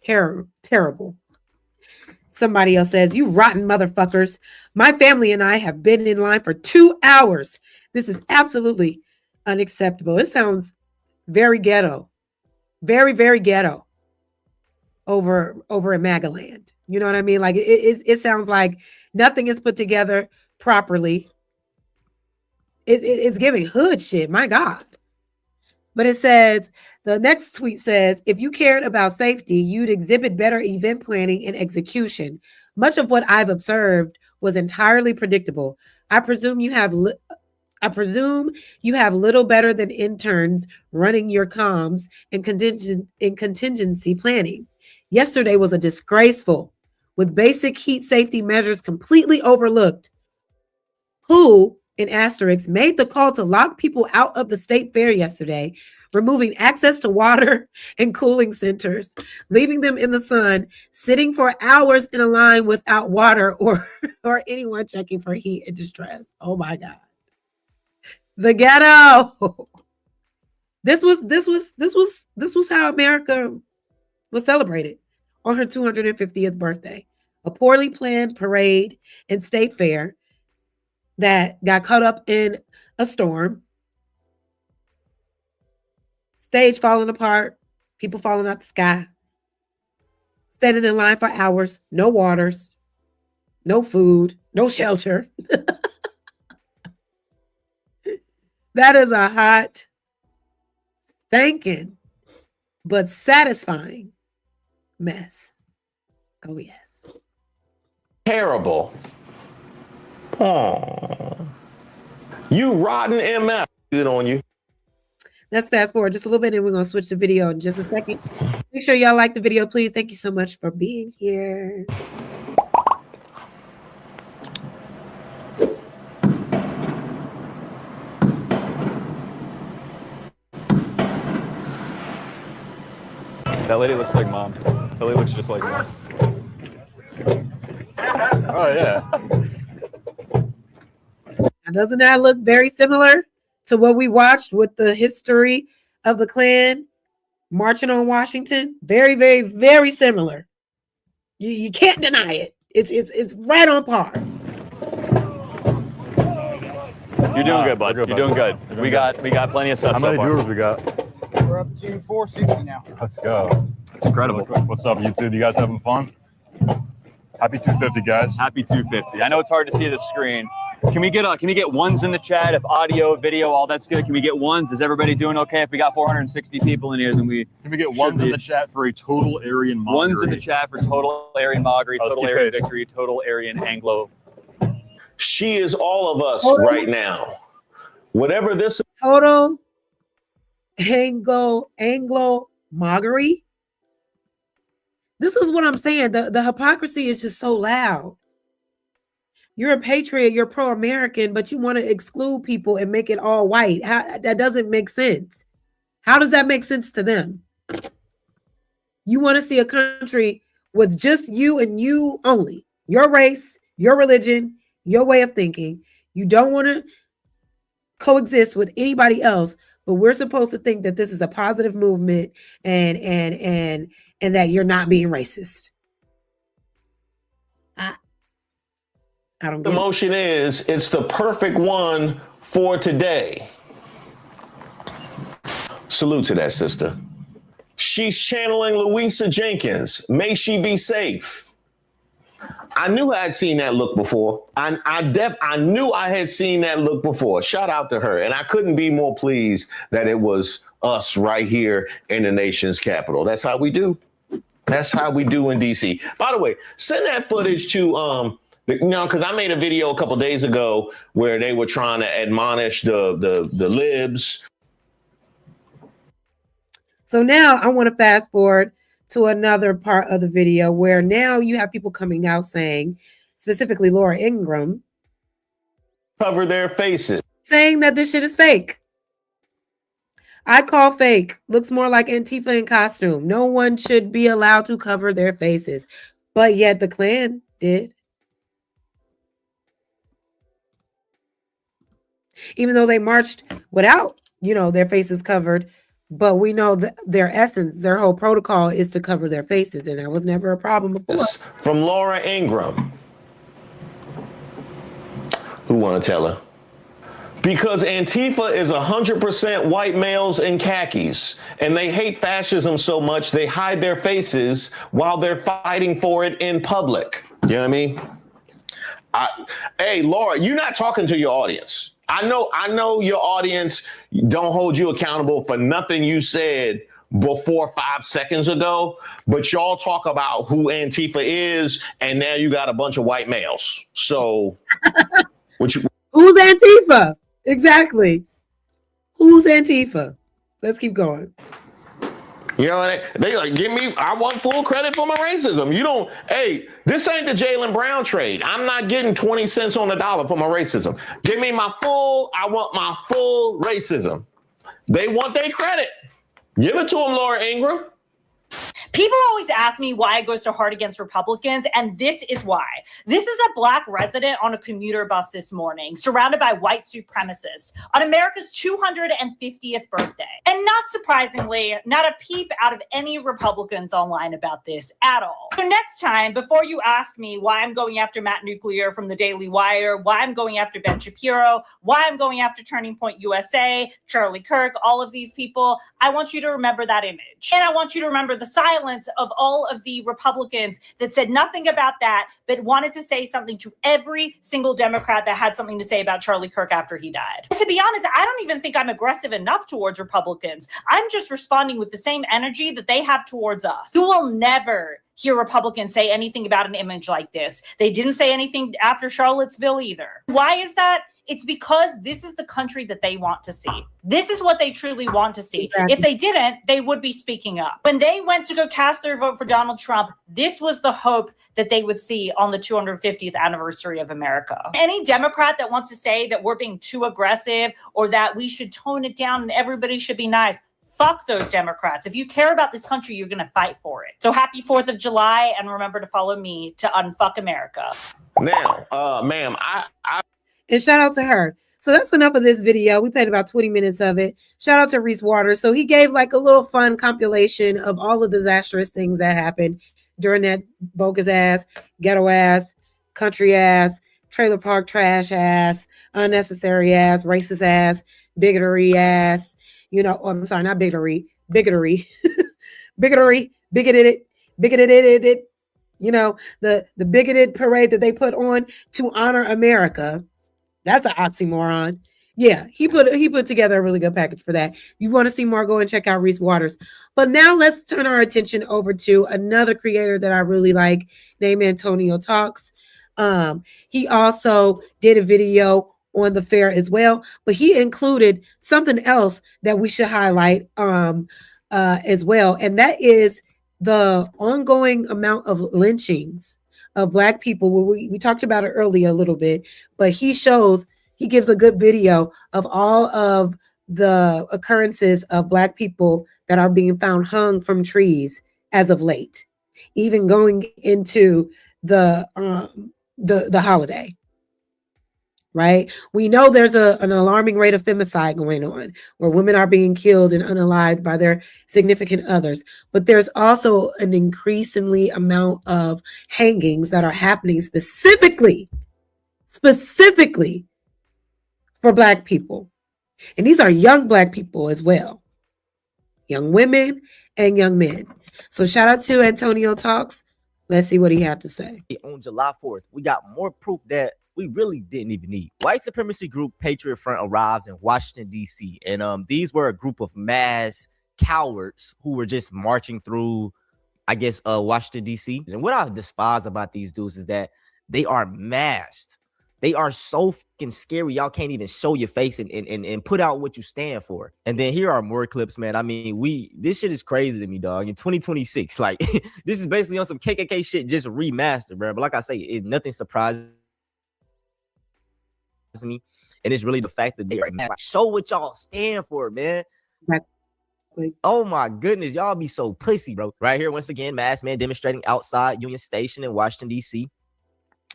Terrible. Somebody else says, you rotten motherfuckers. My family and I have been in line for 2 hours. This is absolutely unacceptable. It sounds very ghetto. Very, very ghetto over in MAGA land. You know what I mean? Like it sounds like nothing is put together properly. It's giving hood shit. My God. But it says, the next tweet says, if you cared about safety, you'd exhibit better event planning and execution. Much of what I've observed was entirely predictable. I presume you have little better than interns running your comms and contingency planning. Yesterday was a disgraceful, with basic heat safety measures completely overlooked. Who, in asterisks, made the call to lock people out of the state fair yesterday, removing access to water and cooling centers, leaving them in the sun, sitting for hours in a line without water or anyone checking for heat and distress. Oh my God. The ghetto. This was how America was celebrated on her 250th birthday. A poorly planned parade and state fair that got caught up in a storm, stage falling apart, people falling out the sky, standing in line for hours, no waters, no food, no shelter. That is a hot, stinking, but satisfying mess. Oh, yes. Terrible. Oh, you rotten MF. Good on you. Let's fast forward just a little bit and we're going to switch the video in just a second. Make sure y'all like the video, please. Thank you so much for being here. That lady looks like mom. That lady looks just like mom. Oh, yeah. Now, doesn't that look very similar to what we watched with the history of the Klan marching on Washington? Very, very, very similar. You can't deny it. It's right on par. You're doing good, bud. You're doing good. We got plenty of stuff. How many so far. viewers we got? We're up to 460 now. Let's go. It's incredible. What's up, YouTube? You guys having fun? Happy 250, guys. Happy 250. I know it's hard to see the screen. Can we get ones in the chat? If audio, video, all that's good, can we get ones? Is everybody doing okay? If we got 460 people in here, then we can we get ones in the chat for a total Aryan mockery? Ones in the chat for total Aryan mockery, total Aryan victory, total Aryan Anglo. She is all of us right now. Whatever this total Anglo mockery. This is what I'm saying. The hypocrisy is just so loud. You're a patriot, you're pro-American, but you want to exclude people and make it all white. That doesn't make sense. How does that make sense to them? You want to see a country with just you and you only. Your race, your religion, your way of thinking. You don't want to coexist with anybody else, but we're supposed to think that this is a positive movement and that you're not being racist. I don't get the motion is, it's the perfect one for today. Salute to that sister. She's channeling Louisa Jenkins. May she be safe. I knew I had seen that look before. I knew I had seen that look before. Shout out to her. And I couldn't be more pleased that it was us right here in the nation's capital. That's how we do. That's how we do in DC. By the way, send that footage to because I made a video a couple days ago where they were trying to admonish the libs. So now I want to fast forward to another part of the video where now you have people coming out saying, specifically Laura Ingraham, cover their faces, saying that this shit is fake. I call fake. Looks more like Antifa in costume. No one should be allowed to cover their faces. But yet the Klan did. Even though they marched without, their faces covered. But we know that their essence, their whole protocol is to cover their faces. And that was never a problem before. From Laura Ingraham. Who want to tell her? Because Antifa is 100% white males in khakis. And they hate fascism so much they hide their faces while they're fighting for it in public. You know what I mean? Hey, Laura, you're not talking to your audience. I know your audience don't hold you accountable for nothing you said before 5 seconds ago, but y'all talk about who Antifa is, and now you got a bunch of white males. So, who's Antifa? Exactly. Who's Antifa? Let's keep going. You know, they like, I want full credit for my racism. Hey, this ain't the Jaylen Brown trade. I'm not getting 20 cents on the dollar for my racism. I want my full racism. They want their credit. Give it to them, Laura Ingraham. People always ask me why I go so hard against Republicans, and this is why. This is a Black resident on a commuter bus this morning, surrounded by white supremacists on America's 250th birthday. And not surprisingly, not a peep out of any Republicans online about this at all. So next time, before you ask me why I'm going after Matt Nuclear from the Daily Wire, why I'm going after Ben Shapiro, why I'm going after Turning Point USA, Charlie Kirk, all of these people, I want you to remember that image. And I want you to remember the silence of all of the Republicans that said nothing about that, but wanted to say something to every single Democrat that had something to say about Charlie Kirk after he died. And to be honest, I don't even think I'm aggressive enough towards Republicans. I'm just responding with the same energy that they have towards us. You will never hear Republicans say anything about an image like this. They didn't say anything after Charlottesville either. Why is that? It's because this is the country that they want to see. This is what they truly want to see. Exactly. If they didn't, they would be speaking up. When they went to go cast their vote for Donald Trump, this was the hope that they would see on the 250th anniversary of America. Any Democrat that wants to say that we're being too aggressive or that we should tone it down and everybody should be nice, fuck those Democrats. If you care about this country, you're going to fight for it. So happy 4th of July, and remember to follow me to unfuck America. Now, ma'am, And shout out to her. So that's enough of this video. We played about 20 minutes of it. Shout out to Reese Waters. So he gave like a little fun compilation of all the disastrous things that happened during that bogus ass, ghetto ass, country ass, trailer park trash ass, unnecessary ass, racist ass, bigotry ass, I'm sorry, not bigotry, bigotry, bigoted, the bigoted parade that they put on to honor America. That's an oxymoron. Yeah, he put together a really good package for that. You want to see more, go and check out Reese Waters. But now let's turn our attention over to another creator that I really like, named Antonio Talks. He also did a video on the fair as well, but he included something else that we should highlight as well, and that is the ongoing amount of lynchings of Black people. We talked about it earlier a little bit, but he gives a good video of all of the occurrences of Black people that are being found hung from trees as of late, even going into the holiday. Right? We know there's an alarming rate of femicide going on, where women are being killed and unalived by their significant others. But there's also an increasingly amount of hangings that are happening specifically for Black people. And these are young Black people as well. Young women and young men. So shout out to Antonio Talks. Let's see what he had to say. On July 4th, we got more proof that we really didn't even need. White supremacy group Patriot Front arrives in Washington, D.C. And these were a group of mass cowards who were just marching through, I guess, Washington, D.C. And what I despise about these dudes is that they are masked. They are so fucking scary. Y'all can't even show your face and put out what you stand for. And then here are more clips, man. I mean, this shit is crazy to me, dog. In 2026, like, this is basically on some KKK shit just remastered, bro. But like I say, nothing surprises me, and it's really the fact that they are like, show what y'all stand for, man. Oh my goodness, y'all be so pussy, bro. Right here, once again, masked man demonstrating outside Union Station in Washington, D.C.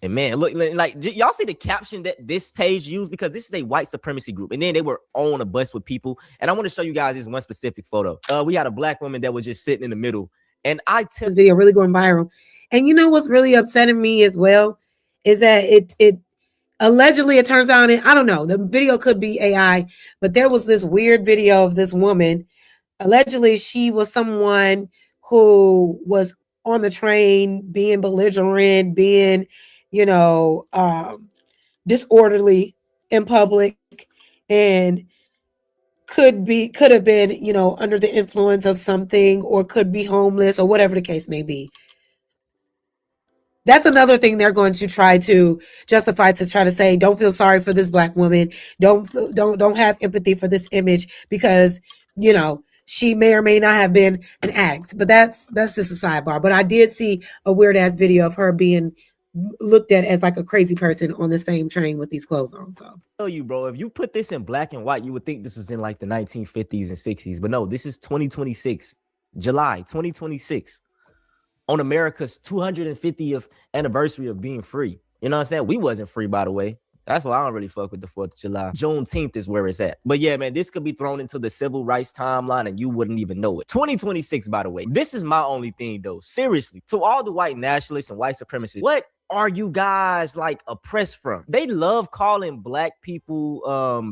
And man, look, like, y'all see the caption that this page used, because this is a white supremacy group, and then they were on a bus with people. And I want to show you guys this one specific photo. We had a Black woman that was just sitting in the middle, and this video really going viral. And you know what's really upsetting me as well is that it allegedly, it turns out, I don't know, the video could be AI, but there was this weird video of this woman. Allegedly, she was someone who was on the train being belligerent, being, disorderly in public, and could have been, under the influence of something, or could be homeless, or whatever the case may be. That's another thing they're going to try to justify, to try to say, don't feel sorry for this Black woman. Don't have empathy for this image, because, she may or may not have been an addict. But that's just a sidebar. But I did see a weird ass video of her being looked at as like a crazy person on the same train with these clothes on. So tell you, bro, if you put this in black and white, you would think this was in like the 1950s and 60s. But no, this is 2026, July 2026. On America's 250th anniversary of being free. You know what I'm saying? We wasn't free, by the way. That's why I don't really fuck with the 4th of July. Juneteenth is where it's at. But yeah, man, this could be thrown into the civil rights timeline and you wouldn't even know it. 2026, by the way. This is my only thing, though. Seriously. To all the white nationalists and white supremacists, what are you guys like oppressed from? They love calling Black people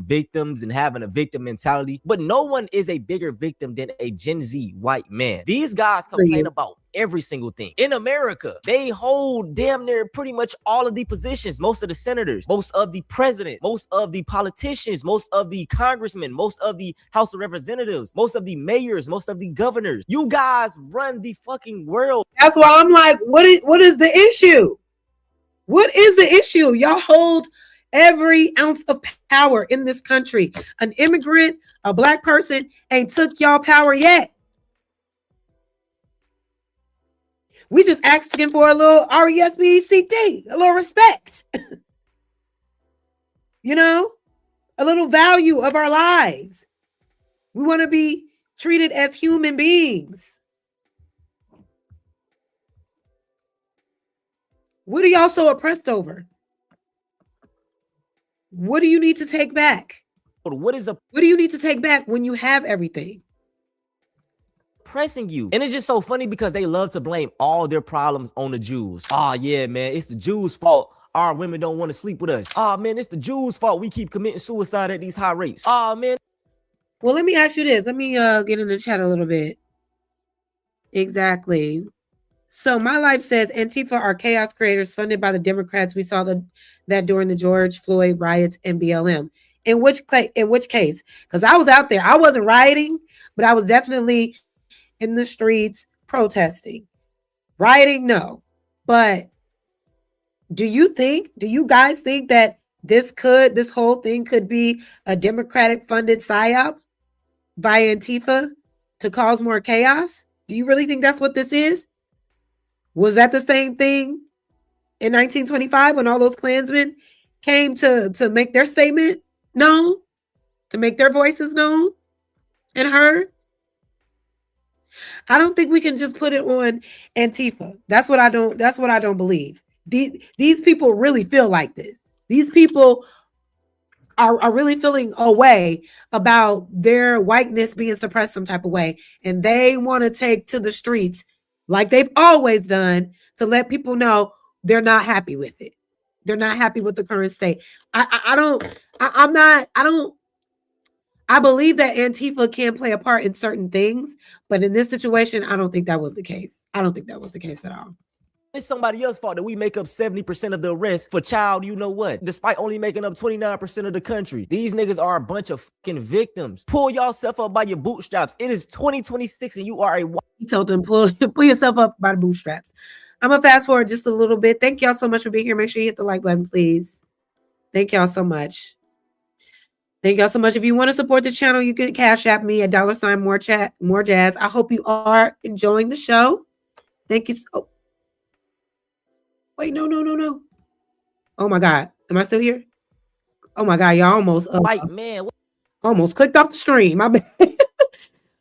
victims and having a victim mentality, but no one is a bigger victim than a Gen Z white man. These guys complain about every single thing. In America, they hold damn near pretty much all of the positions, most of the senators, most of the president, most of the politicians, most of the congressmen, most of the House of Representatives, most of the mayors, most of the governors. You guys run the fucking world. That's why I'm like, what is the issue? What is the issue? Y'all hold every ounce of power in this country. An immigrant, a Black person ain't took y'all power yet. We just asking for a little RESPCT, a little respect. A little value of our lives. We want to be treated as human beings. What are y'all so oppressed over? What do you need to take back? What do you need to take back when you have everything? Pressing you. And it's just so funny because they love to blame all their problems on the Jews. Oh yeah, man, it's the Jews' fault our women don't want to sleep with us. Oh man, it's the Jews' fault we keep committing suicide at these high rates. Oh man. Well, let me ask you this. Let me get in the chat a little bit. Exactly. So my life says Antifa are chaos creators funded by the Democrats. We saw that during the George Floyd riots and BLM. In which case? Because I was out there. I wasn't rioting, but I was definitely in the streets protesting. Rioting, no. But do you guys think that this whole thing could be a Democratic funded psyop by Antifa to cause more chaos? Do you really think that's what this is? Was that the same thing in 1925 when all those Klansmen came to make their statement known, to make their voices known and heard? I don't think we can just put it on Antifa. That's what I don't believe. These people really feel like this. These people are really feeling a way about their whiteness being suppressed some type of way. And they want to take to the streets like they've always done to let people know they're not happy with it. They're not happy with the current state. I believe that Antifa can play a part in certain things, but in this situation, I don't think that was the case. I don't think that was the case at all. It's somebody else's fault that we make up 70% of the arrests for child, you know what, despite only making up 29% of the country. These niggas are a bunch of fucking victims. Pull yourself up by your bootstraps. It is 2026 and you are a white. He told them, pull yourself up by the bootstraps. I'm going to fast forward just a little bit. Thank y'all so much for being here. Make sure you hit the like button, please. Thank y'all so much. Thank y'all so much. If you want to support the channel, you can Cash App me at $ more jazz. I hope you are enjoying the show. Thank you so. Wait, no. Oh my God. Am I still here? Oh my God, y'all almost clicked off the stream. My bad.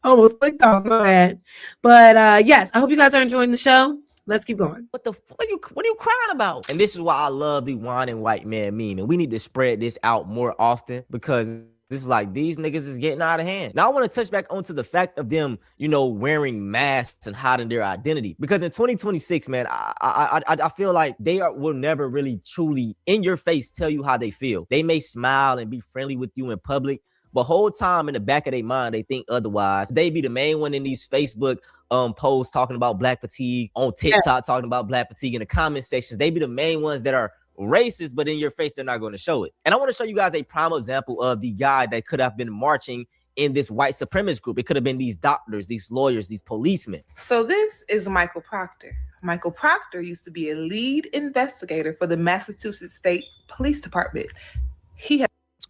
Almost clicked off, my bad. But yes, I hope you guys are enjoying the show. Let's keep going. What are you crying about? And this is why I love the whining white man meme. And we need to spread this out more often because this is like these niggas is getting out of hand. Now I want to touch back onto the fact of them, wearing masks and hiding their identity. Because in 2026, man, I feel like will never really truly in your face tell you how they feel. They may smile and be friendly with you in public, but whole time in the back of their mind, they think otherwise. They be the main one in these Facebook posts talking about black fatigue, on TikTok talking about black fatigue in the comment sections. They be the main ones that are racist, but in your face, they're not going to show it. And I want to show you guys a prime example of the guy that could have been marching in this white supremacist group. It could have been these doctors, these lawyers, these policemen. So this is Michael Proctor. Michael Proctor used to be a lead investigator for the Massachusetts State Police Department.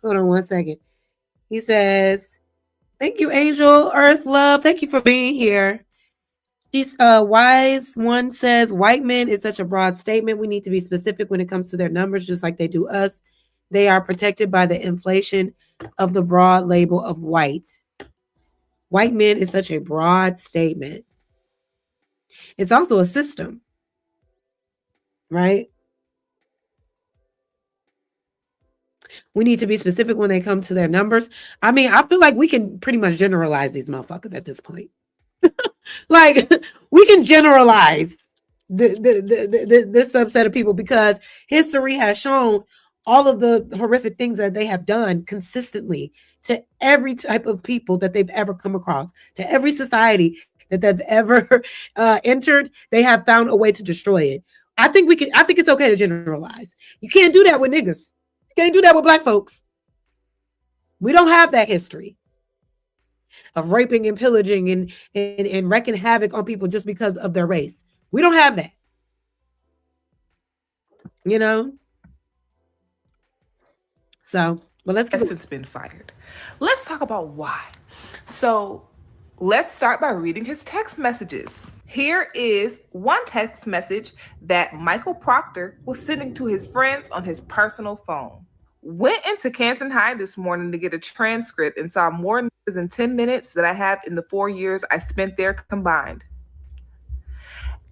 Hold on one second. He says, thank you, Angel, Earth Love. Thank you for being here. She's Wise One says, white men is such a broad statement. We need to be specific when it comes to their numbers, just like they do us. They are protected by the inflation of the broad label of white. White men is such a broad statement. It's also a system, right? We need to be specific when they come to their numbers. I mean, I feel like we can pretty much generalize these motherfuckers at this point. Like, we can generalize this subset of people because history has shown all of the horrific things that they have done consistently to every type of people that they've ever come across, to every society that they've ever entered. They have found a way to destroy it. I think it's okay to generalize. You can't do that with niggas. You can't do that with black folks. We don't have that history of raping and pillaging and wreaking havoc on people just because of their race. We don't have that. So, but let's get it's been fired. Let's talk about why. So let's start by reading his text messages. Here is one text message that Michael Proctor was sending to his friends on his personal phone. Went into Canton High this morning to get a transcript and saw more niggas in 10 minutes than I have in the 4 years I spent there combined.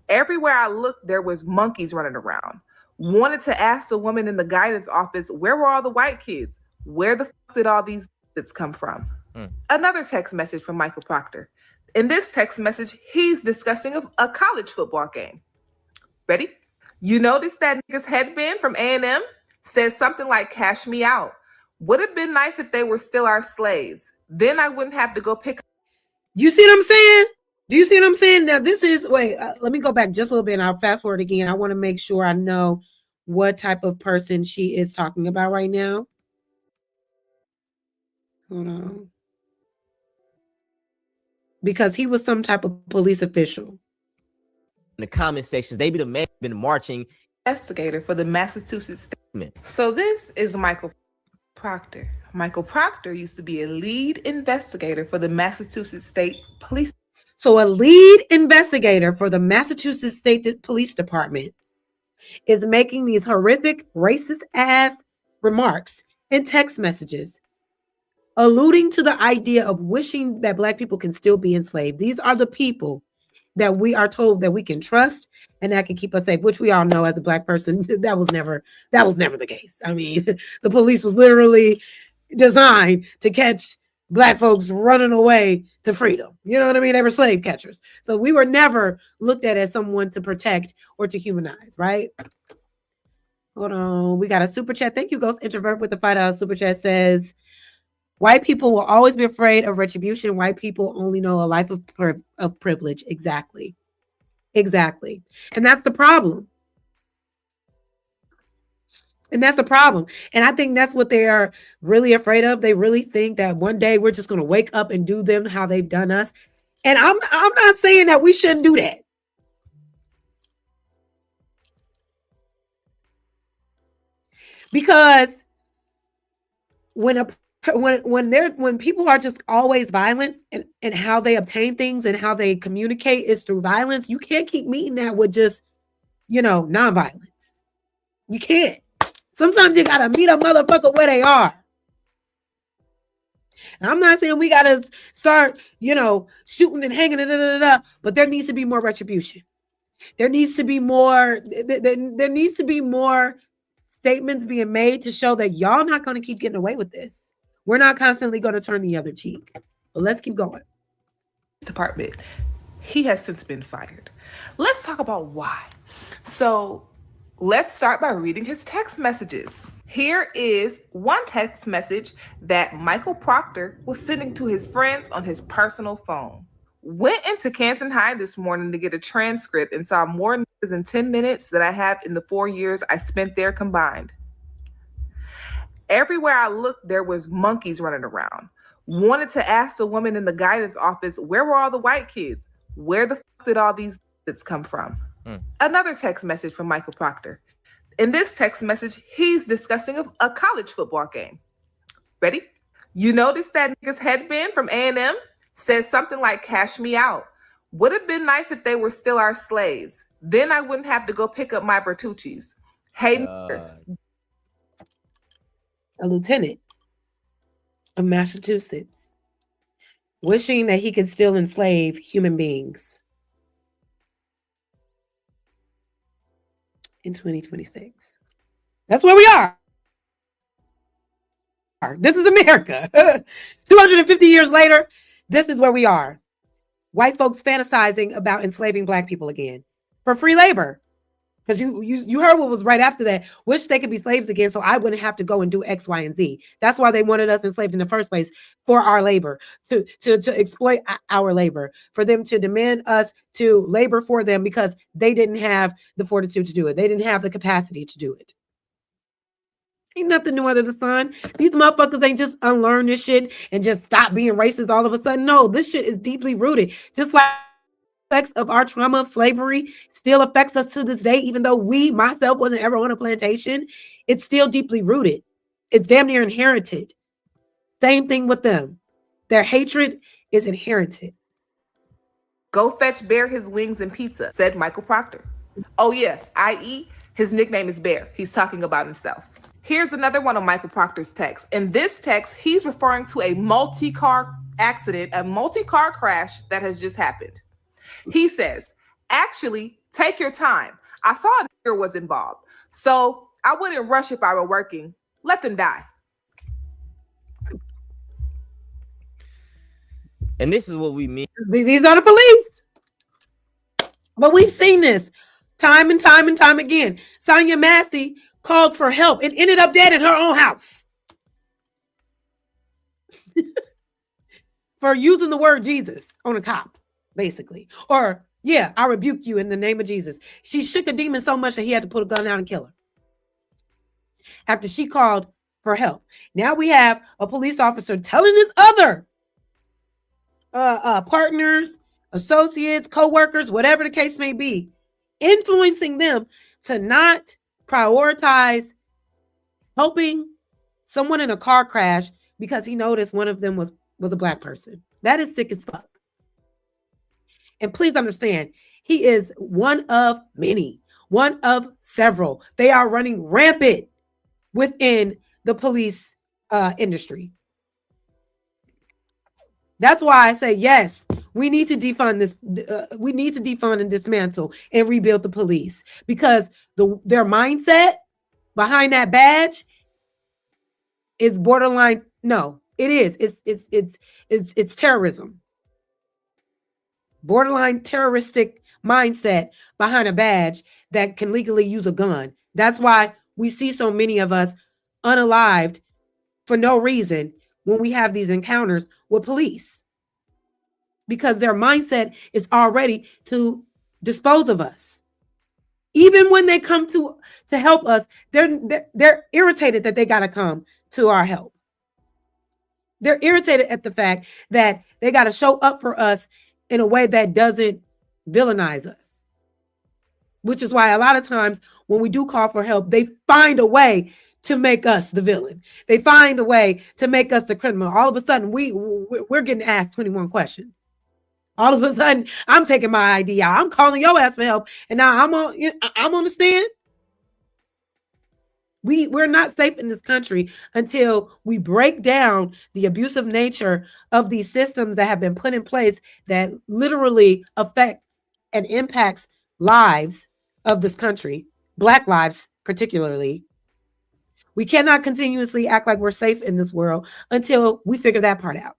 Everywhere I looked, there was monkeys running around. Wanted to ask the woman in the guidance office, where were all the white kids? Where the fuck did all these kids come from? Another text message from Michael Proctor. In this text message, he's discussing a college football game. Ready? You notice that nigga's headband from A&M says something like cash me out. Would have been nice if they were still our slaves. Then I wouldn't have to go pick. You see what I'm saying? Do you see what I'm saying? Now this is, wait, let me go back just a little bit and I'll fast forward again. I want to make sure I know what type of person she is talking about right now. Hold on. Because he was some type of police official. In the comment sections, they be the man been marching. Investigator for the Massachusetts State. So this is Michael Proctor. Michael Proctor used to be a lead investigator for the Massachusetts State Police. So a lead investigator for the Massachusetts State Police Department is making these horrific, racist ass remarks in text messages, alluding to the idea of wishing that Black people can still be enslaved. These are the people that we are told that we can trust and that can keep us safe, which we all know as a Black person, that was never the case. I mean, the police was literally designed to catch Black folks running away to freedom. You know what I mean? They were slave catchers. So we were never looked at as someone to protect or to humanize, right? Hold on. We got a super chat. Thank you, Ghost Introvert, with the $5 super chat. Says, white people will always be afraid of retribution. White people only know a life of privilege. Exactly. Exactly. And that's the problem. And that's the problem. And I think that's what they are really afraid of. They really think that one day we're just going to wake up and do them how they've done us. And I'm not saying that we shouldn't do that. Because when people are just always violent and how they obtain things and how they communicate is through violence, you can't keep meeting that with just, nonviolence. You can't. Sometimes you gotta meet a motherfucker where they are. And I'm not saying we gotta start, shooting and hanging, but there needs to be more retribution. There needs to be more. There needs to be more statements being made to show that y'all not going to keep getting away with this. We're not constantly going to turn the other cheek. But let's keep going. Department. He has since been fired. Let's talk about why. So let's start by reading his text messages. Here is one text message that Michael Proctor was sending to his friends on his personal phone. Went into Canton High this morning to get a transcript and saw more niggas in 10 minutes than I have in the 4 years I spent there combined. Everywhere I looked, there was monkeys running around. Wanted to ask the woman in the guidance office, where were all the white kids? Where the fuck did all these kids come from? Another text message from Michael Proctor. In this text message, he's discussing a college football game. Ready? You notice that nigga's headband from A&M says something like cash me out. Would have been nice if they were still our slaves. Then I wouldn't have to go pick up my Bertucci's. Hey, a lieutenant of Massachusetts wishing that he could still enslave human beings in 2026. That's where we are. This is America. 250 years later, this is where we are. White folks fantasizing about enslaving Black people again for free labor. Because you heard what was right after that. Wish they could be slaves again so I wouldn't have to go and do X, Y, and Z. That's why they wanted us enslaved in the first place, for our labor, to exploit our labor, for them to demand us to labor for them because they didn't have the fortitude to do it. They didn't have the capacity to do it. Ain't nothing new under the sun. These motherfuckers ain't just unlearn this shit and just stop being racist all of a sudden. No, this shit is deeply rooted. Just like effects of our trauma of slavery still affects us to this day, even though myself wasn't ever on a plantation. It's still deeply rooted. It's damn near inherited. Same thing with them. Their hatred is inherited. Go fetch Bear his wings and pizza, said Michael Proctor. Oh yeah, i.e. his nickname is Bear. He's talking about himself. Here's another one of Michael Proctor's texts. In this text, he's referring to a multi-car accident, a multi-car crash that has just happened. He says, actually, take your time. I saw a nigger was involved, so I wouldn't rush if I were working. Let them die. And this is what we mean. These are the police. But we've seen this Time and time and time again. Sonia Massey called for help and ended up dead in her own house for using the word Jesus on a cop, basically. Or, yeah, I rebuke you in the name of Jesus. She shook a demon so much that he had to put a gun out and kill her after she called for help. Now we have a police officer telling his other partners, associates, co-workers, whatever the case may be, influencing them to not prioritize helping someone in a car crash because he noticed one of them was a black person. That is sick as fuck. And please understand, he is one of many, one of several. They are running rampant within the police industry. That's why I say, yes, we need to defund this. We need to defund and dismantle and rebuild the police, because their mindset behind that badge is borderline. No, it is. It's terrorism. Borderline terroristic mindset behind a badge that can legally use a gun. That's why we see so many of us unalived for no reason when we have these encounters with police, because their mindset is already to dispose of us. Even when they come to help us, they're irritated that they got to come to our help. They're irritated at the fact that they got to show up for us in a way that doesn't villainize us. Which is why a lot of times when we do call for help, they find a way to make us the villain. They find a way to make us the criminal. All of a sudden, we're getting asked 21 questions. All of a sudden, I'm taking my ID out. I'm calling your ass for help, and now I'm on the stand. We're not safe in this country until we break down the abusive nature of these systems that have been put in place that literally affect and impacts lives of this country, Black lives particularly. We cannot continuously act like we're safe in this world until we figure that part out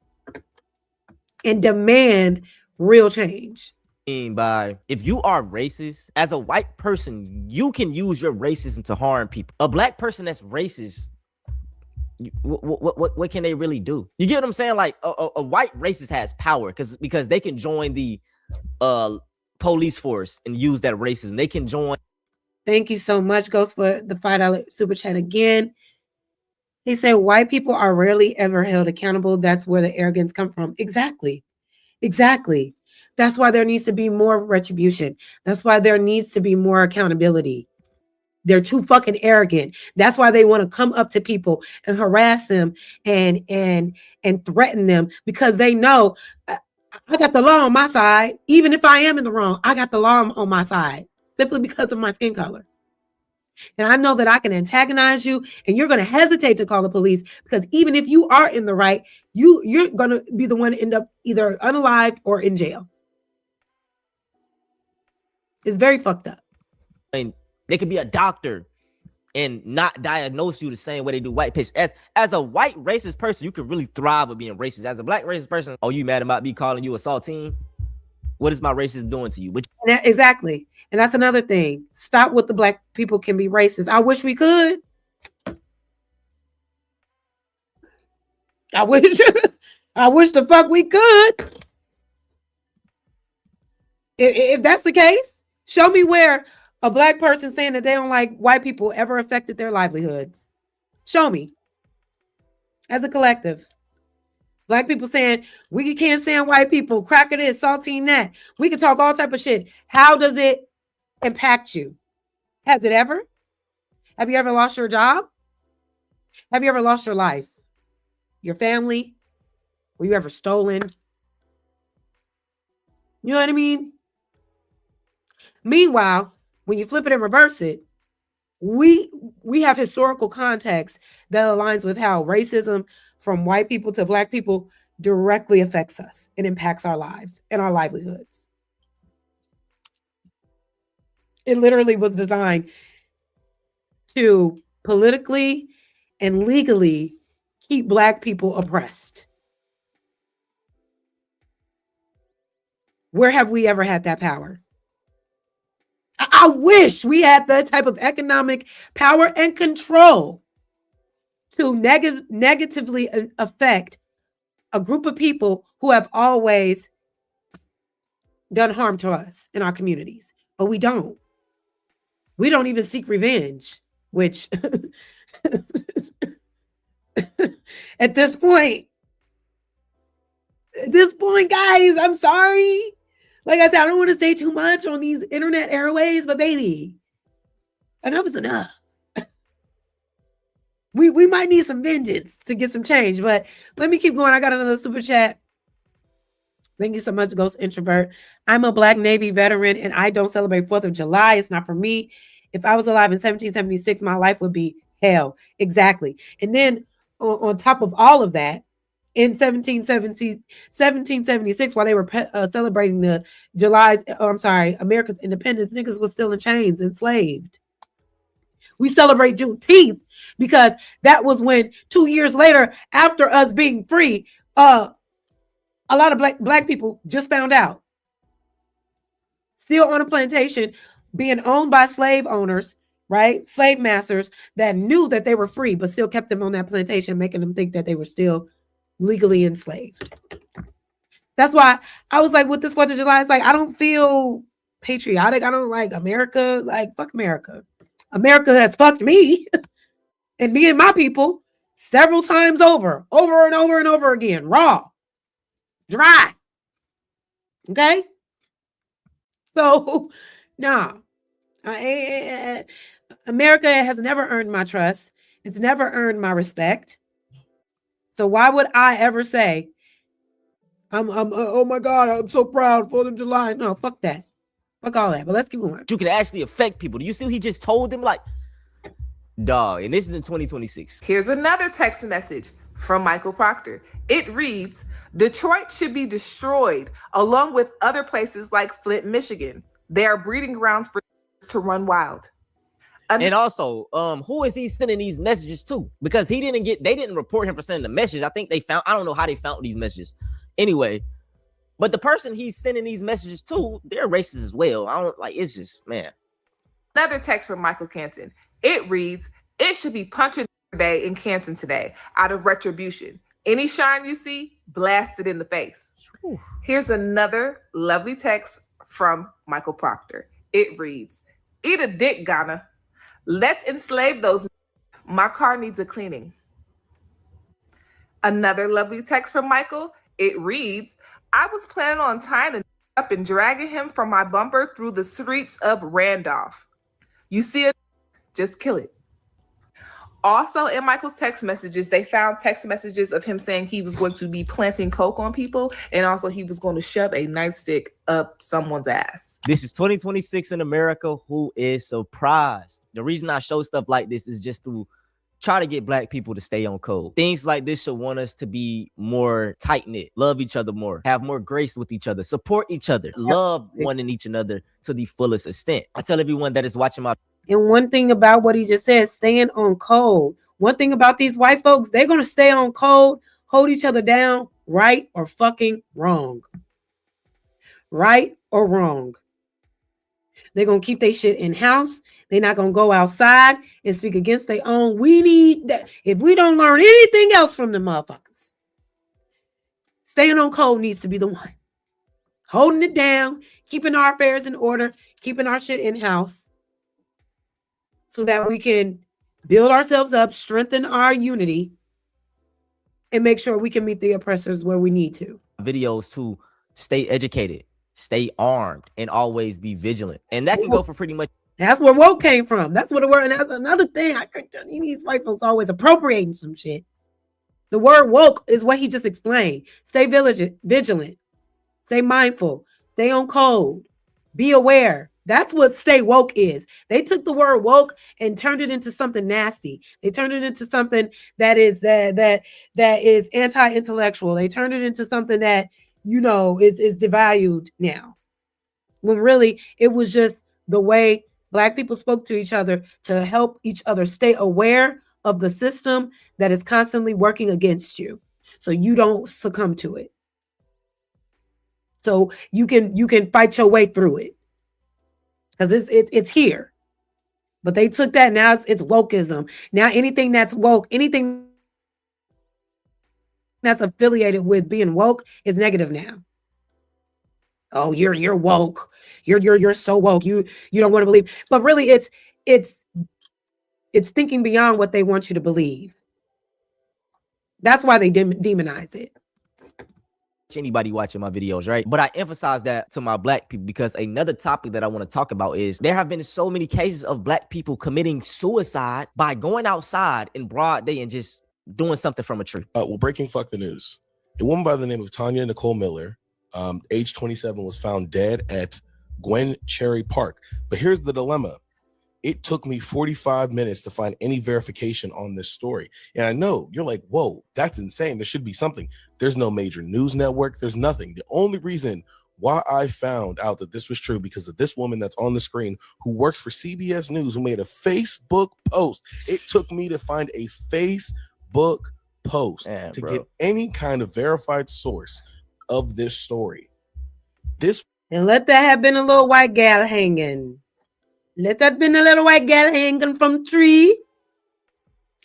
and demand real change. By if you are racist as a white person, you can use your racism to harm people. A black person that's racist, what can they really do? You get what I'm saying? Like a white racist has power because they can join the police force and use that racism. They can join. Thank you so much, Ghost, for the $5 super chat again. He said white people are rarely ever held accountable. That's where the arrogance comes from. Exactly. That's why there needs to be more retribution. That's why there needs to be more accountability. They're too fucking arrogant. That's why they want to come up to people and harass them and threaten them, because they know I got the law on my side. Even if I am in the wrong, I got the law on my side simply because of my skin color. And I know that I can antagonize you and you're going to hesitate to call the police, because even if you are in the right, you're going to be the one to end up either unalived or in jail. It's very fucked up. And they could be a doctor and not diagnose you the same way they do white patients. As a white racist person, you can really thrive with being racist. As a black racist person, oh, you mad about me calling you a saltine? What is my racism doing to you? Exactly. And that's another thing. Stop with the black people can be racist. I wish we could. I wish the fuck we could. If that's the case, show me where a black person saying that they don't like white people ever affected their livelihoods. Show me. As a collective. Black people saying we can't stand white people, cracker this, saltine that. We can talk all type of shit. How does it impact you? Has it ever? Have you ever lost your job? Have you ever lost your life? Your family? Were you ever stolen? You know what I mean? Meanwhile, when you flip it and reverse it, we have historical context that aligns with how racism from white people to black people directly affects us and impacts our lives and our livelihoods. It literally was designed to politically and legally keep black people oppressed. Where have we ever had that power? I wish we had that type of economic power and control to negatively affect a group of people who have always done harm to us in our communities. But we don't. We don't even seek revenge, which at this point, guys, I'm sorry. Like I said, I don't want to say too much on these internet airways, but baby, enough is enough. We might need some vengeance to get some change, but let me keep going. I got another super chat. Thank you so much, Ghost Introvert. I'm a Black Navy veteran and I don't celebrate 4th of July. It's not for me. If I was alive in 1776, my life would be hell. Exactly. And then on top of all of that, in 1776, while they were celebrating the America's independence, niggas was still in chains, enslaved. We celebrate Juneteenth because that was when 2 years later, after us being free, a lot of black people just found out. Still on a plantation, being owned by slave owners, right? Slave masters that knew that they were free, but still kept them on that plantation, making them think that they were still legally enslaved. That's why I was like, with this 4th of July, it's like, I don't feel patriotic. I don't like America. Like, fuck America. America has fucked me and me and my people several times over and over and over again. Raw. Dry. Okay? So, nah. America has never earned my trust. It's never earned my respect. So why would I ever say, oh my God, I'm so proud, 4th of July. No, fuck that. Fuck all that. But let's keep going. You can actually affect people. Do you see what he just told them? Like, dog, and this is in 2026. Here's another text message from Michael Proctor. It reads, Detroit should be destroyed along with other places like Flint, Michigan. They are breeding grounds for to run wild. And also, who is he sending these messages to? Because they didn't report him for sending the message. I think I don't know how they found these messages. Anyway, but the person he's sending these messages to, they're racist as well. It's just, man. Another text from Michael Canton. It reads, it should be punching day in Canton today out of retribution. Any shine you see, blast it in the face. Whew. Here's another lovely text from Michael Proctor. It reads, eat a dick, Ghana. Let's enslave those. My car needs a cleaning. Another lovely text from Michael. It reads, I was planning on tying him up and dragging him from my bumper through the streets of Randolph. You see it, just kill it. Also in Michael's text messages, they found text messages of him saying he was going to be planting coke on people, and also he was going to shove a nightstick up someone's ass. This is 2026 in America. Who is surprised? The reason I show stuff like this is just to try to get Black people to stay on code. Things like this should want us to be more tight-knit, love each other more, have more grace with each other, support each other, love one and each another to the fullest extent. I tell everyone that is watching my... And one thing about what he just said, staying on code. One thing about these white folks, they're going to stay on code, hold each other down, right or fucking wrong. Right or wrong. They're going to keep their shit in-house. They're not going to go outside and speak against their own. We need that. If we don't learn anything else from the motherfuckers, staying on code needs to be the one. Holding it down, keeping our affairs in order, keeping our shit in-house so that we can build ourselves up, strengthen our unity, and make sure we can meet the oppressors where we need to. Videos to stay educated, stay armed, and always be vigilant. And that can go for pretty much... That's where woke came from. That's what the word, and that's another thing. I think these white folks always appropriating some shit. The word woke is what he just explained. Stay vigilant, stay mindful, stay on code, be aware. That's what stay woke is. They took the word woke and turned it into something nasty. They turned it into something that is anti-intellectual. They turned it into something that, you know, is devalued now. When really it was just the way Black people spoke to each other to help each other stay aware of the system that is constantly working against you, so you don't succumb to it. So you can fight your way through it. because it's here. But they took that, now it's wokeism. Now anything that's woke, anything that's affiliated with being woke is negative now. Oh, you're woke. You're so woke. You don't want to believe. But really it's thinking beyond what they want you to believe. That's why they demonize it. Anybody watching my videos, right? But I emphasize that to my black people because another topic that I want to talk about is there have been so many cases of black people committing suicide by going outside in broad day and just doing something from a tree. Well, breaking fuck the news. A woman by the name of Tanya Nicole Miller, age 27, was found dead at Gwen Cherry Park. But here's the dilemma. It took me 45 minutes to find any verification on this story. And I know you're like, whoa, that's insane. There should be something. There's no major news network. There's nothing. The only reason why I found out that this was true because of this woman that's on the screen who works for CBS News, who made a Facebook post. It took me to find a Facebook post to get any kind of verified source of this story. And let that have been a little white gal hanging. Let that been a little white gal hanging from tree.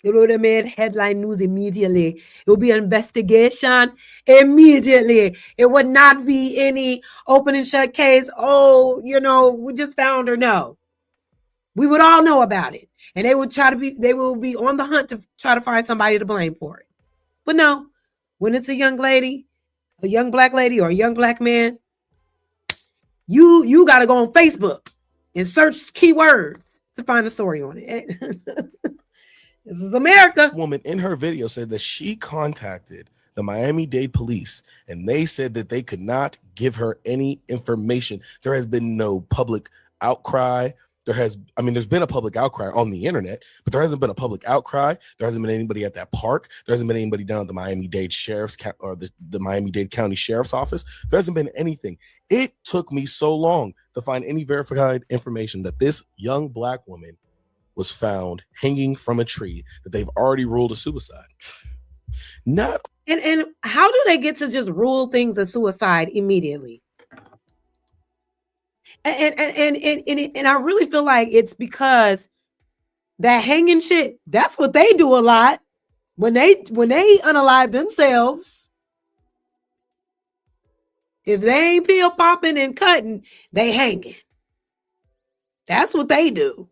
It would have made headline news immediately. It would be an investigation immediately. It would not be any open and shut case. Oh, we just found her. No. We would all know about it. And they will be on the hunt to try to find somebody to blame for it. But no, when it's a young lady, a young black lady, or a young black man, you got to go on Facebook and search keywords to find a story on it. This is America. Woman in her video said that she contacted the Miami-Dade police and they said that they could not give her any information. There has been no public outcry. There's been a public outcry on the internet, but there hasn't been a public outcry. There hasn't been anybody at that park. There hasn't been anybody down at the Miami-Dade Sheriff's or the Miami-Dade County Sheriff's Office. There hasn't been anything. It took me so long to find any verified information that this young black woman was found hanging from a tree that they've already ruled a suicide. And how do they get to just rule things a suicide immediately? And I really feel like it's because that hanging shit, that's what they do a lot when they unalive themselves. If they ain't pill popping and cutting, they hanging. That's what they do.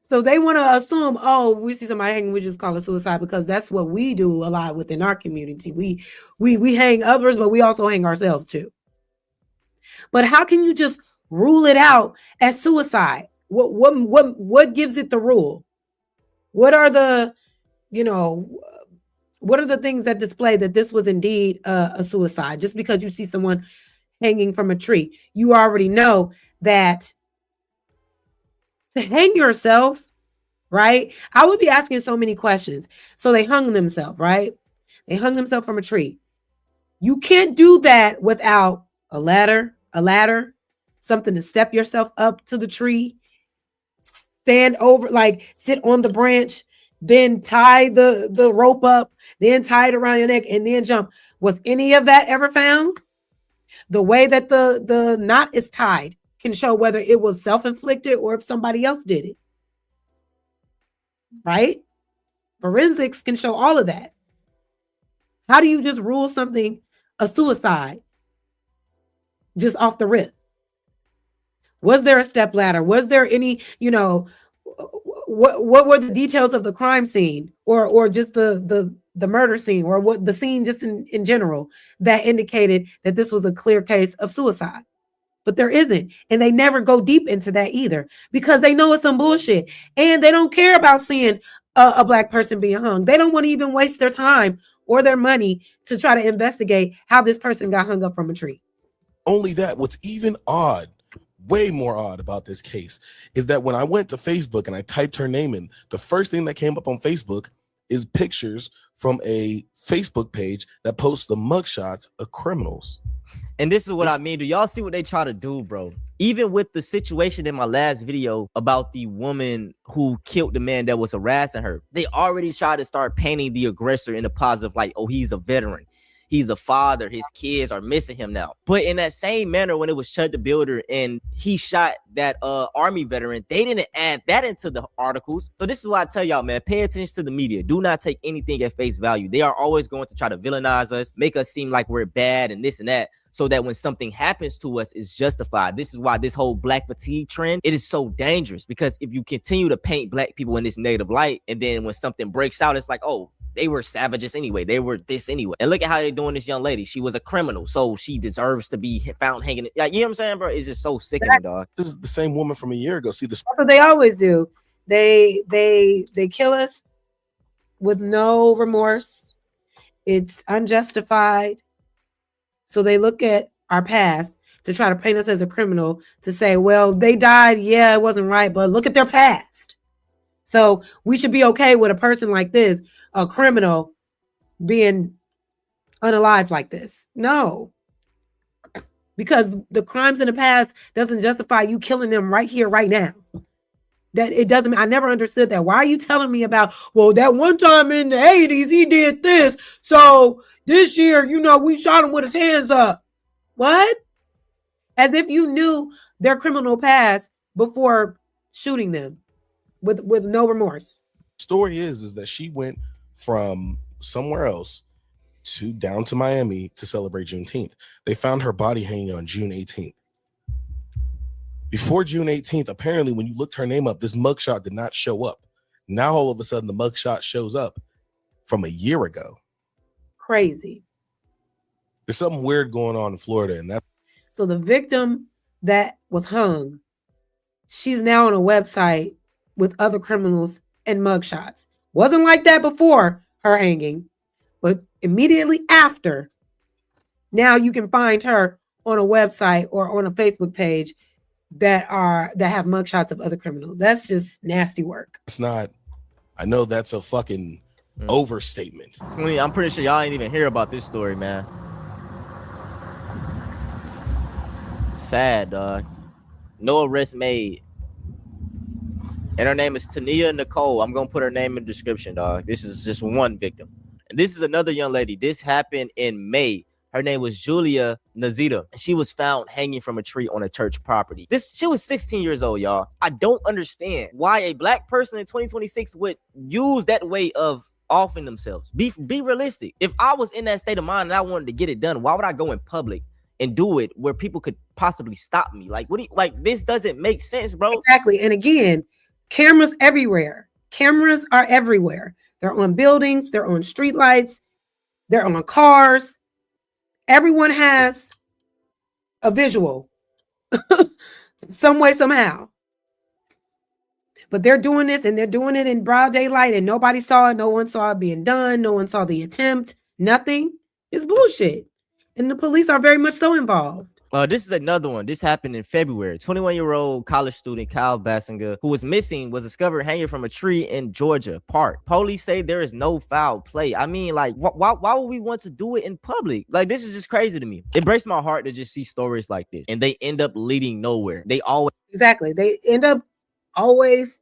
So they want to assume, oh, we see somebody hanging, we just call it suicide because that's what we do a lot within our community. We hang others, but we also hang ourselves too. But how can you just rule it out as suicide? What gives it the rule? What are the things that display that this was indeed a suicide? Just because you see someone hanging from a tree, you already know that to hang yourself, right? I would be asking so many questions. So they hung themselves, right? They hung themselves from a tree. You can't do that without a ladder, something to step yourself up to the tree, stand over, like sit on the branch, then tie the rope up, then tie it around your neck, and then jump. Was any of that ever found? The way that the knot is tied can show whether it was self-inflicted or if somebody else did it. Right? Forensics can show all of that. How do you just rule something a suicide just off the rip? Was there a step ladder? Was there any, what were the details of the crime scene or just the murder scene or what the scene just in general that indicated that this was a clear case of suicide? But there isn't. And they never go deep into that either because they know it's some bullshit and they don't care about seeing a black person being hung. They don't want to even waste their time or their money to try to investigate how this person got hung up from a tree. Only that, what's even odd, way more odd about this case is that when I went to Facebook and I typed her name in, the first thing that came up on Facebook is pictures from a Facebook page that posts the mugshots of criminals. And this is what I mean. Do y'all see what they try to do, bro? Even with the situation in my last video about the woman who killed the man that was harassing her, they already tried to start painting the aggressor in a positive light. Oh, he's a veteran. He's a father. His kids are missing him now. But in that same manner, when it was Chud the Builder and he shot that army veteran, they didn't add that into the articles. So this is why I tell y'all, man, pay attention to the media. Do not take anything at face value. They are always going to try to villainize us, make us seem like we're bad and this and that, so that when something happens to us, it's justified. This is why this whole black fatigue trend, it is so dangerous, because if you continue to paint black people in this negative light, and then when something breaks out, it's like, oh, they were savages anyway. They were this anyway. And look at how they're doing this young lady. She was a criminal, so she deserves to be found hanging. Like, you know what I'm saying, bro? It's just so sickening, dog. This is the same woman from a year ago. See, this. That's what they always do. They kill us with no remorse. It's unjustified. So they look at our past to try to paint us as a criminal, to say, well, they died. Yeah, it wasn't right, but look at their past. So we should be okay with a person like this, a criminal, being unalive like this. No. Because the crimes in the past doesn't justify you killing them right here, right now. That it doesn't. I never understood that. Why are you telling me about, well, that one time in the 80s, he did this. So this year, you know, we shot him with his hands up. What? As if you knew their criminal past before shooting them with no remorse. Story is that she went from somewhere else to down to Miami to celebrate Juneteenth. They found her body hanging on June 18th. Before June 18th, apparently, when you looked her name up, this mugshot did not show up. Now, all of a sudden, the mugshot shows up from a year ago. Crazy. There's something weird going on in Florida, and that's so the victim that was hung, she's now on a website with other criminals and mugshots. Wasn't like that before her hanging, but immediately after, now you can find her on a website or on a Facebook page that have mugshots of other criminals. That's just nasty work. It's not. I know that's a fucking overstatement. I'm pretty sure y'all ain't even hear about this story, man. It's sad, dog. No arrest made. And her name is Tania Nicole. I'm gonna put her name in the description, dog. This is just one victim. And this is another young lady. This happened in May. Her name was Julia Nazita. She was found hanging from a tree on a church property. She was 16 years old, y'all. I don't understand why a black person in 2026 would use that way of offing themselves. Be realistic. If I was in that state of mind and I wanted to get it done, why would I go in public and do it where people could possibly stop me? Like, this doesn't make sense, bro. Exactly. And again, cameras everywhere. Cameras are everywhere. They're on buildings, they're on streetlights, they're on cars. Everyone has a visual some way, somehow. But they're doing this, and they're doing it in broad daylight, and nobody saw it. No one saw it being done. No one saw the attempt. Nothing. It's bullshit. And the police are very much so involved. This is another one. This happened in February. 21-year-old college student Kyle Basinger, who was missing, was discovered hanging from a tree in Georgia Park. Police say there is no foul play. I mean, like, why would we want to do it in public? Like, this is just crazy to me. It breaks my heart to just see stories like this, and they end up leading nowhere. They always end up always,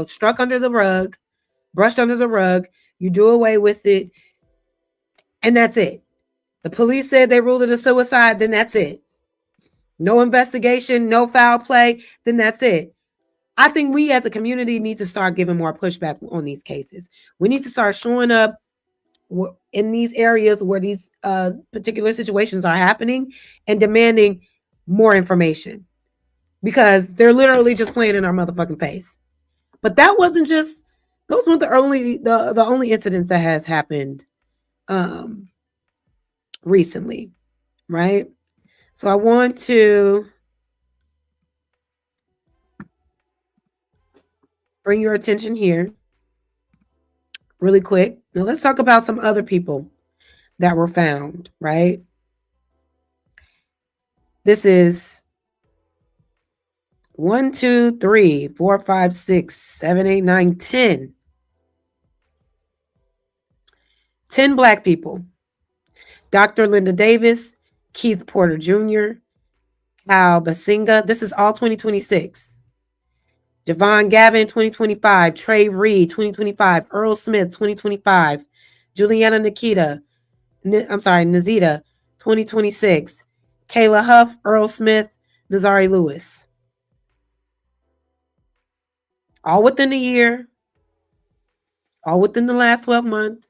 struck under the rug, brushed under the rug. You do away with it, and that's it. The police said they ruled it a suicide, then that's it. No investigation, no foul play, then that's it. I think we as a community need to start giving more pushback on these cases. We need to start showing up in these areas where these particular situations are happening and demanding more information, because they're literally just playing in our motherfucking face. But those weren't the only incidents that has happened recently, right? So I want to bring your attention here really quick. Now let's talk about some other people that were found, right? This is 1, 2, 3, 4, 5, 6, 7, 8, 9, 10. 10 Black people. Dr. Linda Davis, Keith Porter Jr., Kyle Basinger. This is all 2026. Javon Gavin, 2025. Trey Reed, 2025. Earl Smith, 2025. Juliana Nazita, 2026. Kayla Huff, Earl Smith, Nazari Lewis. All within a year. All within the last 12 months.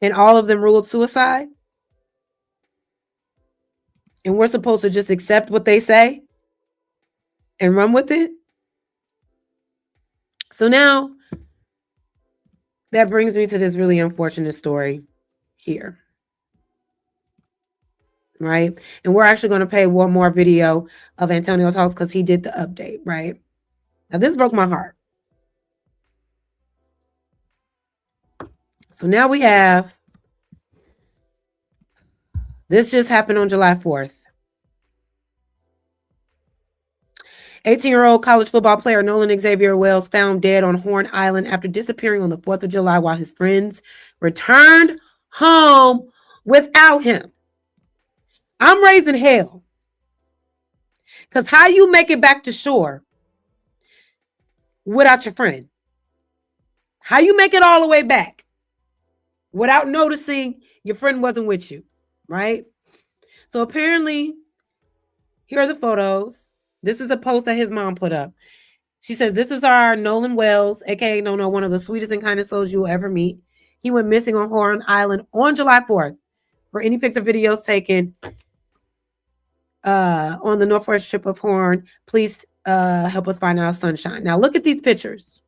And all of them ruled suicide. And we're supposed to just accept what they say and run with it. So now that brings me to this really unfortunate story here. Right? And we're actually going to play one more video of Antonio Talks because he did the update, right? Now, this broke my heart. So now we have, this just happened on July 4th. 18-year-old college football player Nolan Xavier Wells found dead on Horn Island after disappearing on the 4th of July while his friends returned home without him. I'm raising hell. Because how you make it back to shore without your friend? How you make it all the way back without noticing your friend wasn't with you, right? So apparently, here are the photos. This is a post that his mom put up. She says, this is our Nolan Wells, aka Nono, one of the sweetest and kindest souls you will ever meet. He went missing on Horn Island on July 4th. For any pics or videos taken on the northwest strip of Horn, please help us find our sunshine. Now look at these pictures.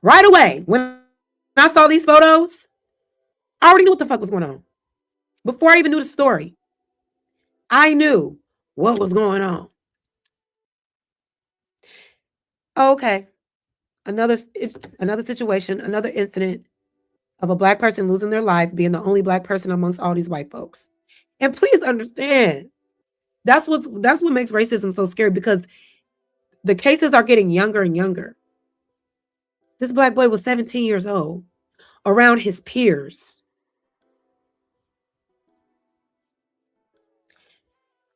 Right away, when I saw these photos, I already knew what the fuck was going on. Before I even knew the story, I knew what was going on. Okay. Another situation, another incident of a Black person losing their life, being the only Black person amongst all these white folks. And please understand, that's what makes racism so scary, because the cases are getting younger and younger. This Black boy was 17 years old, around his peers.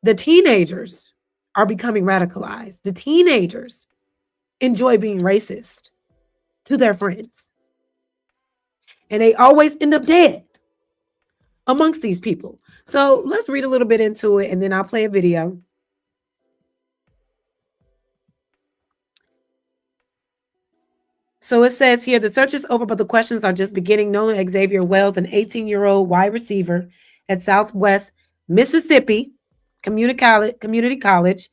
The teenagers are becoming radicalized. The teenagers enjoy being racist to their friends. And they always end up dead amongst these people. So let's read a little bit into it, and then I'll play a video. So it says here, the search is over, but the questions are just beginning. Nolan Xavier Wells, an 18-year-old wide receiver at Southwest Mississippi Community College,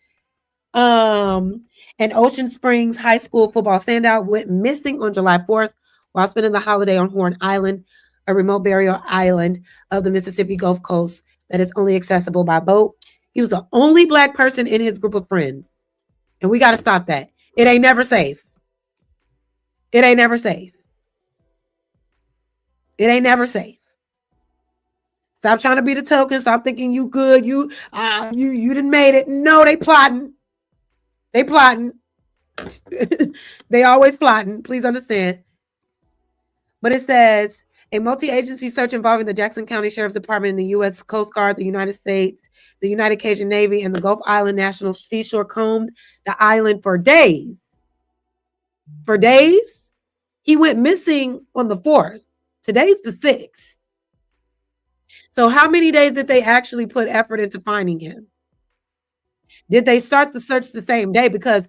and Ocean Springs High School football standout, went missing on July 4th while spending the holiday on Horn Island, a remote barrier island of the Mississippi Gulf Coast that is only accessible by boat. He was the only Black person in his group of friends. And we got to stop that. It ain't never safe. It ain't never safe. It ain't never safe. Stop trying to be the token. Stop thinking you good. You done made it. No, they plotting. They plotting. They always plotting. Please understand. But it says, a multi-agency search involving the Jackson County Sheriff's Department and the U.S. Coast Guard, the United States, the United Cajun Navy, and the Gulf Island National Seashore combed the island for days. For days? He went missing on the 4th. Today's the 6th. So how many days did they actually put effort into finding him? Did they start the search the same day? Because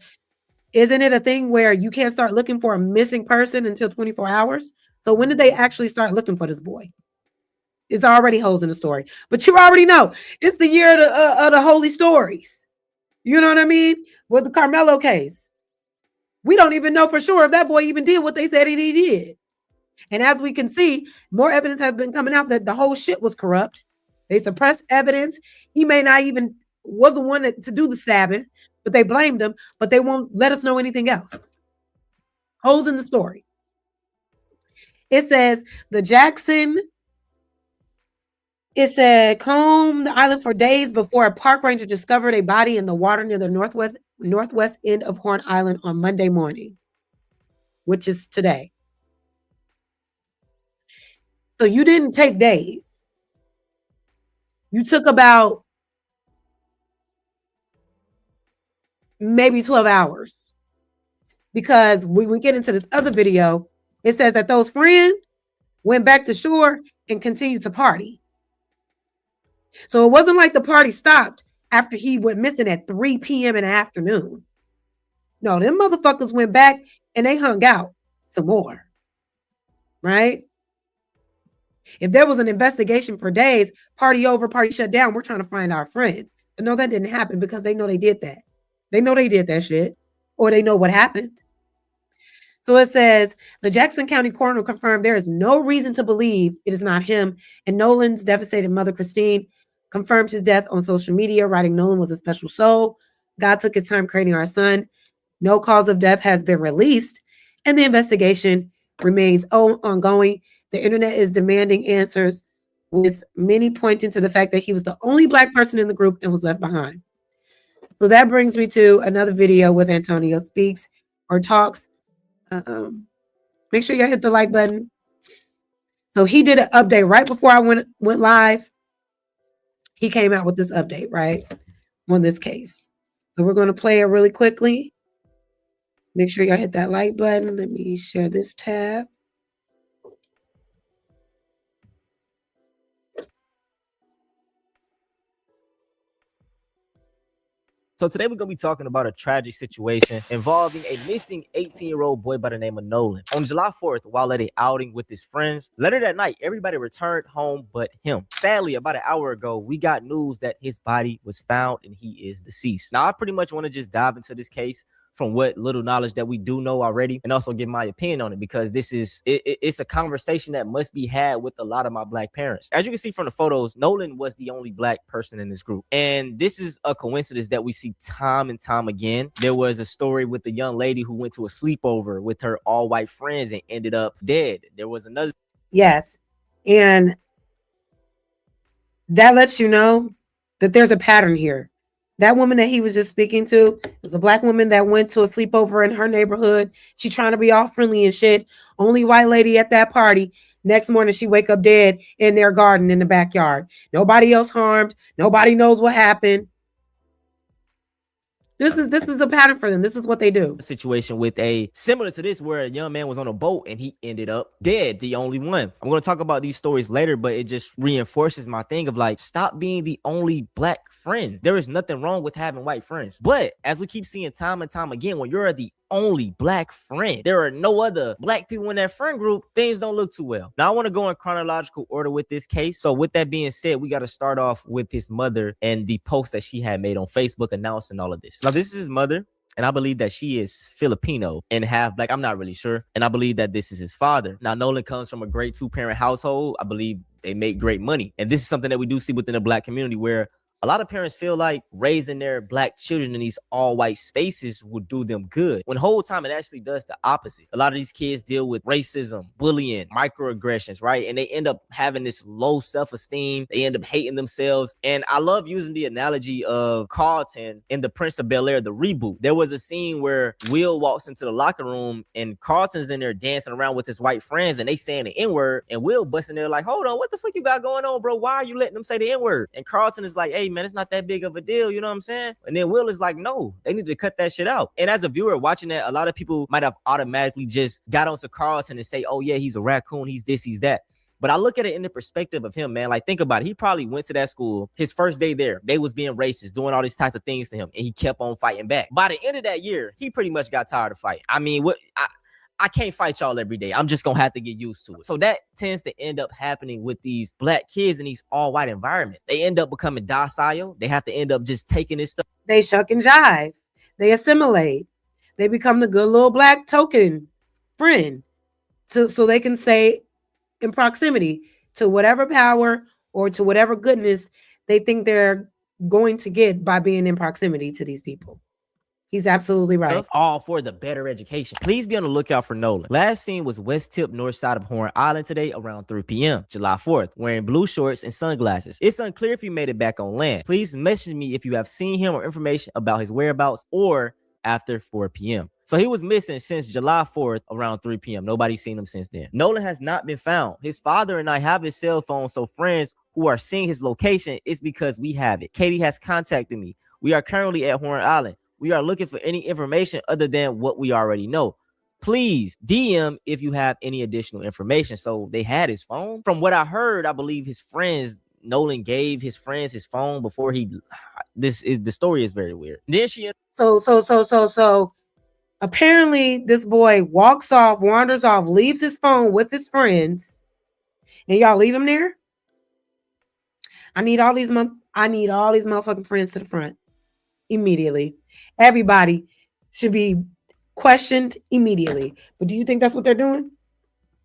isn't it a thing where you can't start looking for a missing person until 24 hours? So when did they actually start looking for this boy? It's already holes in the story. But you already know, it's the year of the holy stories. You know what I mean? With the Carmelo case. We don't even know for sure if that boy even did what they said he did. And as we can see, more evidence has been coming out that the whole shit was corrupt. They suppressed evidence. He may not even was the one to do the stabbing, but they blamed him, but they won't let us know anything else. Holes in the story. It says the Jackson, it said combed the island for days before a park ranger discovered a body in the water near the northwest end of Horn Island on Monday morning, which is today. So you didn't take days. You took about maybe 12 hours. Because when we get into this other video, it says that those friends went back to shore and continued to party. So it wasn't like the party stopped after he went missing at 3 p.m. in the afternoon. No, them motherfuckers went back and they hung out some more. Right? If there was an investigation for days, party over, party shut down, we're trying to find our friend. But no, that didn't happen because they know they did that. They know they did that shit. Or they know what happened. So it says, the Jackson County coroner confirmed there is no reason to believe it is not him. And Nolan's devastated mother, Christine, confirmed his death on social media, writing Nolan was a special soul. God took his time creating our son. No cause of death has been released. And the investigation remains ongoing. The internet is demanding answers, with many pointing to the fact that he was the only Black person in the group and was left behind. So that brings me to another video with Antonio Speaks or Talks. Make sure you hit the like button. So he did an update right before I went live. He came out with this update, right, on this case. So we're going to play it really quickly. Make sure y'all hit that like button. Let me share this tab. So today we're going to be talking about a tragic situation involving a missing 18-year-old boy by the name of Nolan. On July 4th, while at an outing with his friends, later that night, everybody returned home but him. Sadly, about an hour ago, we got news that his body was found and he is deceased. Now, I pretty much want to just dive into this case from what little knowledge that we do know already, and also give my opinion on it, because this is it's a conversation that must be had with a lot of my Black parents. As you can see from the photos, Nolan was the only Black person in this group, and this is a coincidence that we see time and time again. There was a story with the young lady who went to a sleepover with her all-white friends and ended up dead. There was another. Yes, and that lets you know that there's a pattern here. That woman that he was just speaking to was a Black woman that went to a sleepover in her neighborhood. She trying to be all friendly and shit. Only white lady at that party. Next morning, she wake up dead in their garden in the backyard. Nobody else harmed. Nobody knows what happened. This is a pattern for them. This is what they do. Situation with a similar to this, where a young man was on a boat and he ended up dead, the only one. I'm going to talk about these stories later, but it just reinforces my thing of like, stop being the only Black friend. There is nothing wrong with having white friends. But as we keep seeing time and time again, when you're the only Black friend, there are no other Black people in that friend group, things don't look too well. Now I want to go in chronological order with this case. So with that being said, we got to start off with his mother and the post that she had made on Facebook announcing all of this. Now this is his mother, and I believe that she is Filipino and half Black. I'm not really sure. And I believe that this is his father. Now Nolan comes from a great 2-parent household. I believe they make great money. And this is something that we do see within the Black community, where a lot of parents feel like raising their Black children in these all-white spaces would do them good, when the whole time it actually does the opposite. A lot of these kids deal with racism, bullying, microaggressions, right? And they end up having this low self-esteem. They end up hating themselves. And I love using the analogy of Carlton in The Prince of Bel-Air, the reboot. There was a scene where Will walks into the locker room and Carlton's in there dancing around with his white friends and they saying the N-word, and Will busting there like, hold on, what the fuck you got going on, bro? Why are you letting them say the N-word? And Carlton is like, hey, man, it's not that big of a deal, you know what I'm saying? And then Will is like, no, they need to cut that shit out. And as a viewer watching that, a lot of people might have automatically just got onto Carlton and say, oh yeah, he's a raccoon, he's this, he's that. But I look at it in the perspective of him, man. Like, think about it. He probably went to that school. His first day there, they was being racist, doing all these type of things to him, and he kept on fighting back. By the end of that year, he pretty much got tired of fighting. I mean, I can't fight y'all every day. I'm just gonna have to get used to it. So that tends to end up happening with these Black kids in these all-white environments. They end up becoming docile. They have to end up just taking this stuff. They shuck and jive. They assimilate. They become the good little Black token friend. So they can say in proximity to whatever power or to whatever goodness they think they're going to get by being in proximity to these people. He's absolutely right. All for the better education. Please be on the lookout for Nolan. Last seen was West Tip, north side of Horn Island today around 3 p.m. July 4th, wearing blue shorts and sunglasses. It's unclear if he made it back on land. Please message me if you have seen him or information about his whereabouts or after 4 p.m. So he was missing since July 4th around 3 p.m. Nobody's seen him since then. Nolan has not been found. His father and I have his cell phone, so friends who are seeing his location, it's because we have it. Katie has contacted me. We are currently at Horn Island. We are looking for any information other than what we already know. Please DM if you have any additional information. So they had his phone. From what I heard, I believe his friends, Nolan gave his friends his phone before he. The story is very weird. Then she. So apparently this boy walks off, wanders off, leaves his phone with his friends, and y'all leave him there. I need all these motherfucking friends to the front immediately. Everybody should be questioned immediately. But do you think that's what they're doing?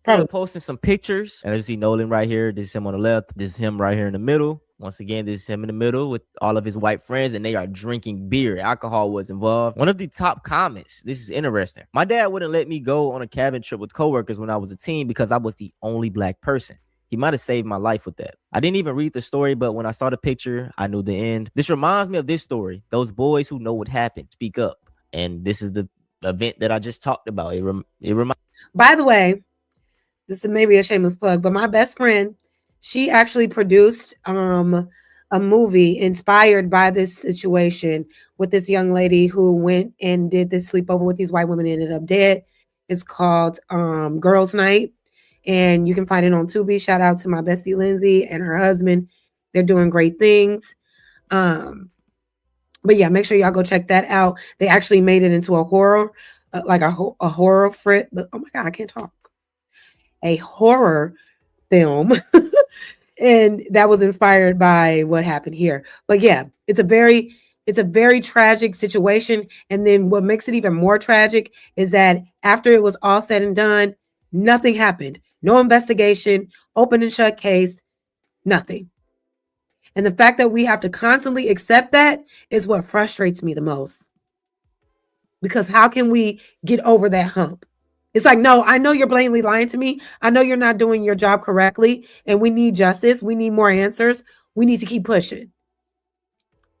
Probably posting some pictures. And as you see Nolan right here, this is him on the left, this is him right here in the middle. Once again, this is him in the middle with all of his white friends, and they are drinking beer. Alcohol was involved. One of the top comments, this is interesting. My dad wouldn't let me go on a cabin trip with coworkers when I was a teen because I was the only black person. He might have saved my life with that. I didn't even read the story, but when I saw the picture, I knew the end. This reminds me of this story. Those boys who know what happened, speak up. And this is the event that I just talked about. It reminds. By the way, this is maybe a shameless plug, but my best friend, she actually produced a movie inspired by this situation with this young lady who went and did this sleepover with these white women and ended up dead. It's called Girls Night. And you can find it on Tubi. Shout out to my bestie Lindsay and her husband. They're doing great things. But yeah, make sure y'all go check that out. They actually made it into a horror, like a horror frit. Oh my God, I can't talk. A horror film. And that was inspired by what happened here. But yeah, it's a very tragic situation. And then what makes it even more tragic is that after it was all said and done, nothing happened. No investigation, open and shut case, nothing. And the fact that we have to constantly accept that is what frustrates me the most. Because how can we get over that hump? It's like, no, I know you're blatantly lying to me. I know you're not doing your job correctly. And we need justice. We need more answers. We need to keep pushing.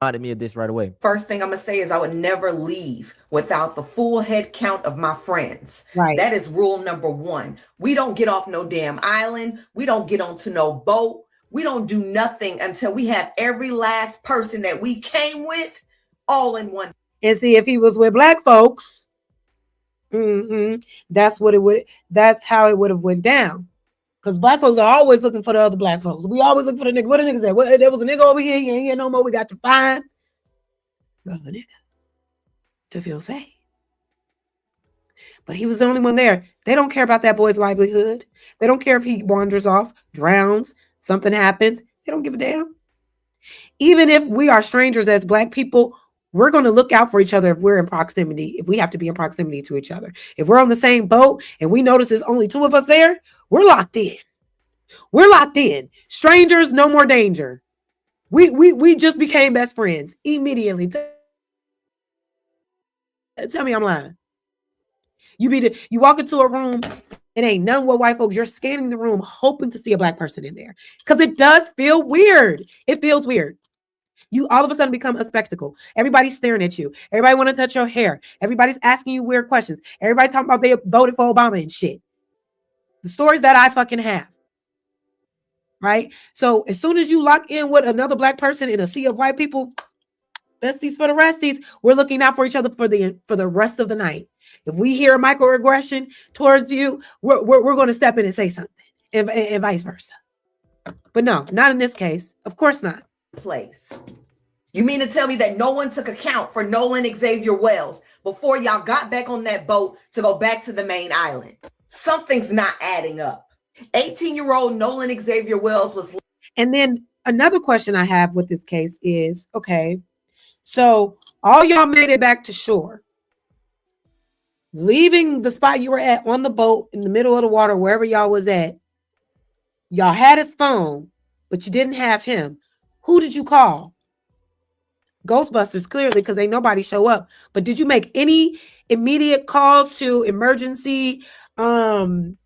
Reminded me of this right away. First thing I'm going to say is I would never leave without the full head count of my friends. Right. That is rule number one. We don't get off no damn island. We don't get onto no boat. We don't do nothing until we have every last person that we came with all in one. And see, if he was with black folks, that's how it would have went down. Because black folks are always looking for the other black folks. We always look for the nigga. What the nigga said? Well, there was a nigga over here. He ain't here no more. We got to find the other nigga to feel safe. But he was the only one there. They don't care about that boy's livelihood. They don't care if he wanders off, drowns, something happens. They don't give a damn. Even if we are strangers as black people, we're going to look out for each other if we're in proximity, if we have to be in proximity to each other. If we're on the same boat and we notice there's only two of us there, we're locked in. We're locked in. Strangers, no more danger. We just became best friends immediately. Tell me I'm lying. You walk into a room, it ain't none with white folks. You're scanning the room, hoping to see a black person in there. Because it does feel weird. It feels weird. You all of a sudden become a spectacle. Everybody's staring at you. Everybody want to touch your hair. Everybody's asking you weird questions. Everybody talking about they voted for Obama and shit. The stories that I fucking have. Right? So as soon as you lock in with another black person in a sea of white people, besties for the resties, we're looking out for each other for the rest of the night. If we hear a microaggression towards you, we're going to step in and say something, and vice versa. But no, not in this case. Of course not. Place. You mean to tell me that no one took account for Nolan Xavier Wells before y'all got back on that boat to go back to the main island? Something's not adding up. 18-year-old Nolan Xavier Wells was. And then another question I have with this case is, okay, so all y'all made it back to shore. Leaving the spot you were at on the boat in the middle of the water, wherever y'all was at, y'all had his phone, but you didn't have him. Who did you call? Ghostbusters, clearly, because ain't nobody show up. But did you make any immediate calls to emergency? They're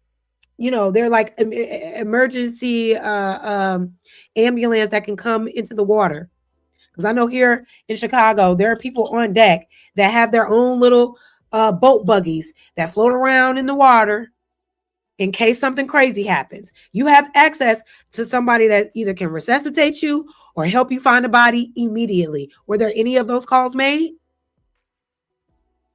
like emergency ambulance that can come into the water. Because I know here in Chicago, there are people on deck that have their own little boat buggies that float around in the water in case something crazy happens. You have access to somebody that either can resuscitate you or help you find a body immediately. Were there any of those calls made?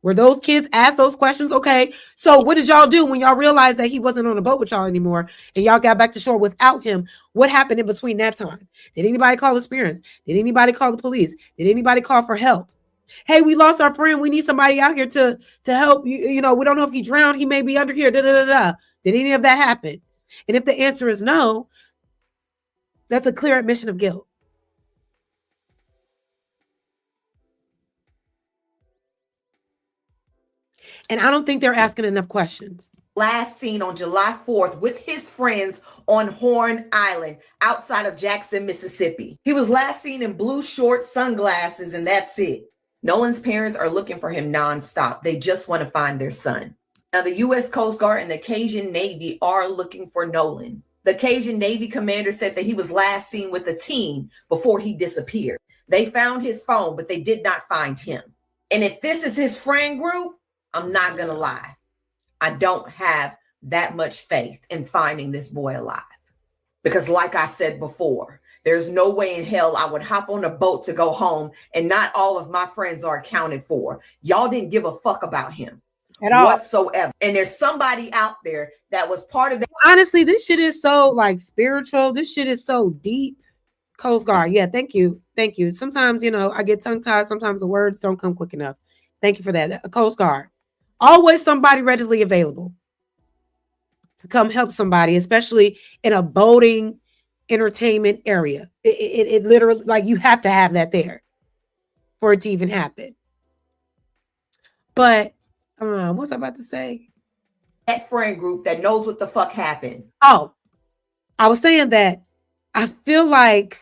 Were those kids asked those questions? Okay, so what did y'all do when y'all realized that he wasn't on the boat with y'all anymore and y'all got back to shore without him? What happened in between that time? Did anybody call his parents? Did anybody call the police? Did anybody call for help? Hey, we lost our friend. We need somebody out here to help. You know, we don't know if he drowned. He may be under here. Da, da, da, da. Did any of that happen? And if the answer is no, that's a clear admission of guilt. And I don't think they're asking enough questions. Last seen on July 4th with his friends on Horn Island outside of Jackson, Mississippi. He was last seen in blue shorts, sunglasses, and that's it. Nolan's parents are looking for him nonstop. They just want to find their son. Now, the U.S. Coast Guard and the Cajun Navy are looking for Nolan. The Cajun Navy commander said that he was last seen with a teen before he disappeared. They found his phone, but they did not find him. And if this is his friend group, I'm not going to lie. I don't have that much faith in finding this boy alive. Because like I said before, there's no way in hell I would hop on a boat to go home and not all of my friends are accounted for. Y'all didn't give a fuck about him at all whatsoever. And there's somebody out there that was part of that. Honestly, this shit is so like spiritual. This shit is so deep. Coast Guard. Yeah, thank you. Thank you. Sometimes, you know, I get tongue tied. Sometimes the words don't come quick enough. Thank you for that. A Coast Guard. Always somebody readily available to come help somebody, especially in a boating entertainment area. It literally, like, you have to have that there for it to even happen. But what was I about to say? That friend group that knows what the fuck happened. Oh, I was saying that I feel like,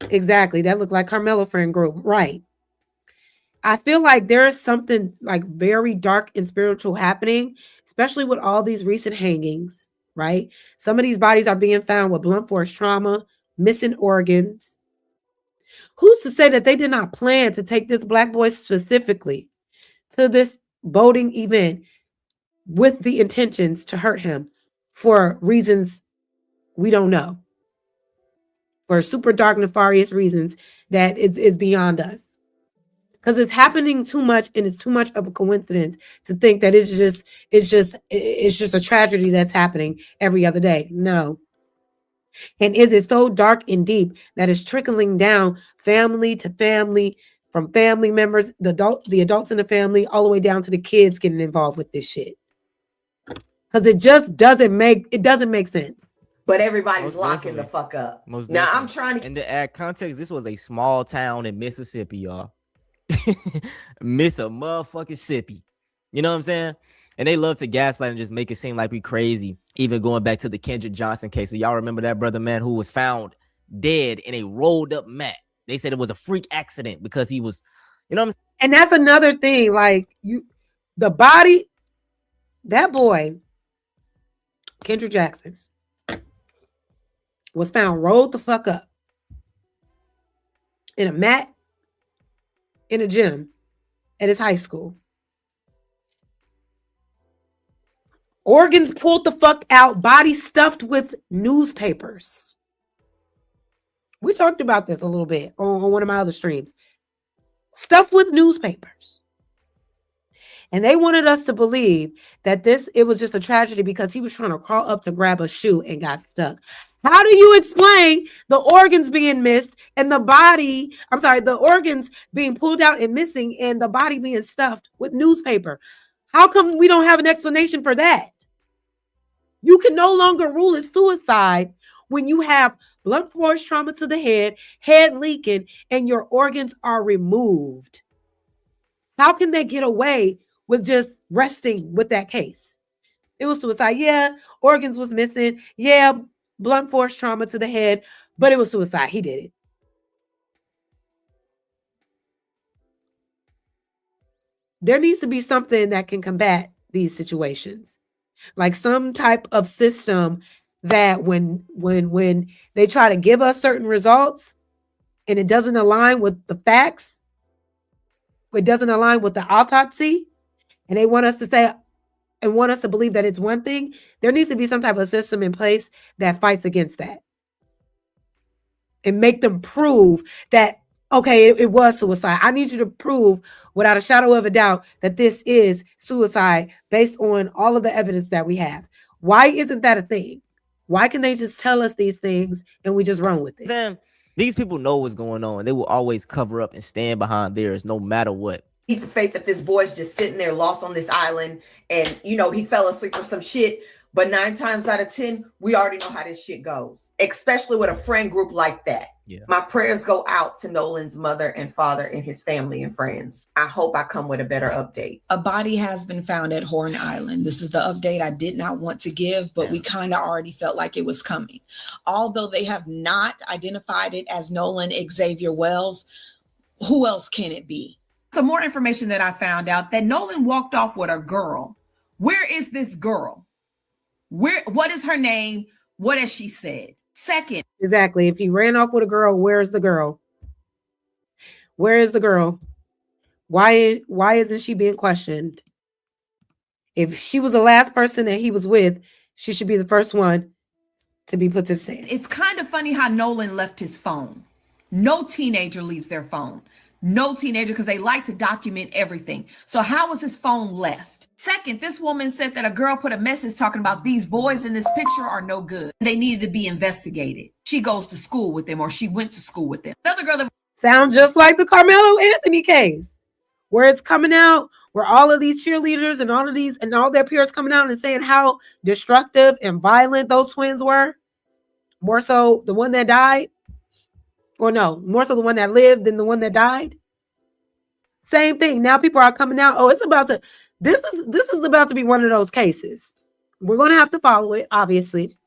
exactly, that looked like Carmelo friend group, right? I feel like there is something like very dark and spiritual happening, especially with all these recent hangings, right? Some of these bodies are being found with blunt force trauma, missing organs. Who's to say that they did not plan to take this black boy specifically to this boating event with the intentions to hurt him for reasons we don't know, for super dark, nefarious reasons that it's beyond us? Because it's happening too much, and it's too much of a coincidence to think that it's just a tragedy that's happening every other day. No. And is it so dark and deep that it's trickling down family to family, from family members, the adults in the family, all the way down to the kids getting involved with this shit? Because it just doesn't make sense. But everybody's locking the fuck up. Now I'm trying to. And to add context, this was a small town in Mississippi, y'all. Miss a motherfucking sippy. You know what I'm saying? And they love to gaslight and just make it seem like we crazy. Even going back to the Kendrick Johnson case. So y'all remember that brother, man, who was found dead in a rolled up mat. They said it was a freak accident because he was, you know what I'm saying? And that's another thing. Like, the body, that boy, Kendrick Jackson, was found rolled the fuck up in a mat in a gym at his high school. Organs pulled the fuck out, body stuffed with newspapers. We talked about this a little bit on one of my other streams. Stuffed with newspapers. And they wanted us to believe that it was just a tragedy because he was trying to crawl up to grab a shoe and got stuck. How do you explain the organs being missed and the organs being pulled out and missing and the body being stuffed with newspaper? How come we don't have an explanation for that? You can no longer rule it suicide when you have blunt force trauma to the head leaking, and your organs are removed. How can they get away with just resting with that case? It was suicide. Yeah, organs was missing. Yeah, blunt force trauma to the head, but it was suicide. He did it. There needs to be something that can combat these situations, like some type of system that when they try to give us certain results and it doesn't align with the facts, it doesn't align with the autopsy, and they want us to say and want us to believe that it's one thing, there needs to be some type of system in place that fights against that and make them prove that okay, it was suicide. I need you to prove without a shadow of a doubt that this is suicide based on all of the evidence that we have. Why isn't that a thing? Why can they just tell us these things and we just run with it? Sam, these people know what's going on. They will always cover up and stand behind theirs no matter what. Keep the faith that this boy's just sitting there lost on this island and, you know, he fell asleep or some shit. But 9 times out of 10, we already know how this shit goes, especially with a friend group like that. Yeah. My prayers go out to Nolan's mother and father and his family and friends. I hope I come with a better update. A body has been found at Horn Island. This is the update I did not want to give, but we kind of already felt like it was coming. Although they have not identified it as Nolan Xavier Wells, who else can it be? Some more information that I found out that Nolan walked off with a girl. Where is this girl? What is her name? What has she said? Second. Exactly. If he ran off with a girl, where's the girl? Where is the girl? Why isn't she being questioned? If she was the last person that he was with, she should be the first one to be put to the stand. It's kind of funny how Nolan left his phone. No teenager leaves their phone. No teenager, because they like to document everything. So how was his phone left? Second, this woman said that a girl put a message talking about these boys in this picture are no good. They needed to be investigated. She goes to school with them, or she went to school with them. Another girl that sound just like the Carmelo Anthony case, where it's coming out, where all of these cheerleaders and all their peers coming out and saying how destructive and violent those twins were. More so the one that died, or no, more so the one that lived than the one that died. Same thing. Now people are coming out. Oh, this is about to be one of those cases. We're going to have to follow it, obviously.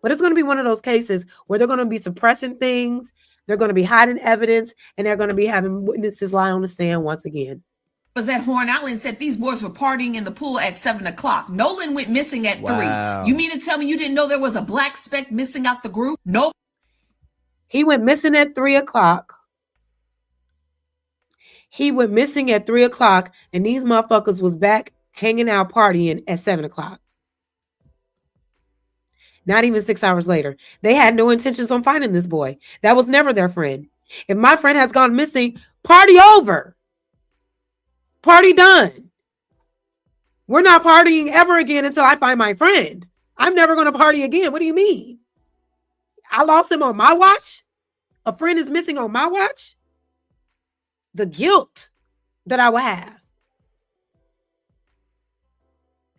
But it's going to be one of those cases where they're going to be suppressing things. They're going to be hiding evidence, and they're going to be having witnesses lie on the stand once again. was at Horn Island said these boys were partying in the pool at 7 o'clock. Nolan went missing at 3. You mean to tell me you didn't know there was a black speck missing out the group? Nope. He went missing at 3 o'clock. He went missing at 3 o'clock, and these motherfuckers was back hanging out partying at 7 o'clock. Not even 6 hours later. They had no intentions on finding this boy. That was never their friend. If my friend has gone missing, party over. Party done. We're not partying ever again until I find my friend. I'm never going to party again. What do you mean? I lost him on my watch? A friend is missing on my watch? The guilt that I would have.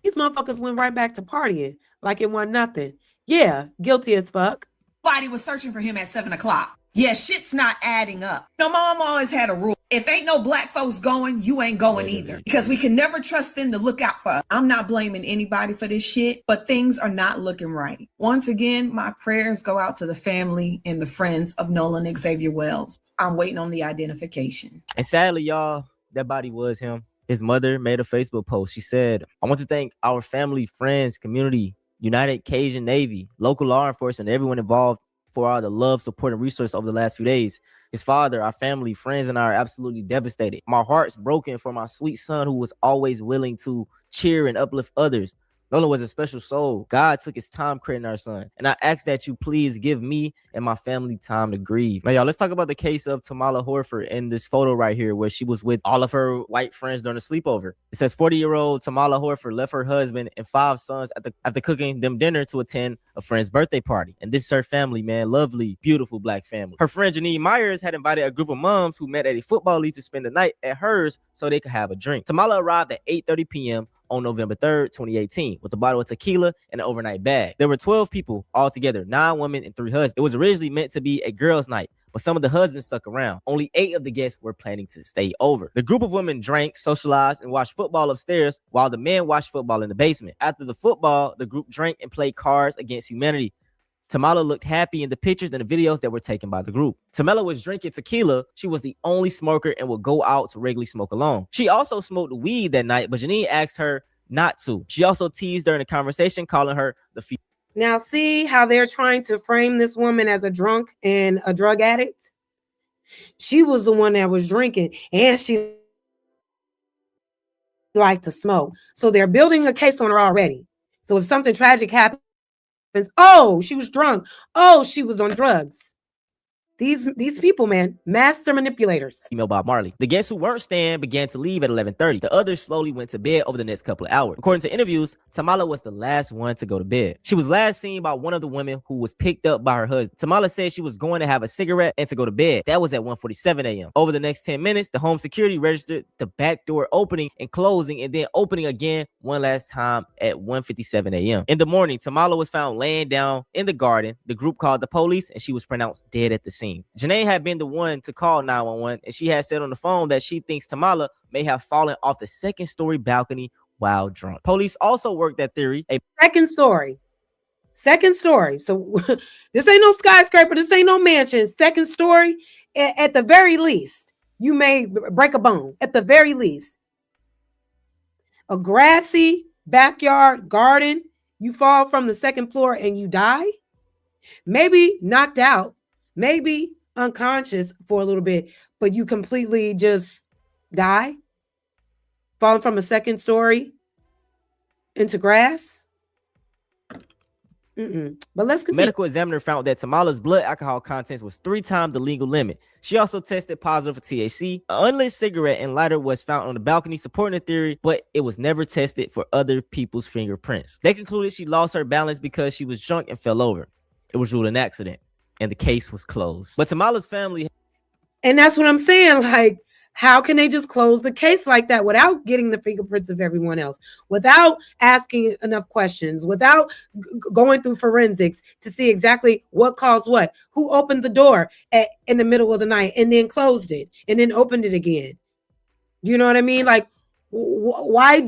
These motherfuckers went right back to partying like it wasn't nothing. Yeah, guilty as fuck. Nobody was searching for him at 7 o'clock. Yeah, shit's not adding up. No, my mom always had a rule. If ain't no black folks going, you ain't going either. Because we can never trust them to look out for us. I'm not blaming anybody for this shit, but things are not looking right. Once again, my prayers go out to the family and the friends of Nolan Xavier Wells. I'm waiting on the identification. And sadly, y'all, that body was him. His mother made a Facebook post. She said, I want to thank our family, friends, community, United Cajun Navy, local law enforcement, everyone involved for all the love, support, and resource over the last few days. His father, our family, friends, and I are absolutely devastated. My heart's broken for my sweet son who was always willing to cheer and uplift others. Nolan was a special soul. God took his time creating our son. And I ask that you please give me and my family time to grieve. Now, y'all, let's talk about the case of Tamala Horford in this photo right here where she was with all of her white friends during a sleepover. It says 40-year-old Tamala Horford left her husband and 5 sons after cooking them dinner to attend a friend's birthday party. And this is her family, man. Lovely, beautiful black family. Her friend Janine Myers had invited a group of moms who met at a football league to spend the night at hers so they could have a drink. Tamala arrived at 8:30 p.m. on November 3rd, 2018, with a bottle of tequila and an overnight bag. There were 12 people altogether, 9 women and 3 husbands. It was originally meant to be a girls' night, but some of the husbands stuck around. Only 8 of the guests were planning to stay over. The group of women drank, socialized, and watched football upstairs while the men watched football in the basement. After the football, the group drank and played Cards Against Humanity. Tamala looked happy in the pictures and the videos that were taken by the group. Tamala was drinking tequila. She was the only smoker and would go out to regularly smoke alone. She also smoked weed that night, but Janine asked her not to. She also teased during the conversation, calling her the female. Now, see how they're trying to frame this woman as a drunk and a drug addict? She was the one that was drinking, and she liked to smoke. So they're building a case on her already. So if something tragic happens, oh, she was drunk. Oh, she was on drugs. These people, man, master manipulators. Email Bob Marley. The guests who weren't staying began to leave at 11:30. The others slowly went to bed over the next couple of hours. According to interviews, Tamala was the last one to go to bed. She was last seen by one of the women who was picked up by her husband. Tamala said she was going to have a cigarette and to go to bed. That was at 1:47 a.m. Over the next 10 minutes, the home security registered the back door opening and closing and then opening again one last time at 1:57 a.m. In the morning, Tamala was found laying down in the garden. The group called the police and she was pronounced dead at the scene. Janae had been the one to call 911, and she had said on the phone that she thinks Tamala may have fallen off the second-story balcony while drunk. Police also worked that theory. Second story. So this ain't no skyscraper. This ain't no mansion. Second story. At the very least, you may break a bone. At the very least. A grassy backyard garden. You fall from the second floor and you die. Maybe knocked out. Maybe unconscious for a little bit, but you completely just die, falling from a second story into grass. But let's continue. Medical examiner found that Tamala's blood alcohol contents was 3 times the legal limit. She also tested positive for THC. An unlit cigarette and lighter was found on the balcony, supporting the theory, but it was never tested for other people's fingerprints. They concluded she lost her balance because she was drunk and fell over. It was ruled an accident, and the case was closed. But Tamala's family... And that's what I'm saying. Like, how can they just close the case like that without getting the fingerprints of everyone else, without asking enough questions, without going through forensics to see exactly what caused what, who opened the door in the middle of the night and then closed it and then opened it again? You know what I mean? Like, why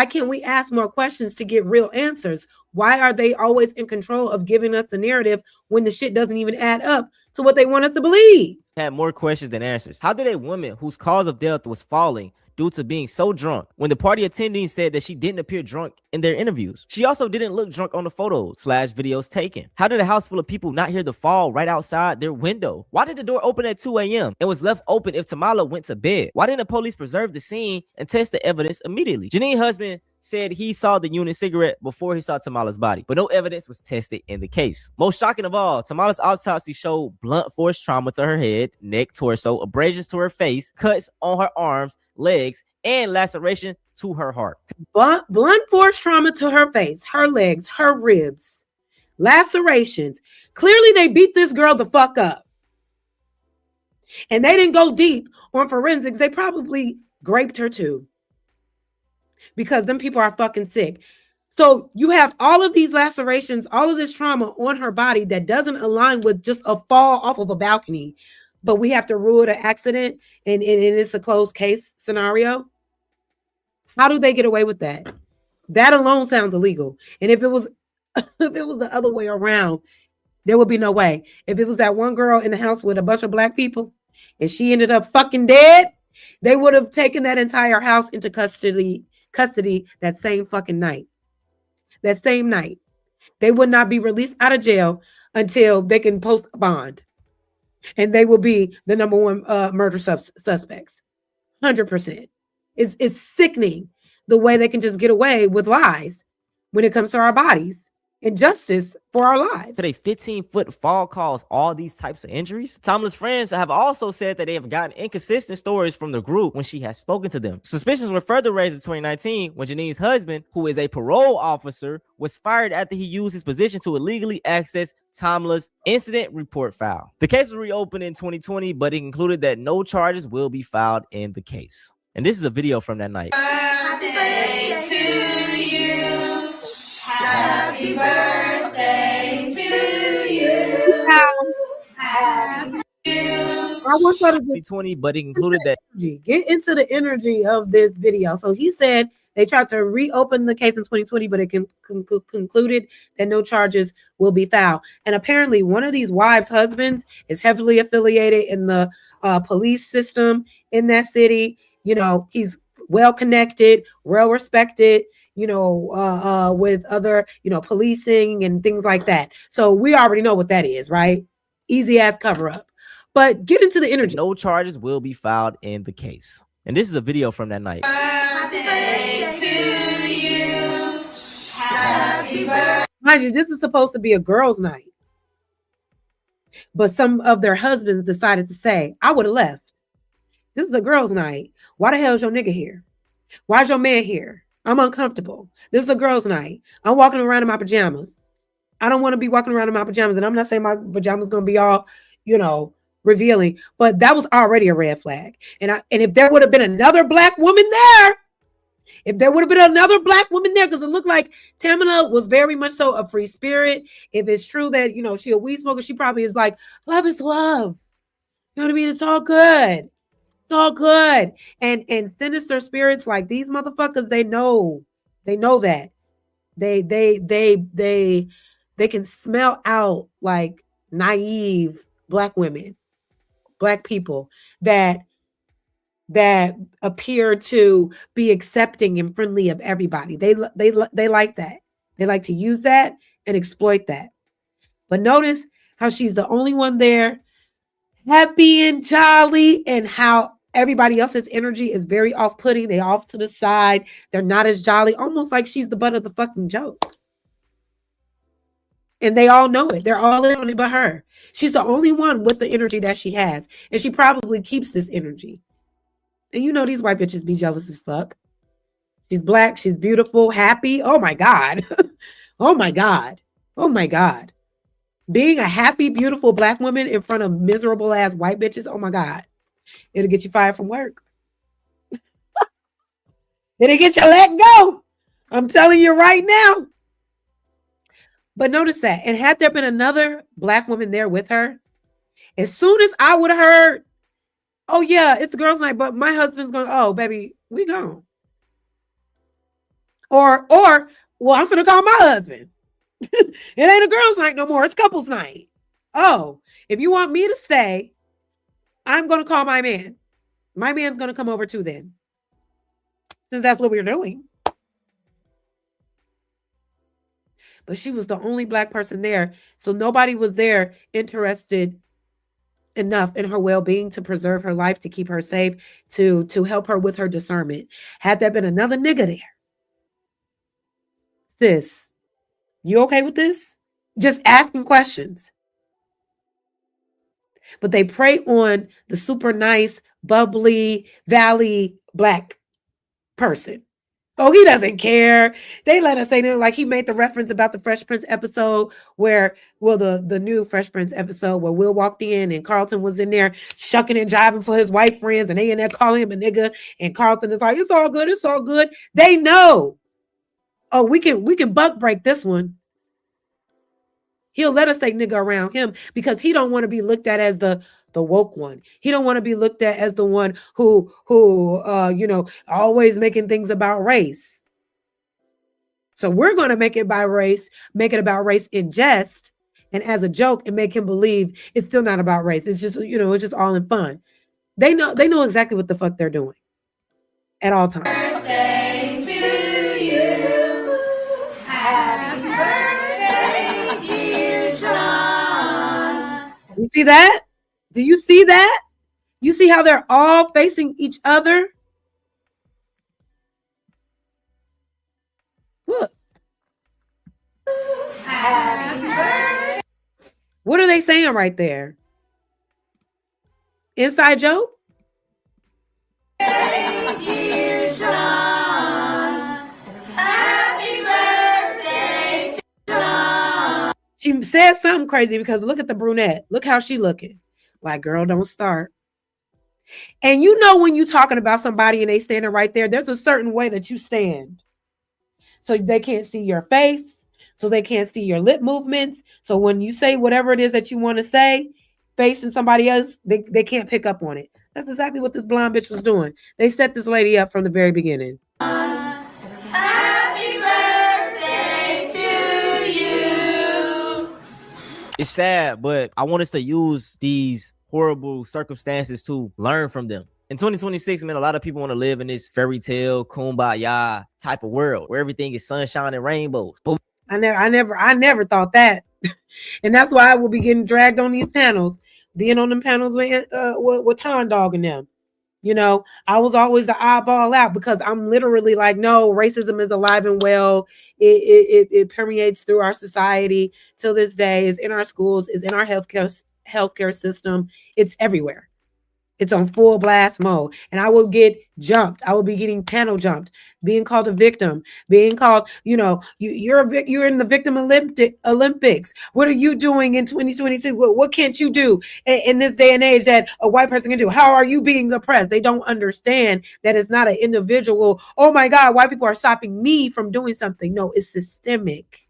can't we ask more questions to get real answers? Why are they always in control of giving us the narrative when the shit doesn't even add up to what they want us to believe? Had more questions than answers. How did a woman whose cause of death was falling due to being so drunk when the party attendees said that she didn't appear drunk in their interviews? She also didn't look drunk on the photos/videos taken. How did a house full of people not hear the fall right outside their window? Why did the door open at 2 a.m. and was left open if Tamala went to bed? Why didn't the police preserve the scene and test the evidence immediately? Janine's husband said he saw the unit cigarette before he saw Tamala's body, but no evidence was tested in the case. Most shocking of all, Tamala's autopsy showed blunt force trauma to her head, neck, torso, abrasions to her face, cuts on her arms, legs, and laceration to her heart. Blunt force trauma to her face, her legs, her ribs, lacerations. Clearly, they beat this girl the fuck up. And they didn't go deep on forensics. They probably raped her too, because them people are fucking sick. So you have all of these lacerations, all of this trauma on her body that doesn't align with just a fall off of a balcony, but we have to rule it an accident and it's a closed case scenario. How do they get away with that? That alone sounds illegal. And if it was the other way around, there would be no way. If it was that one girl in the house with a bunch of black people and she ended up fucking dead, they would have taken that entire house into custody that same fucking night. That same night. They would not be released out of jail until they can post a bond. And they will be the number one murder suspects. 100%. It's sickening the way they can just get away with lies when it comes to our bodies and justice for our lives. Today, 15-foot fall caused all these types of injuries. Tamala's friends have also said that they have gotten inconsistent stories from the group when she has spoken to them. Suspicions were further raised in 2019 when Janine's husband, who is a parole officer, was fired after he used his position to illegally access Tamala's incident report file. The case was reopened in 2020, but it concluded that no charges will be filed in the case. And this is a video from that night. Birthday to you. Happy birthday to you. Happy I want you to 2020, but it concluded that get into the energy of this video. So he said they tried to reopen the case in 2020, but it concluded that no charges will be filed. And apparently one of these wives' husbands is heavily affiliated in the police system in that city. You know, he's well connected, well respected, you know, with other, you know, policing and things like that. So we already know what that is, right? Easy ass cover up. But get into the energy. No charges will be filed in the case. And this is a video from that night. birthday to you. Happy birthday. Mind you, this is supposed to be a girls' night. But some of their husbands decided to say, I would have left. This is a girls' night. Why the hell is your nigga here? Why is your man here? I'm uncomfortable. This is a girls' night. I'm walking around in my pajamas. I don't want to be walking around in my pajamas. And I'm not saying my pajamas going to be all, revealing, but that was already a red flag. And if there would have been another black woman there, because it looked like Tamina was very much so a free spirit. If it's true that, she a weed smoker, she probably is like, love is love. You know what I mean? It's all good. It's all good. And sinister spirits like these motherfuckers, they know that. They can smell out like naive black women, black people that appear to be accepting and friendly of everybody. They like that. They like to use that and exploit that. But notice how she's the only one there, happy and jolly, and how everybody else's energy is very off-putting. They off to the side. They're not as jolly, almost like she's the butt of the fucking joke. And they all know it. They're all in on it but her. She's the only one with the energy that she has. And she probably keeps this energy. And these white bitches be jealous as fuck. She's black. She's beautiful, happy. Oh my God. Oh my God. Oh my God. Being a happy, beautiful black woman in front of miserable ass white bitches. Oh my God. It'll get you fired from work. It'll get you let go. I'm telling you right now. But notice that. And had there been another black woman there with her, as soon as I would have heard, oh yeah, it's the girls' night, but my husband's going, oh baby, we gone. Or, well, I'm gonna call my husband. It ain't a girls' night no more. It's couples' night. Oh, if you want me to stay, I'm gonna call my man. My man's gonna come over too then. Since that's what we're doing. But she was the only black person there. So nobody was there interested enough in her well-being to preserve her life, to keep her safe, to help her with her discernment. Had there been another nigga there, sis, you okay with this? Just asking questions. But they prey on the super nice, bubbly, valley black person. Oh, he doesn't care. They let us say that, like he made the reference about the Fresh Prince episode where, well, the new Fresh Prince episode where Will walked in and Carlton was in there shucking and jiving for his white friends and they in there calling him a nigga and Carlton is like, it's all good, it's all good. They know. Oh, we can buck break this one. He'll let us say nigga around him because he don't want to be looked at as the woke one. He don't want to be looked at as the one who always making things about race. So we're going to make it about race in jest and as a joke and make him believe it's still not about race. It's just, it's just all in fun. They know exactly what the fuck they're doing at all times. Birthday to you. Happy birthday, dear Sean. You see that? Do you see that? You see how they're all facing each other? Look. Happy birthday. What are they saying right there? Inside joke? Dear Sean. Happy birthday to Sean. She said something crazy because look at the brunette. Look how she looking. Like, girl, don't start. And when you talking about somebody and they standing right there, there's a certain way that you stand. So they can't see your face. So they can't see your lip movements. So when you say whatever it is that you want to say, facing somebody else, they can't pick up on it. That's exactly what this blonde bitch was doing. They set this lady up from the very beginning. Happy birthday to you. It's sad, but I want us to use these horrible circumstances to learn from them. In 2026, man, a lot of people want to live in this fairy tale, kumbaya type of world where everything is sunshine and rainbows. But I never thought that. And that's why I will be getting dragged on these panels, being on them panels with Ton Dog and them. I was always the oddball out because I'm literally like, no, racism is alive and well. It permeates through our society till this day. It's in our schools. It's in our healthcare healthcare system. It's everywhere. It's on full blast mode. And I will get jumped. I will be getting panel jumped, being called a victim, being called, you're in the victim Olympics. What are you doing in 2026? What can't you do in this day and age that a white person can do? How are you being oppressed? They don't understand that it's not an individual. Oh my God, white people are stopping me from doing something. No, it's systemic.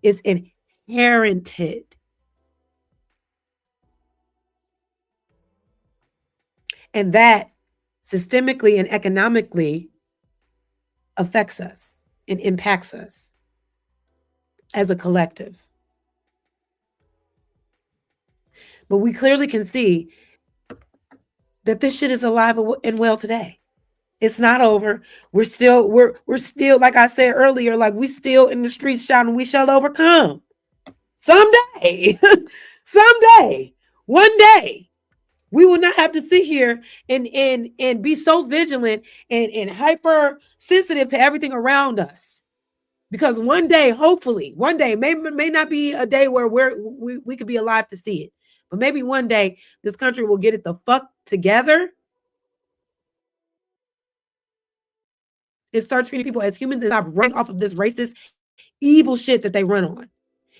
It's inherited. And that systemically and economically affects us and impacts us as a collective. But we clearly can see that this shit is alive and well today. It's not over. We're still, like I said earlier, like we still in the streets shouting, we shall overcome. Someday, someday, one day. We will not have to sit here and be so vigilant and hyper sensitive to everything around us. Because one day, hopefully, one day may not be a day where we could be alive to see it. But maybe one day this country will get it the fuck together and start treating people as humans and stop running off of this racist, evil shit that they run on.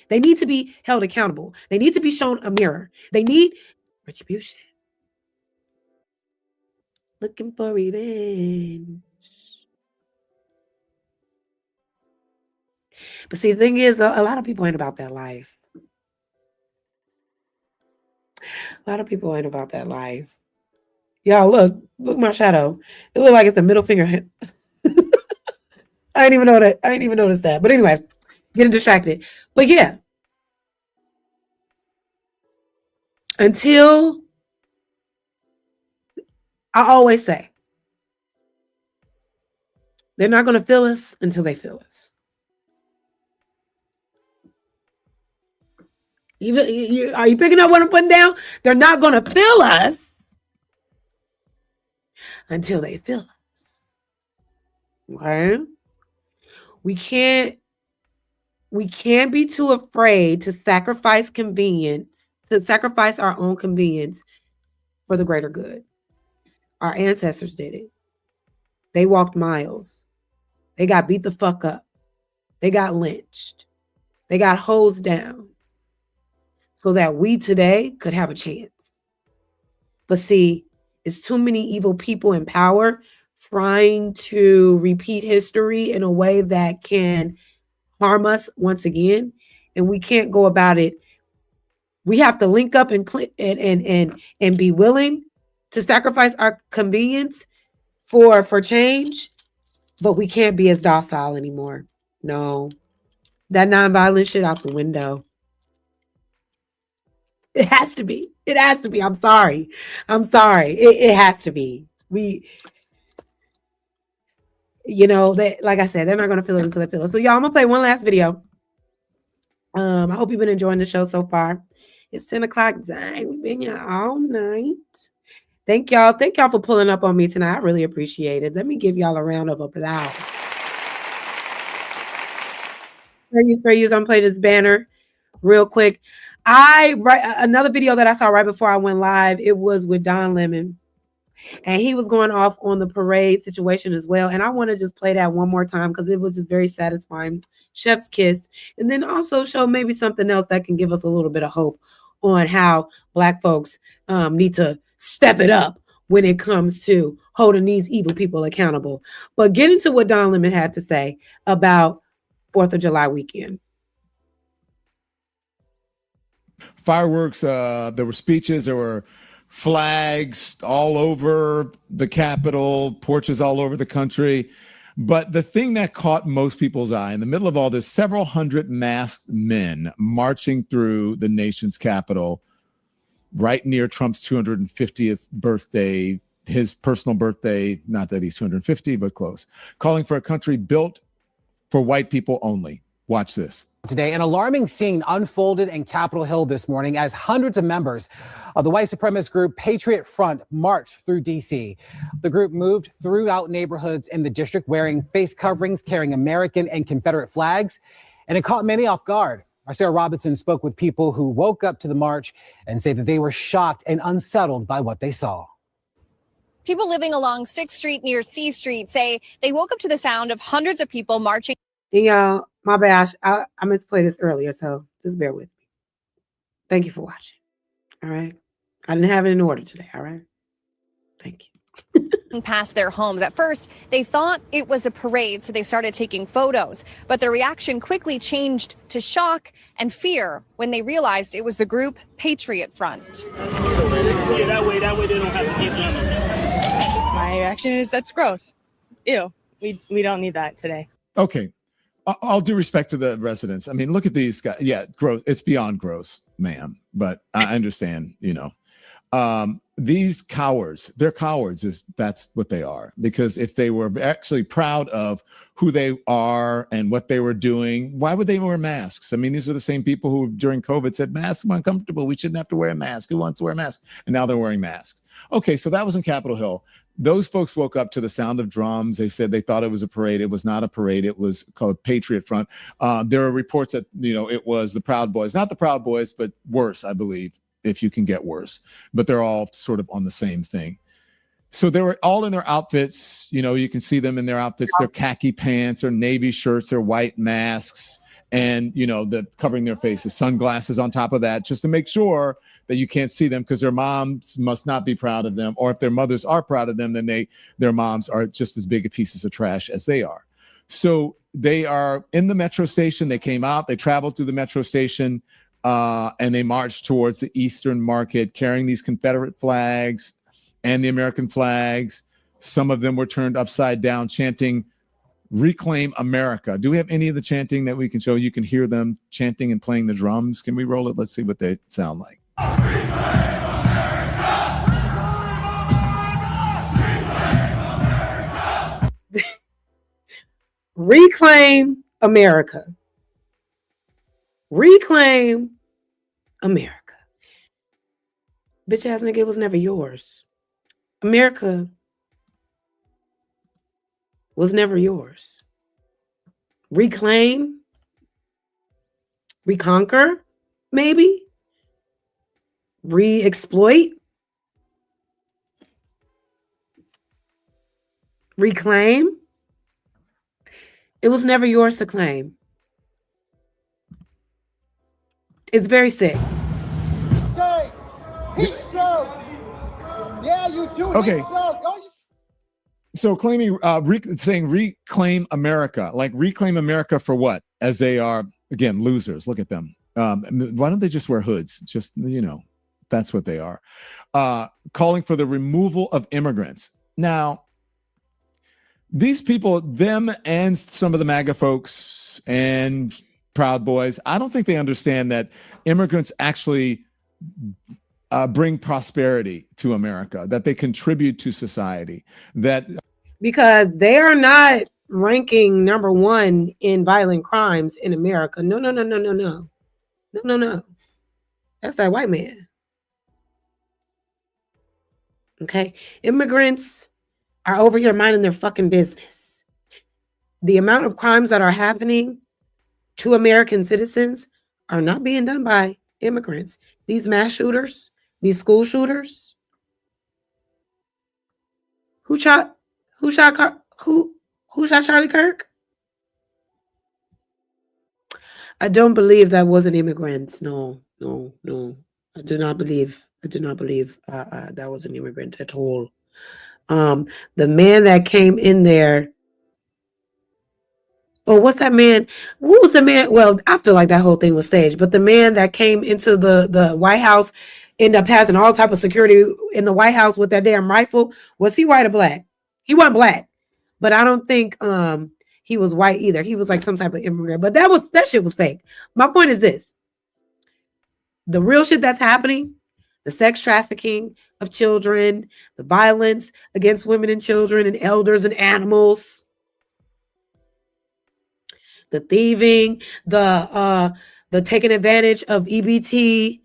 They need to be held accountable. They need to be shown a mirror. They need retribution. Looking for revenge. But see, the thing is, a lot of people ain't about that life. A lot of people ain't about that life. Y'all, look my shadow. It look like it's the middle finger. I didn't even know that. I didn't even notice that. But anyway, getting distracted. But yeah. Until I always say, they're not going to feel us until they feel us. Are you picking up what I'm putting down? They're not going to feel us until they feel us. Okay? We can't be too afraid to sacrifice convenience, to sacrifice our own convenience for the greater good. Our ancestors did it. They walked miles. They got beat the fuck up. They got lynched. They got hosed down so that we today could have a chance. But see, it's too many evil people in power trying to repeat history in a way that can harm us once again. And we can't go about it. We have to link up and be willing to sacrifice our convenience for change, but we can't be as docile anymore. No, that nonviolent shit out the window. It has to be. It has to be. I'm sorry. It has to be. Like I said, they're not going to feel it until they feel it. So y'all, I'm going to play one last video. I hope you've been enjoying the show so far. It's 10 o'clock. Dang, we've been here all night. Thank y'all. Thank y'all for pulling up on me tonight. I really appreciate it. Let me give y'all a round of applause. For you, I'm going to play this banner real quick. Another video that I saw right before I went live, it was with Don Lemon. And he was going off on the parade situation as well. And I want to just play that one more time because it was just very satisfying. Chef's kiss. And then also show maybe something else that can give us a little bit of hope on how Black folks need to step it up when it comes to holding these evil people accountable. But get into what Don Lemon had to say about 4th of July weekend. Fireworks, there were speeches, there were flags all over the Capitol, porches all over the country. But the thing that caught most people's eye in the middle of all this, several hundred masked men marching through the nation's capital right near Trump's 250th birthday, his personal birthday, not that he's 250, but close, calling for a country built for white people only. Watch this. Today, an alarming scene unfolded in Capitol Hill this morning as hundreds of members of the white supremacist group Patriot Front marched through D.C. The group moved throughout neighborhoods in the district wearing face coverings, carrying American and Confederate flags, and it caught many off guard. Sarah Robinson spoke with people who woke up to the march and say that they were shocked and unsettled by what they saw. People living along 6th Street near C Street say they woke up to the sound of hundreds of people marching. And y'all, my bad. I meant to play this earlier, so just bear with me. Thank you for watching. All right. I didn't have it in order today. All right. Thank you. Past their homes. At first, they thought it was a parade, so they started taking photos. But their reaction quickly changed to shock and fear when they realized it was the group Patriot Front. Yeah, that way they don't have to keep doing it. My reaction is that's gross. Ew. We don't need that today. Okay. All due respect to the residents. I mean, look at these guys. Yeah, gross. It's beyond gross, ma'am. But I understand, these cowards, they're cowards, that's what they are. Because if they were actually proud of who they are and what they were doing, why would they wear masks? I mean, these are the same people who during COVID said masks are uncomfortable. We shouldn't have to wear a mask. Who wants to wear a mask? And now they're wearing masks. Okay, so that was in Capitol Hill. Those folks woke up to the sound of drums. They said they thought it was a parade. It was not a parade. It was called Patriot Front. There are reports that, it was the Proud Boys, not the Proud Boys, but worse, I believe, if you can get worse. But they're all sort of on the same thing. So they were all in their outfits. You can see them in their outfits, their khaki pants, their navy shirts, their white masks, and, the covering their faces, sunglasses on top of that, just to make sure that you can't see them because their moms must not be proud of them. Or if their mothers are proud of them, then their moms are just as big a pieces of trash as they are. So they are in the metro station. They came out, they traveled through the metro station, and they marched towards the Eastern Market carrying these Confederate flags and the American flags. Some of them were turned upside down, chanting, "Reclaim America." Do we have any of the chanting that we can show? You can hear them chanting and playing the drums. Can we roll it? Let's see what they sound like. Reclaim America. Reclaim America. Bitch ass nigga, it was never yours. America was never yours. Reclaim, reconquer, maybe. Re-exploit, reclaim. It was never yours to claim. It's very sick. Hey, heat stroke. Yeah, you do. Okay. Heat stroke. Oh, you- So claiming, saying reclaim America, like reclaim America for what? As they are, again, losers. Look at them. Why don't they just wear hoods? Just, that's what they are. Calling for the removal of immigrants. Now, these people, them and some of the MAGA folks and Proud Boys, I don't think they understand that immigrants actually bring prosperity to America, that they contribute to society, because they are not ranking number one in violent crimes in America. No. That's that white man. Okay. Immigrants are over here minding their fucking business. The amount of crimes that are happening to American citizens are not being done by immigrants. These mass shooters, these school shooters. Who shot Charlie Kirk? I don't believe that wasn't immigrants. No. I do not believe that was an immigrant at all. The man that came in there. Oh, what's that man? What was the man? Well, I feel like that whole thing was staged, but the man that came into the White House ended up passing all type of security in the White House with that damn rifle. Was he white or black? He wasn't black, but I don't think he was white either. He was like some type of immigrant, but that shit was fake. My point is this: the real shit that's happening, the sex trafficking of children, the violence against women and children and elders and animals, the thieving, the taking advantage of EBT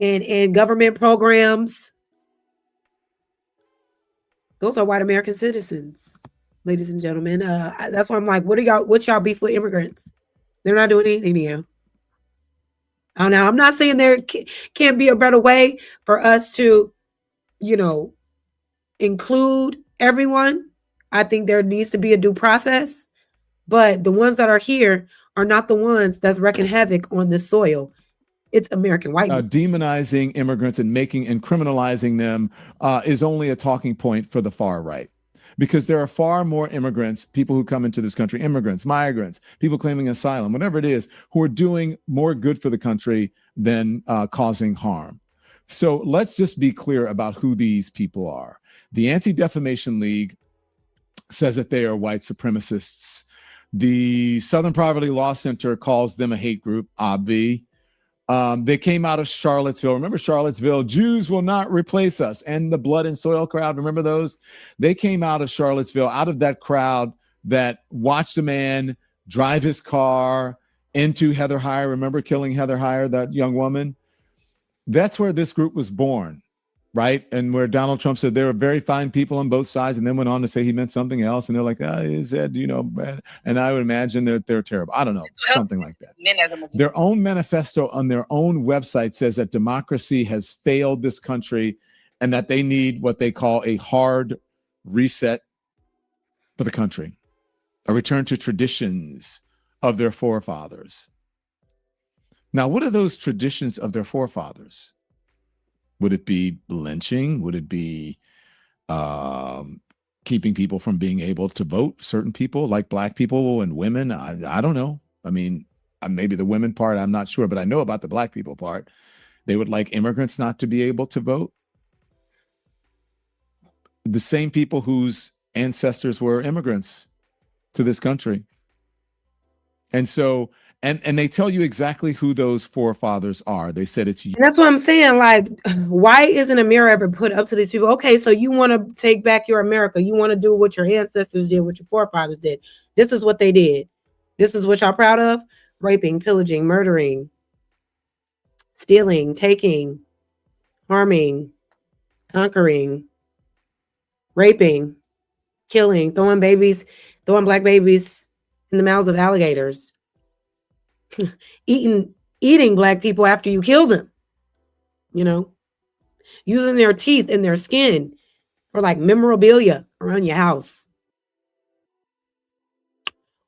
and government programs. Those are white American citizens, ladies and gentlemen. That's why I'm like, what's y'all beef with immigrants? They're not doing anything to you. Now, I'm not saying there can't be a better way for us to, include everyone. I think there needs to be a due process, but the ones that are here are not the ones that's wreaking havoc on this soil. It's American white. Demonizing immigrants and criminalizing them is only a talking point for the far right. Because there are far more immigrants, people who come into this country, immigrants, migrants, people claiming asylum, whatever it is, who are doing more good for the country than causing harm. So let's just be clear about who these people are. The Anti-Defamation League says that they are white supremacists. The Southern Poverty Law Center calls them a hate group, obvi. They came out of Charlottesville. Remember Charlottesville? Jews will not replace us. And the Blood and Soil crowd. Remember those? They came out of Charlottesville, out of that crowd that watched a man drive his car into Heather Heyer. Remember killing Heather Heyer, that young woman? That's where this group was born, right? And where Donald Trump said there were very fine people on both sides, and then went on to say he meant something else. And they're like, he said, and I would imagine they're terrible. I don't know, something like that. Their own manifesto on their own website says that democracy has failed this country and that they need what they call a hard reset for the country, a return to traditions of their forefathers. Now, what are those traditions of their forefathers? Would it be lynching? Would it be keeping people from being able to vote? Certain people, like Black people and women? I don't know. I mean, maybe the women part, I'm not sure, but I know about the Black people part. They would like immigrants not to be able to vote. The same people whose ancestors were immigrants to this country. And so, and they tell you exactly who those forefathers are. They said it's you. That's what I'm saying. Like, why isn't a mirror ever put up to these people? Okay, so you want to take back your America. You want to do what your ancestors did, what your forefathers did. This is what they did. This is what y'all proud of? Raping, pillaging, murdering, stealing, taking, harming, conquering, raping, killing, throwing Black babies in the mouths of alligators. eating Black people after you kill them, using their teeth and their skin for like memorabilia around your house.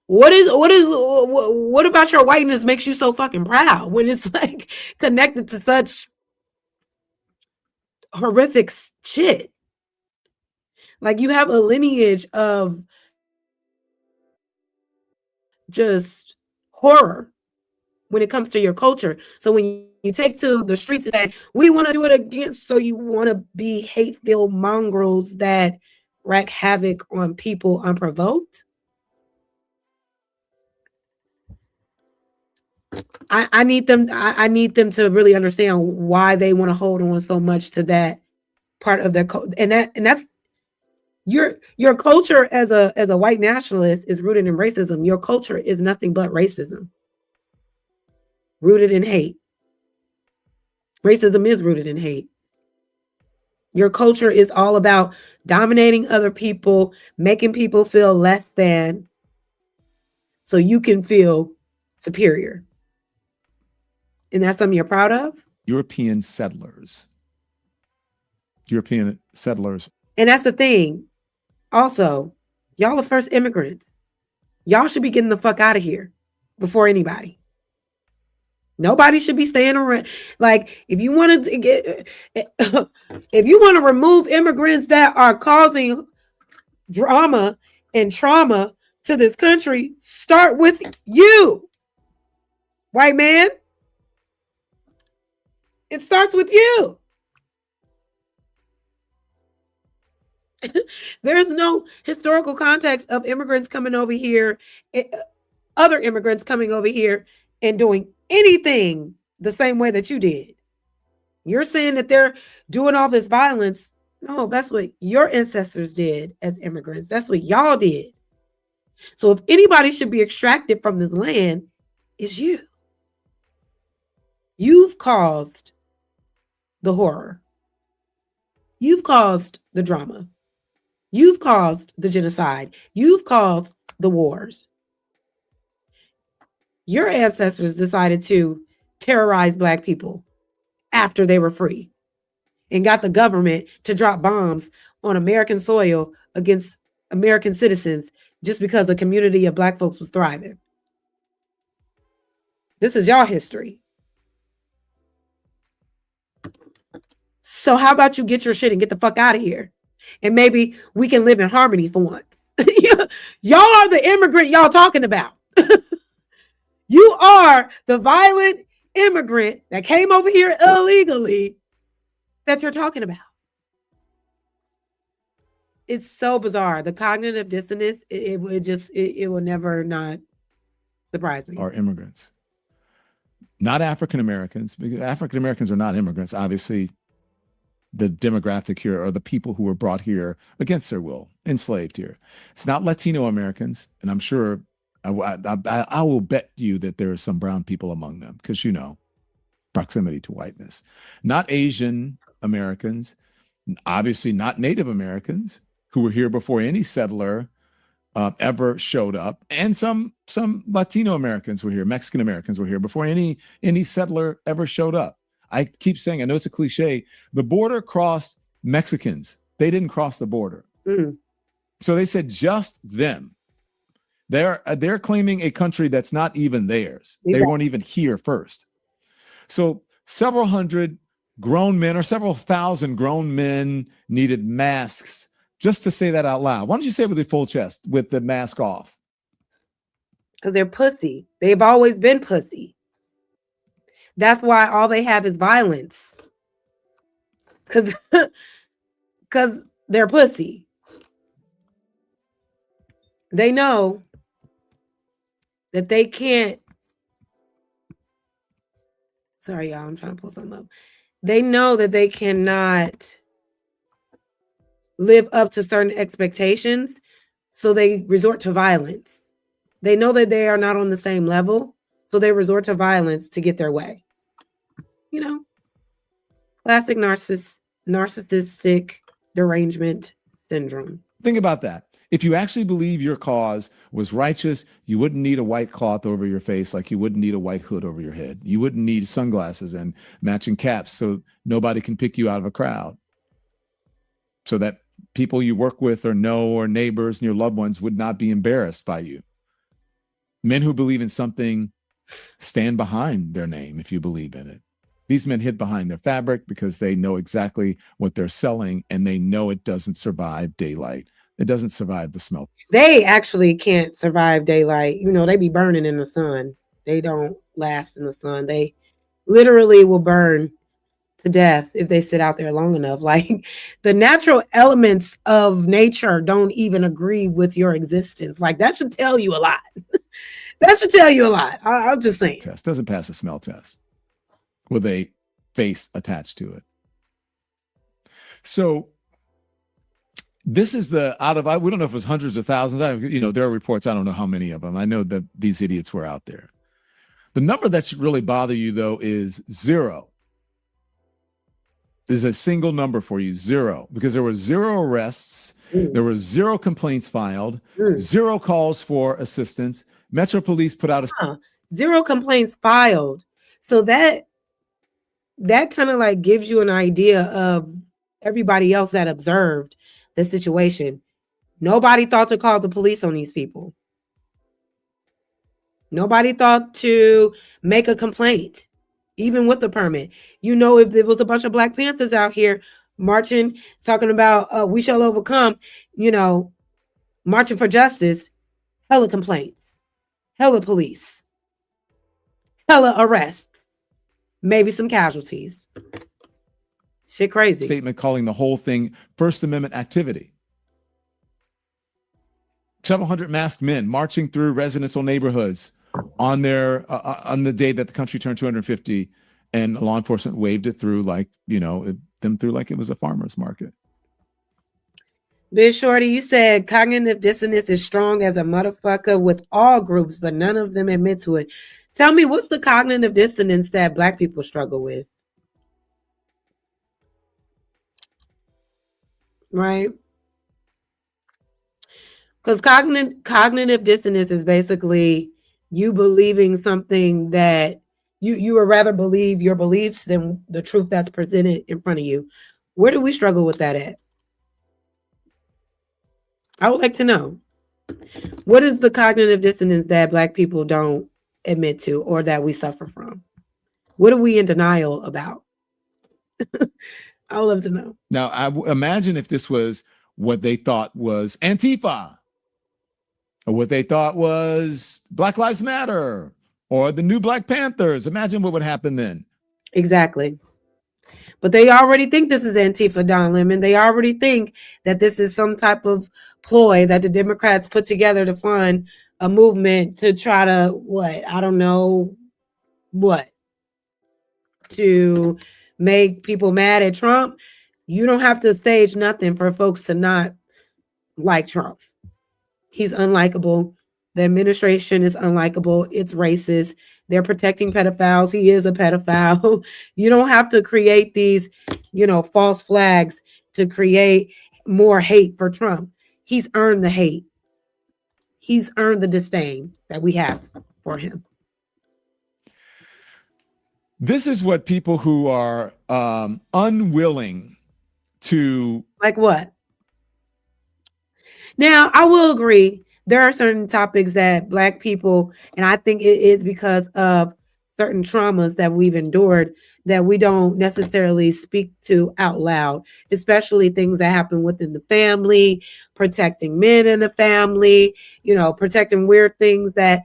What about your whiteness makes you so fucking proud when it's like connected to such horrific shit? Like, you have a lineage of just horror when it comes to your culture. So when you take to the streets and say, we want to do it again, so you want to be hate-filled mongrels that wreak havoc on people unprovoked? I need them to really understand why they want to hold on so much to that part of their culture. And that's your culture as a white nationalist is rooted in racism. Your culture is nothing but racism. Rooted in hate. Racism is rooted in hate. Your culture is all about dominating other people, making people feel less than so you can feel superior. And that's something you're proud of? European settlers. And that's the thing. Also, y'all are first immigrants. Y'all should be getting the fuck out of here before anybody. Nobody should be staying around. Like, if you want to remove immigrants that are causing drama and trauma to this country, start with you, white man. It starts with you. There's no historical context of immigrants coming over here, other immigrants coming over here and doing anything the same way that you did. You're saying that they're doing all this violence. No, that's what your ancestors did as immigrants. That's what y'all did. So if anybody should be extracted from this land, it's you. You've caused the horror. You've caused the drama. You've caused the genocide. You've caused the wars. Your ancestors decided to terrorized Black people after they were free and got the government to drop bombs on American soil against American citizens just because the community of Black folks was thriving. This is y'all history. So how about you get your shit and get the fuck out of here? And maybe we can live in harmony for once. Y'all are the immigrant y'all talking about. You are the violent immigrant that came over here illegally that you're talking about. It's so bizarre. The cognitive dissonance, it will never not surprise me. Are immigrants. Not African Americans, because African Americans are not immigrants. Obviously, the demographic here are the people who were brought here against their will, enslaved here. It's not Latino Americans, and I'm sure I will bet you that there are some brown people among them because, you know, proximity to whiteness. Not Asian Americans, obviously not Native Americans who were here before any settler ever showed up, and some Latino Americans were here, Mexican Americans were here before any settler ever showed up. I keep saying, I know it's a cliche, the border crossed Mexicans. They didn't cross the border. So they said just them. They're claiming a country that's not even theirs. They weren't even here first. So several hundred grown men or several thousand grown men needed masks just to say that out loud. Why don't you say it with your full chest with the mask off? Because they're pussy. They've always been pussy. That's why all they have is violence. Because they're pussy. They know that they can't. Sorry, y'all. I'm trying to pull something up. They know that they cannot live up to certain expectations, so they resort to violence. They know that they are not on the same level, so they resort to violence to get their way. You know, classic narcissistic derangement syndrome. Think about that. If you actually believe your cause was righteous, you wouldn't need a white cloth over your face like you wouldn't need a white hood over your head. You wouldn't need sunglasses and matching caps so nobody can pick you out of a crowd. So that people you work with or know or neighbors and your loved ones would not be embarrassed by you. Men who believe in something stand behind their name if you believe in it. These men hid behind their fabric because they know exactly what they're selling and they know it doesn't survive daylight. It doesn't survive the smoke. They actually can't survive daylight. You know, they be burning in the sun. They don't last in the sun. They literally will burn to death if they sit out there long enough. Like, the natural elements of nature don't even agree with your existence. Like, that should tell you a lot. That should tell you a lot. I'm just saying. Test doesn't pass a smell test with a face attached to it. So this is the we don't know if it was hundreds of thousands. There are reports. I don't know how many of them. I know that these idiots were out there. The number that should really bother you, though, is 0. There's a single number for you, 0, because there were 0 arrests. There were 0 complaints filed, 0 calls for assistance. Metro Police put out 0 complaints filed. So that kind of like gives you an idea of everybody else that observed the situation. Nobody thought to call the police on these people. Nobody thought to make a complaint, even with the permit. You know, if there was a bunch of Black Panthers out here marching, talking about we shall overcome, you know, marching for justice, hella complaints, hella police, hella arrests, maybe some casualties. Shit crazy. Statement calling the whole thing First Amendment activity. Several hundred masked men marching through residential neighborhoods on the day that the country turned 250, and law enforcement waved it through like, like it was a farmer's market. Big Shorty, you said cognitive dissonance is strong as a motherfucker with all groups, but none of them admit to it. Tell me, what's the cognitive dissonance that Black people struggle with? Right? Because cognitive dissonance is basically you believing something that You would rather believe your beliefs than the truth that's presented in front of you. Where do we struggle with that at? I would like to know. What is the cognitive dissonance that Black people don't admit to or that we suffer from? What are we in denial about? I would love to know. Now, imagine if this was what they thought was Antifa, or what they thought was Black Lives Matter, or the new Black Panthers. Imagine what would happen then. Exactly. But they already think this is Antifa, Don Lemon. They already think that this is some type of ploy that the Democrats put together to fund a movement to try to, what? I don't know what. To make people mad at Trump. You don't have to stage nothing for folks to not like Trump. He's unlikable. The administration is unlikable. It's racist. They're protecting pedophiles. He is a pedophile. You don't have to create these, false flags to create more hate for Trump. He's earned the hate. He's earned the disdain that we have for him. This is what people who are unwilling to... Like what? Now, I will agree. There are certain topics that Black people, and I think it is because of certain traumas that we've endured that we don't necessarily speak to out loud, especially things that happen within the family, protecting men in the family, protecting weird things that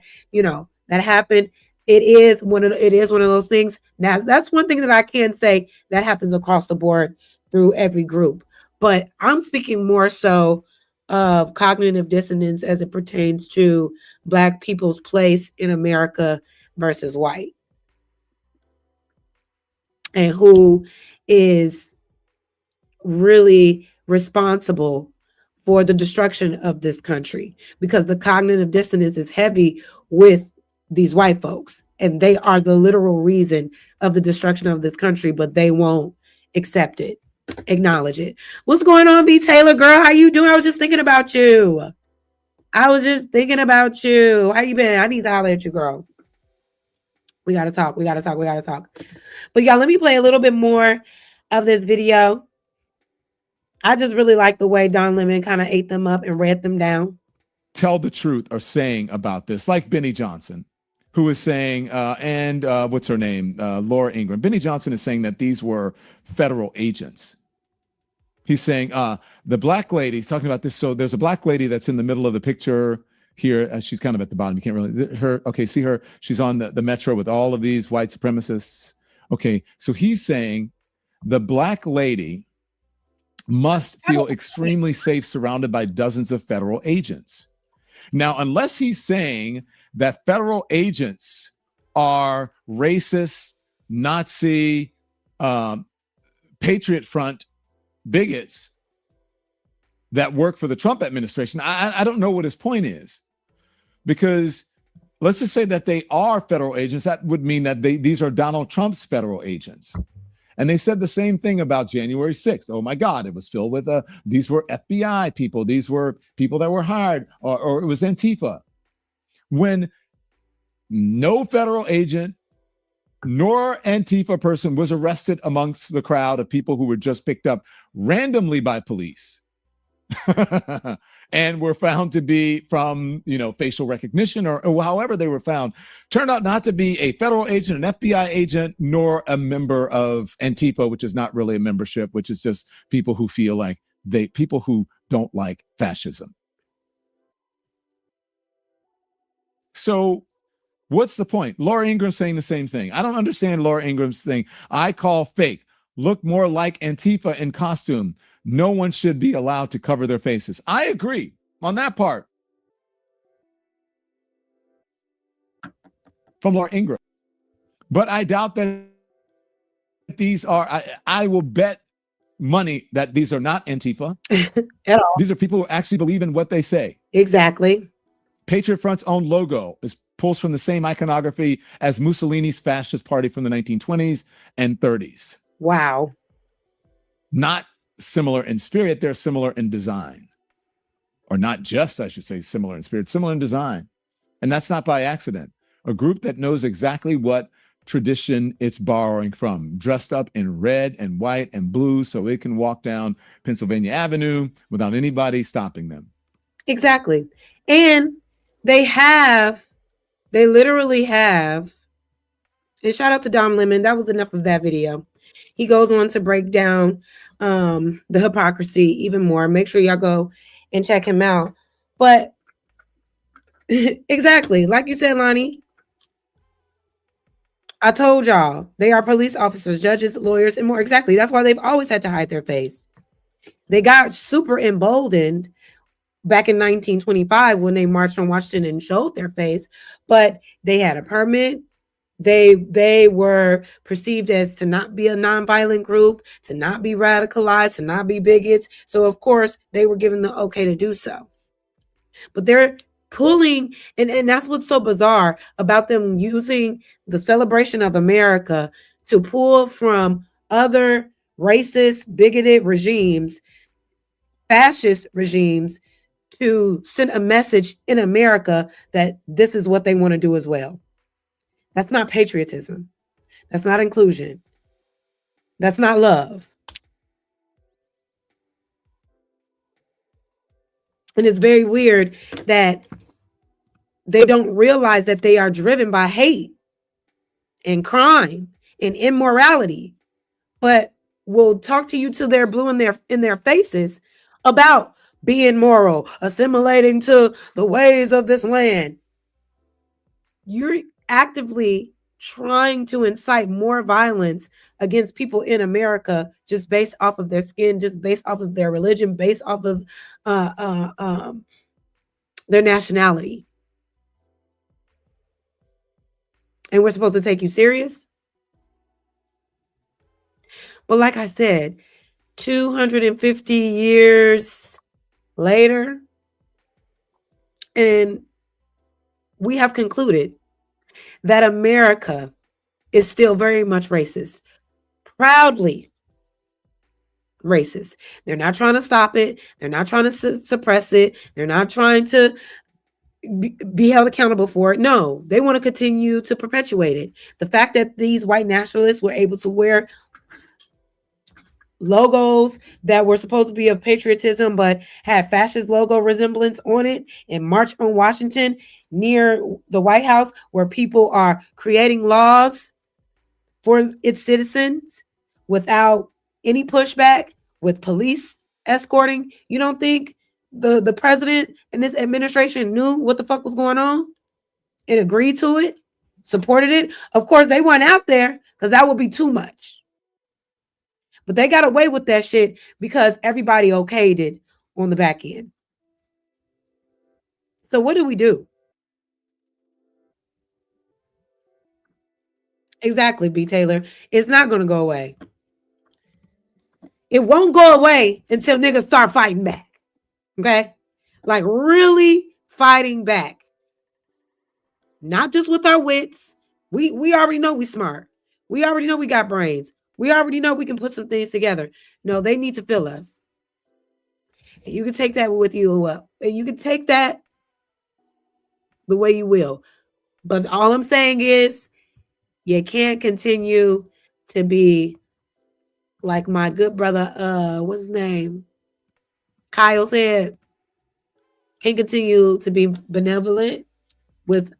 happen. It is one of those things. Now, that's one thing that I can say that happens across the board through every group. But I'm speaking more so of cognitive dissonance as it pertains to Black people's place in America versus white. And who is really responsible for the destruction of this country. Because the cognitive dissonance is heavy with these white folks. And they are the literal reason of the destruction of this country, but they won't accept it. Acknowledge it. What's going on, B. Taylor, girl? How you doing? I was just thinking about you. How you been? I need to holler at you, girl. We gotta talk. But y'all, let me play a little bit more of this video. I just really like the way Don Lemon kind of ate them up and read them down. Tell the truth are saying about this, like Benny Johnson, who is saying, and what's her name? Laura Ingraham. Benny Johnson is saying that these were federal agents. He's saying the Black lady, he's talking about this. So there's a Black lady that's in the middle of the picture here. She's kind of at the bottom. You can't really, okay, see her. She's on the metro with all of these white supremacists. Okay, so he's saying the Black lady must feel extremely safe surrounded by dozens of federal agents. Now, unless he's saying that federal agents are racist, Nazi, Patriot Front bigots that work for the Trump administration, I don't know what his point is. Because let's just say that they are federal agents. That would mean that these are Donald Trump's federal agents. And they said the same thing about January 6th. Oh my God, it was filled with these were FBI people. These were people that were hired, or it was Antifa. When no federal agent nor Antifa person was arrested amongst the crowd of people who were just picked up randomly by police and were found to be from, facial recognition or however they were found, turned out not to be a federal agent, an FBI agent, nor a member of Antifa, which is not really a membership, which is just people who feel like people who don't like fascism. So what's the point? Laura Ingraham saying the same thing. I don't understand Laura Ingram's thing. I call fake. Look more like Antifa in costume. No one should be allowed to cover their faces. I agree on that part. From Laura Ingraham. But I doubt that these are, I will bet money that these are not Antifa. At all. These are people who actually believe in what they say. Exactly. Patriot Front's own logo pulls from the same iconography as Mussolini's fascist party from the 1920s and 30s. Wow. Not similar in spirit, they're similar in design. Or not just, I should say, similar in spirit, similar in design. And that's not by accident. A group that knows exactly what tradition it's borrowing from, dressed up in red and white and blue so it can walk down Pennsylvania Avenue without anybody stopping them. Exactly. And they literally have, and shout out to Dom Lemon. That was enough of that video. He goes on to break down the hypocrisy even more. Make sure y'all go and check him out. But exactly, like you said, Lonnie, I told y'all, they are police officers, judges, lawyers, and more. Exactly. That's why they've always had to hide their face. They got super emboldened back in 1925 when they marched on Washington and showed their face, but they had a permit. They were perceived as to not be a nonviolent group, to not be radicalized, to not be bigots. So of course they were given the okay to do so. But they're pulling, and that's what's so bizarre about them using the celebration of America to pull from other racist, bigoted regimes, fascist regimes, to send a message in America that this is what they want to do as well. That's not patriotism. That's not inclusion. That's not love. And it's very weird that they don't realize that they are driven by hate and crime and immorality, but will talk to you till they're blue in their faces about being moral, assimilating to the ways of this land. You're actively trying to incite more violence against people in America just based off of their skin, just based off of their religion, based off of their nationality. And we're supposed to take you serious? But like I said, 250 years later, and we have concluded that America is still very much racist, proudly racist. They're not trying to stop it. They're not trying to suppress it. They're not trying to be held accountable for it. No, they want to continue to perpetuate it. The fact that these white nationalists were able to wear logos that were supposed to be of patriotism but had fascist logo resemblance on it and march on Washington near the White House, where people are creating laws for its citizens without any pushback, with police escorting. You don't think the president and this administration knew what the fuck was going on and agreed to it, supported it? Of course they weren't out there because that would be too much. But they got away with that shit because everybody okayed it on the back end. So what do we do? Exactly, B. Taylor. It's not going to go away. It won't go away until niggas start fighting back. Okay? Like really fighting back. Not just with our wits. We already know we smart. We already know we got brains. We already know we can put some things together. No, they need to feel us. And you can take that with you. And you can take that the way you will. But all I'm saying is you can't continue to be like my good brother, what's his name? Kyle said, can't continue to be benevolent with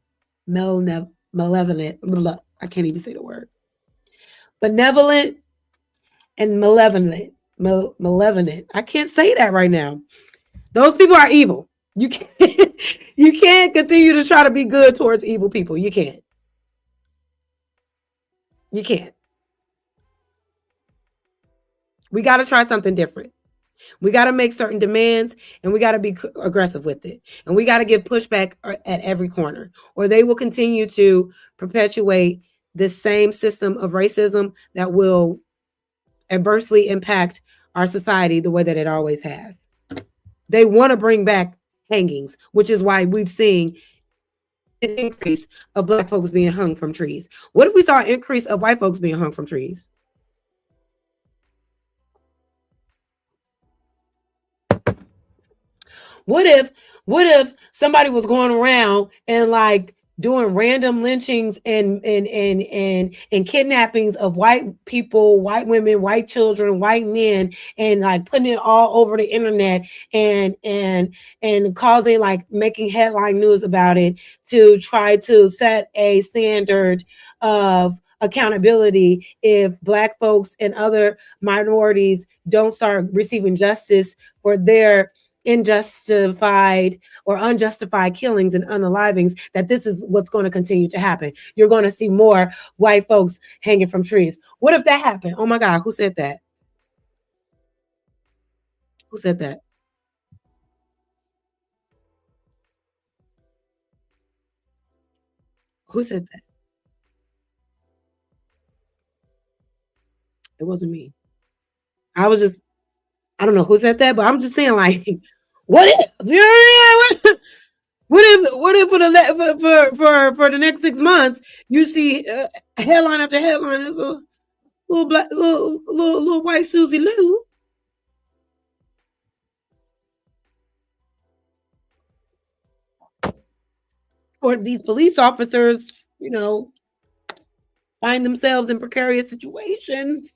malevolent. I can't even say the word. Benevolent and malevolent. Malevolent. I can't say that right now. Those people are evil. You can't continue to try to be good towards evil people. You can't. You can't. We got to try something different. We got to make certain demands, and we got to be aggressive with it. And we got to give pushback at every corner, or they will continue to perpetuate this same system of racism that will adversely impact our society the way that it always has. They want to bring back hangings, which is why we've seen an increase of Black folks being hung from trees. What if we saw an increase of white folks being hung from trees? What if somebody was going around and like doing random lynchings and kidnappings of white people, white women, white children, white men, and like putting it all over the internet and causing like making headline news about it to try to set a standard of accountability if Black folks and other minorities don't start receiving justice for their unjustified killings and unalivings, that this is what's going to continue to happen. You're going to see more white folks hanging from trees. What if that happened? Oh my God, who said that? Who said that? Who said that? It wasn't me. I don't know who said that, but I'm just saying, like, what if? What if for the next 6 months you see headline after headline as a little white Susie Lou, or these police officers, find themselves in precarious situations.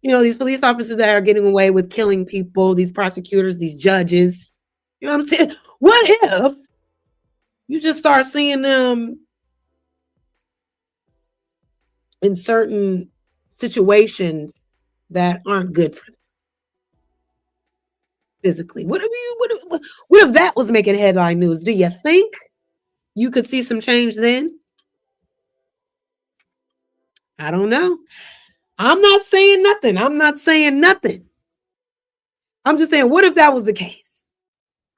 These police officers that are getting away with killing people, these prosecutors, these judges. You know what I'm saying? What if you just start seeing them in certain situations that aren't good for them physically? What if that was making headline news? Do you think you could see some change then? I don't know. I'm not saying nothing. I'm just saying, what if that was the case?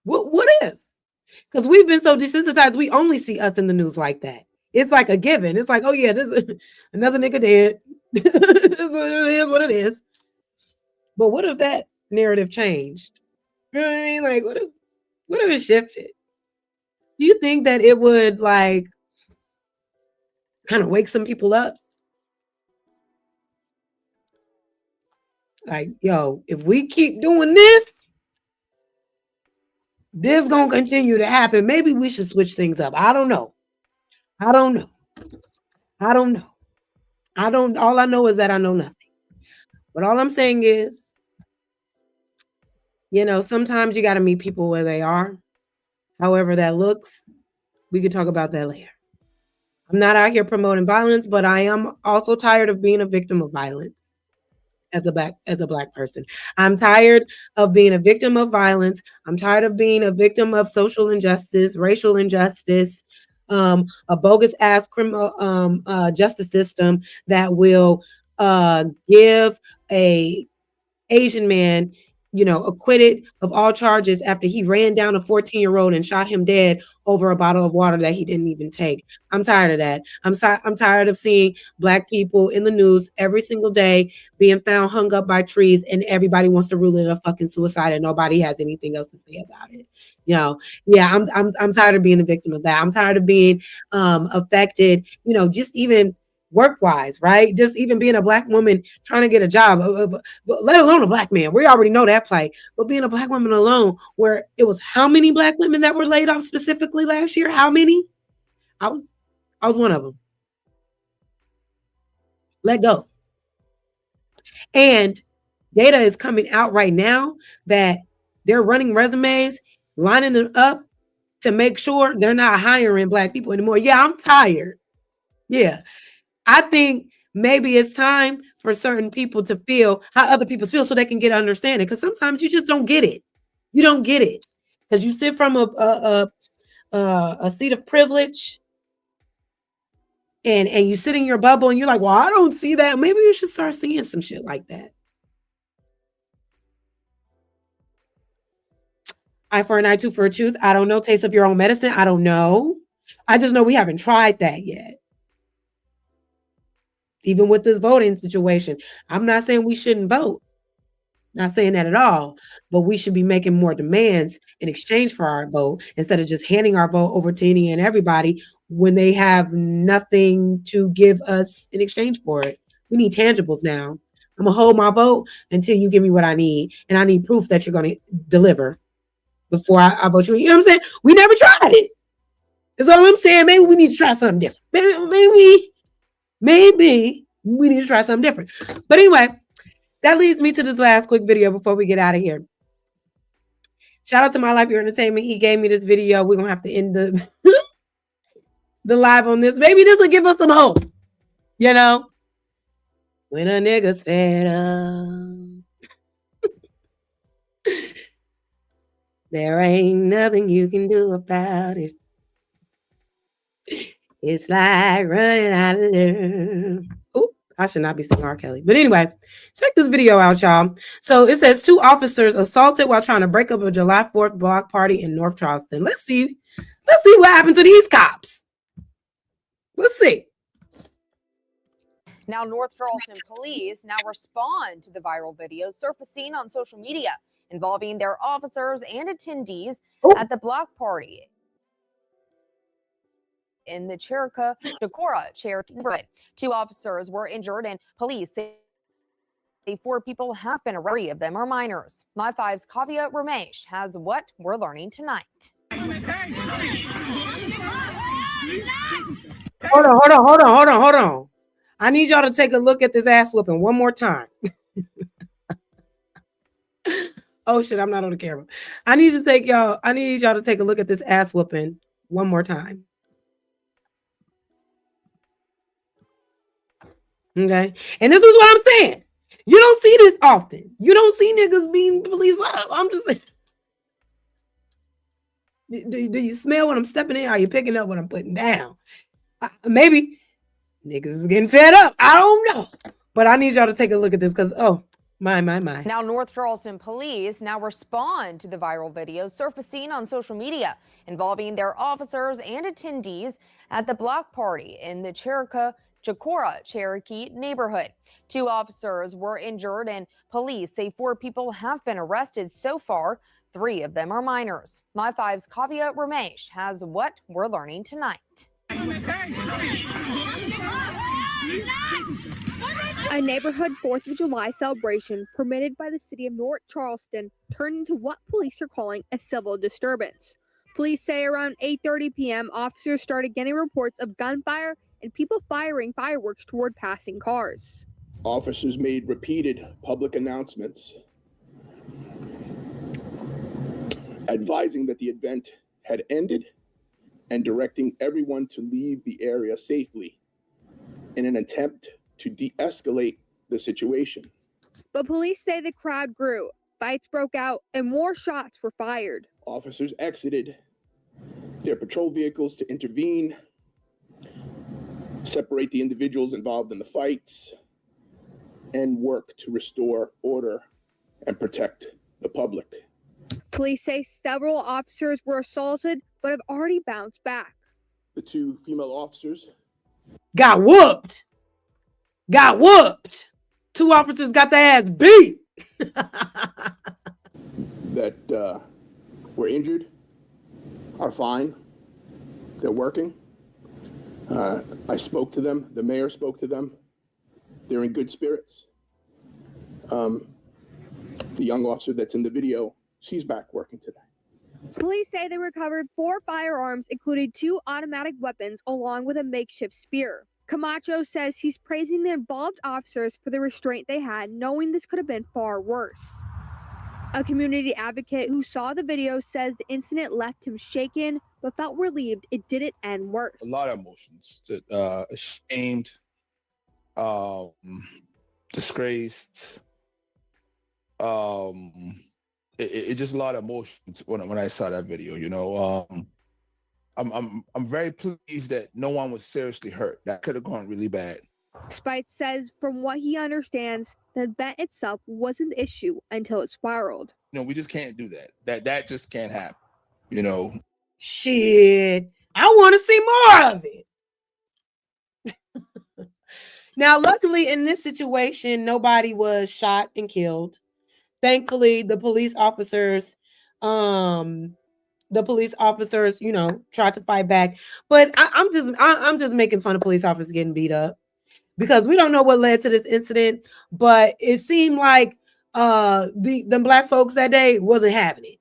What if? Because we've been so desensitized, we only see us in the news like that. It's like a given. It's like, oh yeah, this is another nigga dead. It is what it is. But what if that narrative changed? You know what I mean? Like, what if it shifted? Do you think that it would like kind of wake some people up? Like, yo, if we keep doing this gonna continue to happen. Maybe we should switch things up. I don't know. All I know is that I know nothing. But all I'm saying is, sometimes you got to meet people where they are. However that looks, we could talk about that later. I'm not out here promoting violence, but I am also tired of being a victim of violence as a black person. I'm tired of being a victim of violence. I'm tired of being a victim of social injustice, racial injustice, a bogus ass criminal justice system that will give a Asian man, acquitted of all charges after he ran down a 14-year-old and shot him dead over a bottle of water that he didn't even take. I'm tired of that. I'm tired of seeing Black people in the news every single day being found hung up by trees, and everybody wants to rule it a fucking suicide and nobody has anything else to say about it. Yeah, I'm tired of being a victim of that. I'm tired of being affected, just even work-wise, right? Just even being a Black woman trying to get a job, let alone a Black man. We already know that play. But being a Black woman alone, where it was how many Black women that were laid off specifically last year? How many? I was one of them. Let go. And data is coming out right now that they're running resumes, lining them up to make sure they're not hiring Black people anymore. Yeah, I'm tired. Yeah. I think maybe it's time for certain people to feel how other people feel so they can get understanding. Because sometimes you just don't get it. You don't get it because you sit from a seat of privilege, and you sit in your bubble, and you're like, well, I don't see that. Maybe you should start seeing some shit like that. Eye for an eye, tooth for a tooth. I don't know. Taste of your own medicine. I don't know. I just know we haven't tried that yet. Even with this voting situation, I'm not saying we shouldn't vote. Not saying that at all, but we should be making more demands in exchange for our vote instead of just handing our vote over to any and everybody when they have nothing to give us in exchange for it. We need tangibles now. I'm gonna hold my vote until you give me what I need, and I need proof that you're gonna deliver before I vote you. You know what I'm saying? We never tried it. That's all I'm saying. Maybe we need to try something different. Maybe we need to try something different. But anyway, that leads me to this last quick video before we get out of here. Shout out to My Life Your Entertainment. He gave me this video. We're gonna have to end the the live on this. Maybe this will give us some hope. You know, when a nigga's fed up, there ain't nothing you can do about it. It's like running out of love. Oop, I should not be singing R. Kelly. But anyway, check this video out, y'all. So it says 2 officers assaulted while trying to break up a July 4th block party in North Charleston. Let's see what happened to these cops. Let's see. Now, North Charleston police now respond to the viral videos surfacing on social media involving their officers and attendees at the block party in the Decorah, Cherokee neighborhood. 2 officers were injured, and police say 4 people have been arrested. 3 of them are minors. My 5's Kavya Ramesh has what we're learning tonight. Hold on. I need y'all to take a look at this ass whooping one more time. Oh shit, I'm not on the camera. I need y'all to take a look at this ass whooping one more time. Okay. And this is what I'm saying. You don't see this often. You don't see niggas beating police up. I'm just saying. Do you smell what I'm stepping in? Are you picking up what I'm putting down? Maybe niggas is getting fed up. I don't know. But I need y'all to take a look at this because, oh, my. Now, North Charleston police now respond to the viral videos surfacing on social media involving their officers and attendees at the block party in the Decorah, Cherokee neighborhood. 2 officers were injured, and police say 4 people have been arrested so far. 3 of them are minors. My 5's Kavya Ramesh has what we're learning tonight. A neighborhood 4th of July celebration permitted by the city of North Charleston turned into what police are calling a civil disturbance. Police say around 8:30 p.m. officers started getting reports of gunfire and people firing fireworks toward passing cars. Officers made repeated public announcements advising that the event had ended and directing everyone to leave the area safely in an attempt to de-escalate the situation. But police say the crowd grew, fights broke out, and more shots were fired. Officers exited their patrol vehicles to intervene, separate the individuals involved in the fights, and work to restore order and protect the public. Police say several officers were assaulted but have already bounced back. The 2 female officers got whooped. 2 officers got their ass beat. that were injured are fine. They're working. I spoke to them. The mayor spoke to them. They're in good spirits. The young officer that's in the video, she's back working today. Police say they recovered 4 firearms, including 2 automatic weapons, along with a makeshift spear. Camacho says he's praising the involved officers for the restraint they had, knowing this could have been far worse. A community advocate who saw the video says the incident left him shaken, but felt relieved it didn't end worse. A lot of emotions. Ashamed, disgraced. It just a lot of emotions when I saw that video. You know, I'm very pleased that no one was seriously hurt. That could have gone really bad. Spite says from what he understands, the event itself wasn't the issue until it spiraled. You know, we just can't do that. That just can't happen. You know. Shit, I want to see more of it. Now, luckily in this situation, nobody was shot and killed. Thankfully, the police officers, you know, tried to fight back. But I'm just making fun of police officers getting beat up because we don't know what led to this incident. But it seemed like the black folks that day wasn't having it.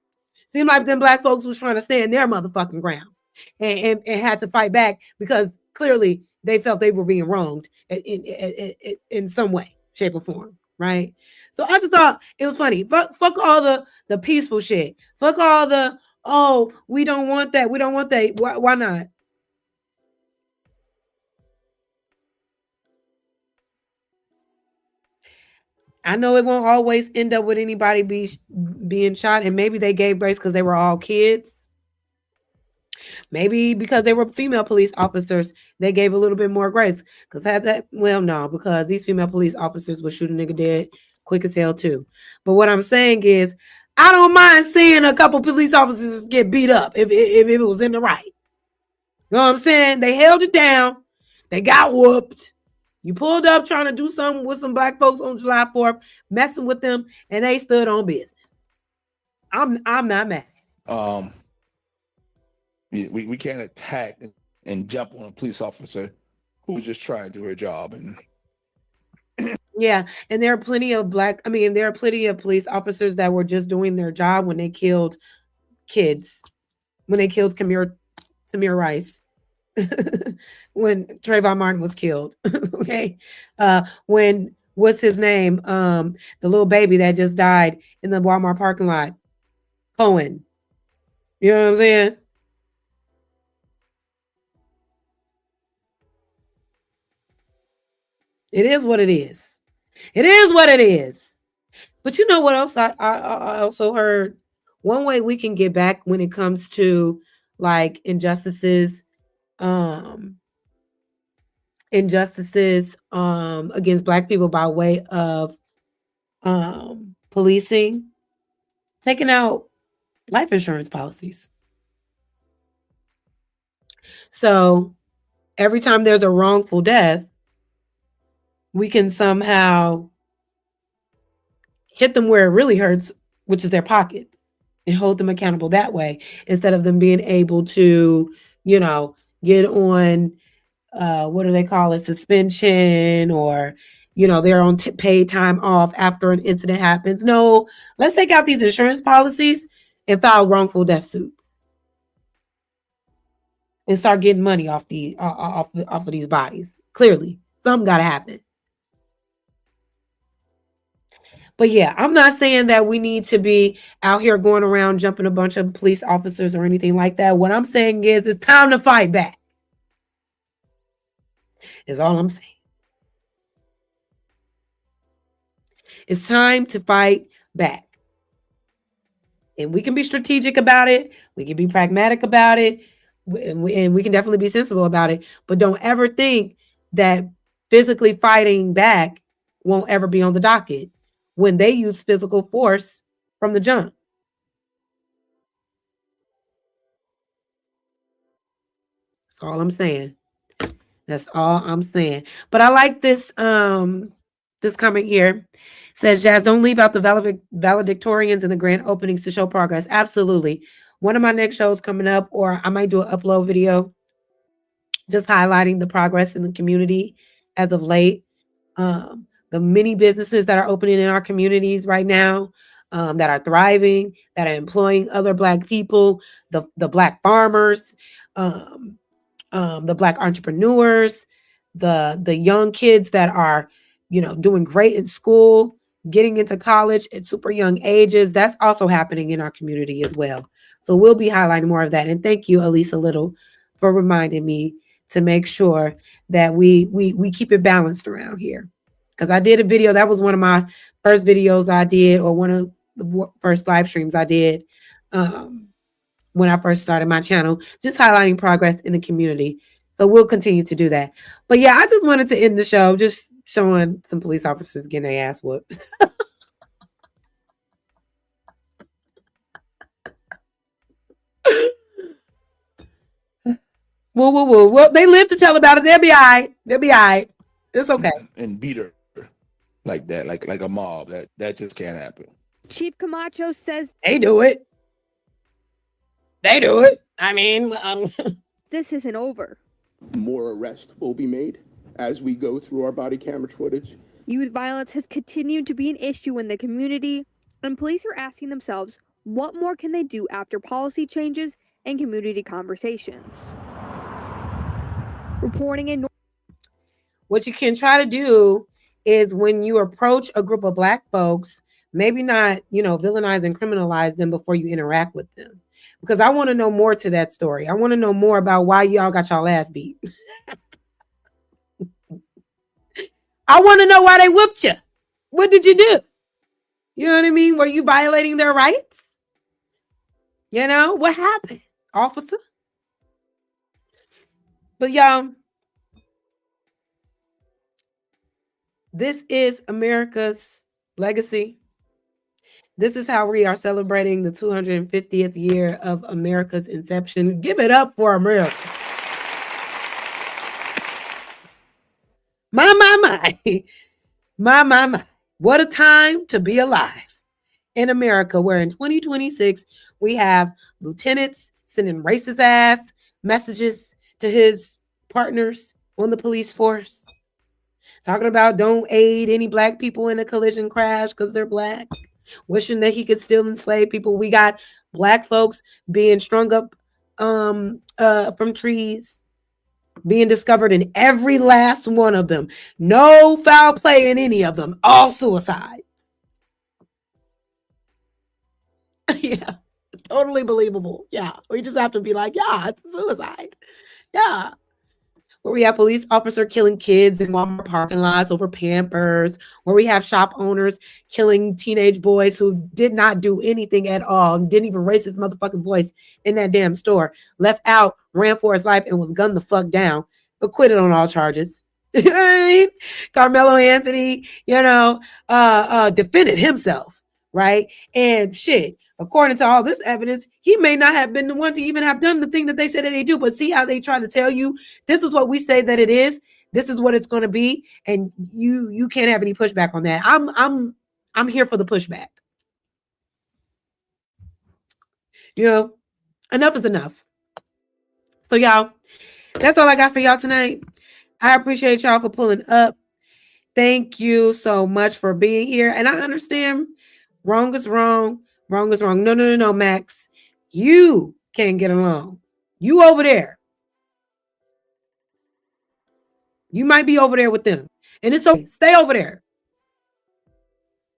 Seemed like them black folks was trying to stand their motherfucking ground. and had to fight back because clearly they felt they were being wronged in some way, shape, or form, right? So I just thought it was funny. Fuck all the peaceful shit. Fuck all the, oh, we don't want that. We don't want that. Why not? I know it won't always end up with anybody being shot, and maybe they gave grace because they were all kids. Maybe because they were female police officers, they gave a little bit more grace. Because no, because these female police officers would shoot a nigga dead quick as hell too. But what I'm saying is, I don't mind seeing a couple police officers get beat up if it was in the right. You know what I'm saying? They held it down. They got whooped. You pulled up trying to do something with some black folks on July 4th, messing with them, and they stood on business. I'm not mad. We can't attack and jump on a police officer who's just trying to do her job. And yeah, and there are plenty of there are plenty of police officers that were just doing their job when they killed kids, when they killed Tamir Rice, when Trayvon Martin was killed. Okay, when what's his name? The little baby that just died in the Walmart parking lot, Cohen. You know what I'm saying? It is what it is. It is what it is. But you know what else I also heard? One way we can get back when it comes to like injustices against Black people by way of policing, taking out life insurance policies. So every time there's a wrongful death, we can somehow hit them where it really hurts, which is their pockets, and hold them accountable that way, instead of them being able to, get on, what do they call it, suspension, or, they're on paid time off after an incident happens. No, let's take out these insurance policies and file wrongful death suits and start getting money off of these bodies. Clearly, something got to happen. But yeah, I'm not saying that we need to be out here going around jumping a bunch of police officers or anything like that. What I'm saying is it's time to fight back. Is all I'm saying. It's time to fight back. And we can be strategic about it. We can be pragmatic about it. And we can definitely be sensible about it. But don't ever think that physically fighting back won't ever be on the docket when they use physical force from the jump. That's all I'm saying. That's all I'm saying. But I like this this comment here. It says, Jazz, don't leave out the valedictorians and the grand openings to show progress. Absolutely. One of my next shows coming up, or I might do an upload video just highlighting the progress in the community as of late. The many businesses that are opening in our communities right now, that are thriving, that are employing other Black people, the Black farmers, the Black entrepreneurs, the young kids that are, doing great in school, getting into college at super young ages. That's also happening in our community as well. So we'll be highlighting more of that. And thank you, Elisa Little, for reminding me to make sure that we keep it balanced around here. Because I did a video, that was one of my first videos I did, or one of the first live streams I did when I first started my channel, just highlighting progress in the community. So we'll continue to do that. But yeah, I just wanted to end the show just showing some police officers getting their ass whooped. Well, they live to tell about it. They'll be all right. They'll be all right. It's okay. And beat her like that, like a mob. That just can't happen. Chief Camacho says they do it. They do it. I mean, this isn't over. More arrests will be made as we go through our body camera footage. Youth violence has continued to be an issue in the community, and police are asking themselves, what more can they do after policy changes and community conversations. Reporting in What you can try to do is when you approach a group of Black folks, maybe not, villainize and criminalize them before you interact with them. Because I want to know more to that story. I want to know more about why y'all got y'all ass beat. I want to know why they whooped you. What did you do? You know what I mean? Were you violating their rights? What happened, officer? But y'all, this is America's legacy. This is how we are celebrating the 250th year of America's inception. Give it up for America. My. My. What a time to be alive in America, where in 2026, we have lieutenants sending racist ass messages to his partners on the police force, talking about don't aid any Black people in a collision crash because they're Black, wishing that he could still enslave people. We got Black folks being strung up from trees, being discovered in every last one of them. No foul play in any of them. All suicide. Yeah, totally believable. Yeah, we just have to be like, yeah, it's suicide. Yeah. Where we have police officer killing kids in Walmart parking lots over Pampers, where we have shop owners killing teenage boys who did not do anything at all, didn't even raise his motherfucking voice in that damn store, left out, ran for his life, and was gunned the fuck down, acquitted on all charges. You know what I mean? Carmelo Anthony, defended himself, right? And shit, according to all this evidence, he may not have been the one to even have done the thing that they said that they do. But see how they try to tell you, this is what we say that it is. This is what it's going to be, and you can't have any pushback on that. I'm here for the pushback. Enough is enough. So y'all, that's all I got for y'all tonight. I appreciate y'all for pulling up. Thank you so much for being here. And I understand wrong is wrong. Wrong is wrong. No, Max. You can't get along. You over there. You might be over there with them. And it's okay. Stay over there.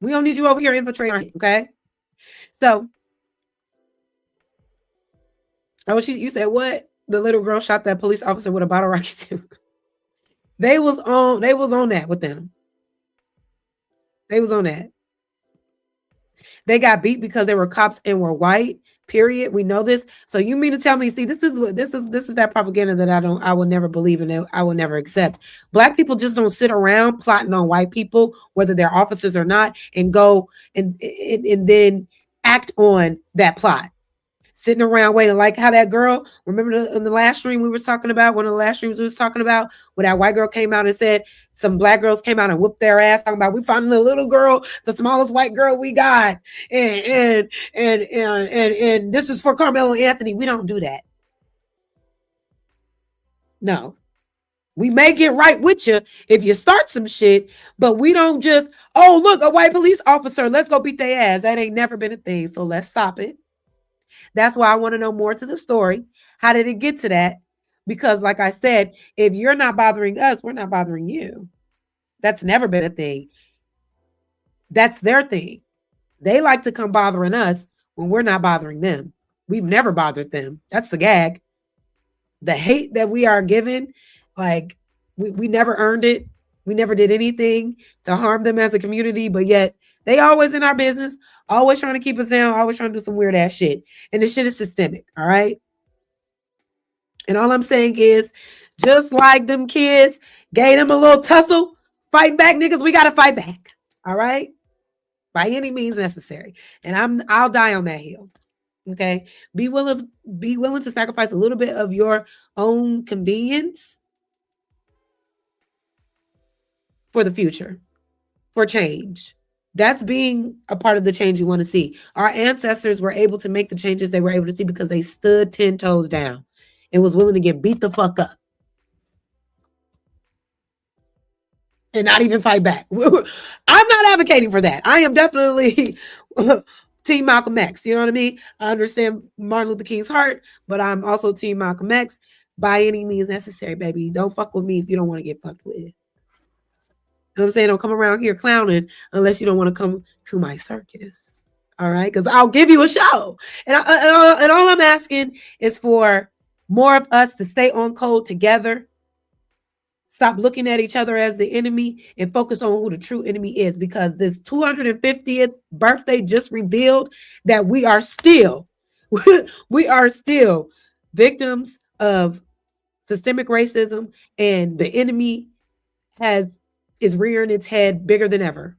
We don't need you over here infiltrating, okay? So, you said what? The little girl shot that police officer with a bottle rocket too. They was on that with them. They was on that. They got beat because they were cops and were white. Period. We know this. So you mean to tell me? See, this is that propaganda that I will never believe in. I will never accept. Black people just don't sit around plotting on white people, whether they're officers or not, and go and then act on that plot. Sitting around waiting, like how that girl, remember in the last stream we were talking about, one of the last streams we was talking about, when that white girl came out and said some Black girls came out and whooped their ass, talking about we found the little girl, the smallest white girl we got, and this is for Carmelo Anthony. We don't do that. No. We may get right with you if you start some shit, but we don't just, oh, look, a white police officer, let's go beat their ass. That ain't never been a thing, so let's stop it. That's why I want to know more to the story. How did it get to that? Because like I said, if you're not bothering us, we're not bothering you. That's never been a thing. That's their thing. They like to come bothering us when we're not bothering them. We've never bothered them. That's the gag. The hate that we are given, like we never earned it. We never did anything to harm them as a community, but yet they always in our business, always trying to keep us down, always trying to do some weird ass shit. And this shit is systemic, all right? And all I'm saying is, just like them kids gave them a little tussle, fight back, niggas, we gotta fight back, all right? By any means necessary. And I'll die on that hill. Okay? Be willing to sacrifice a little bit of your own convenience for the future, for change. That's being a part of the change you want to see. Our ancestors were able to make the changes they were able to see because they stood 10 toes down and was willing to get beat the fuck up and not even fight back. I'm not advocating for that. I am definitely Team Malcolm X. You know what I mean? I understand Martin Luther King's heart, but I'm also Team Malcolm X by any means necessary, baby. Don't fuck with me if you don't want to get fucked with. You know what I'm saying? Don't come around here clowning unless you don't want to come to my circus. All right? Because I'll give you a show. And all I'm asking is for more of us to stay on code together. Stop looking at each other as the enemy and focus on who the true enemy is, because this 250th birthday just revealed that we are still victims of systemic racism, and the enemy is rearing its head bigger than ever.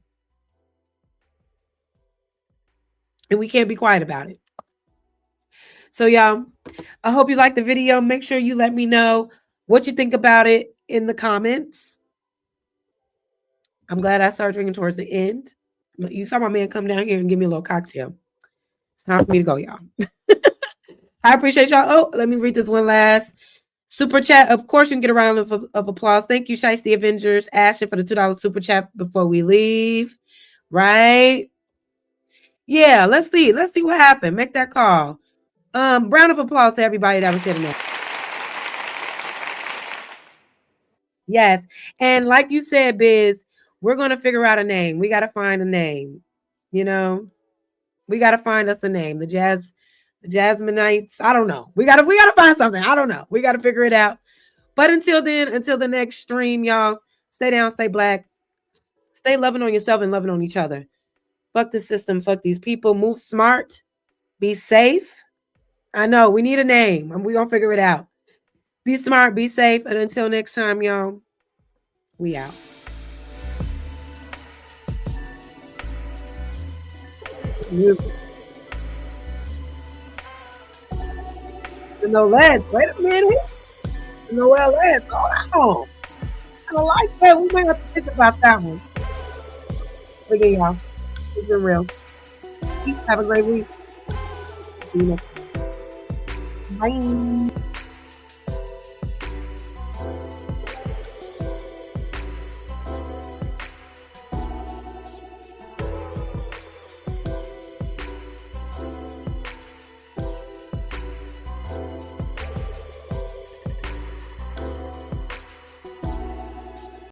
And we can't be quiet about it. So y'all, I hope you liked the video. Make sure you let me know what you think about it in the comments. I'm glad I started drinking towards the end. You saw my man come down here and give me a little cocktail. It's time for me to go, y'all. I appreciate y'all. Oh, let me read this one last super chat. Of course, you can get a round of applause. Thank you, Shiesty Avengers, Ashton, for the $2 super chat before we leave. Right? Yeah, let's see. Let's see what happened. Make that call. Round of applause to everybody that was sitting there. Yes. And like you said, Biz, we're going to figure out a name. We got to find a name. You know, we got to find us a name. The Jasminites. I don't know. We got to find something. I don't know. We got to figure it out. But until then, until the next stream, y'all, stay down, stay black, stay loving on yourself and loving on each other. Fuck the system. Fuck these people. Move smart. Be safe. I know we need a name and we're going to figure it out. Be smart, be safe. And until next time, y'all, we out. No legs. Wait a minute. No legs. Hold on. I don't like that. We might have to think about that one. Look at y'all. It's been real. Peace. Have a great week. See you next time. Bye.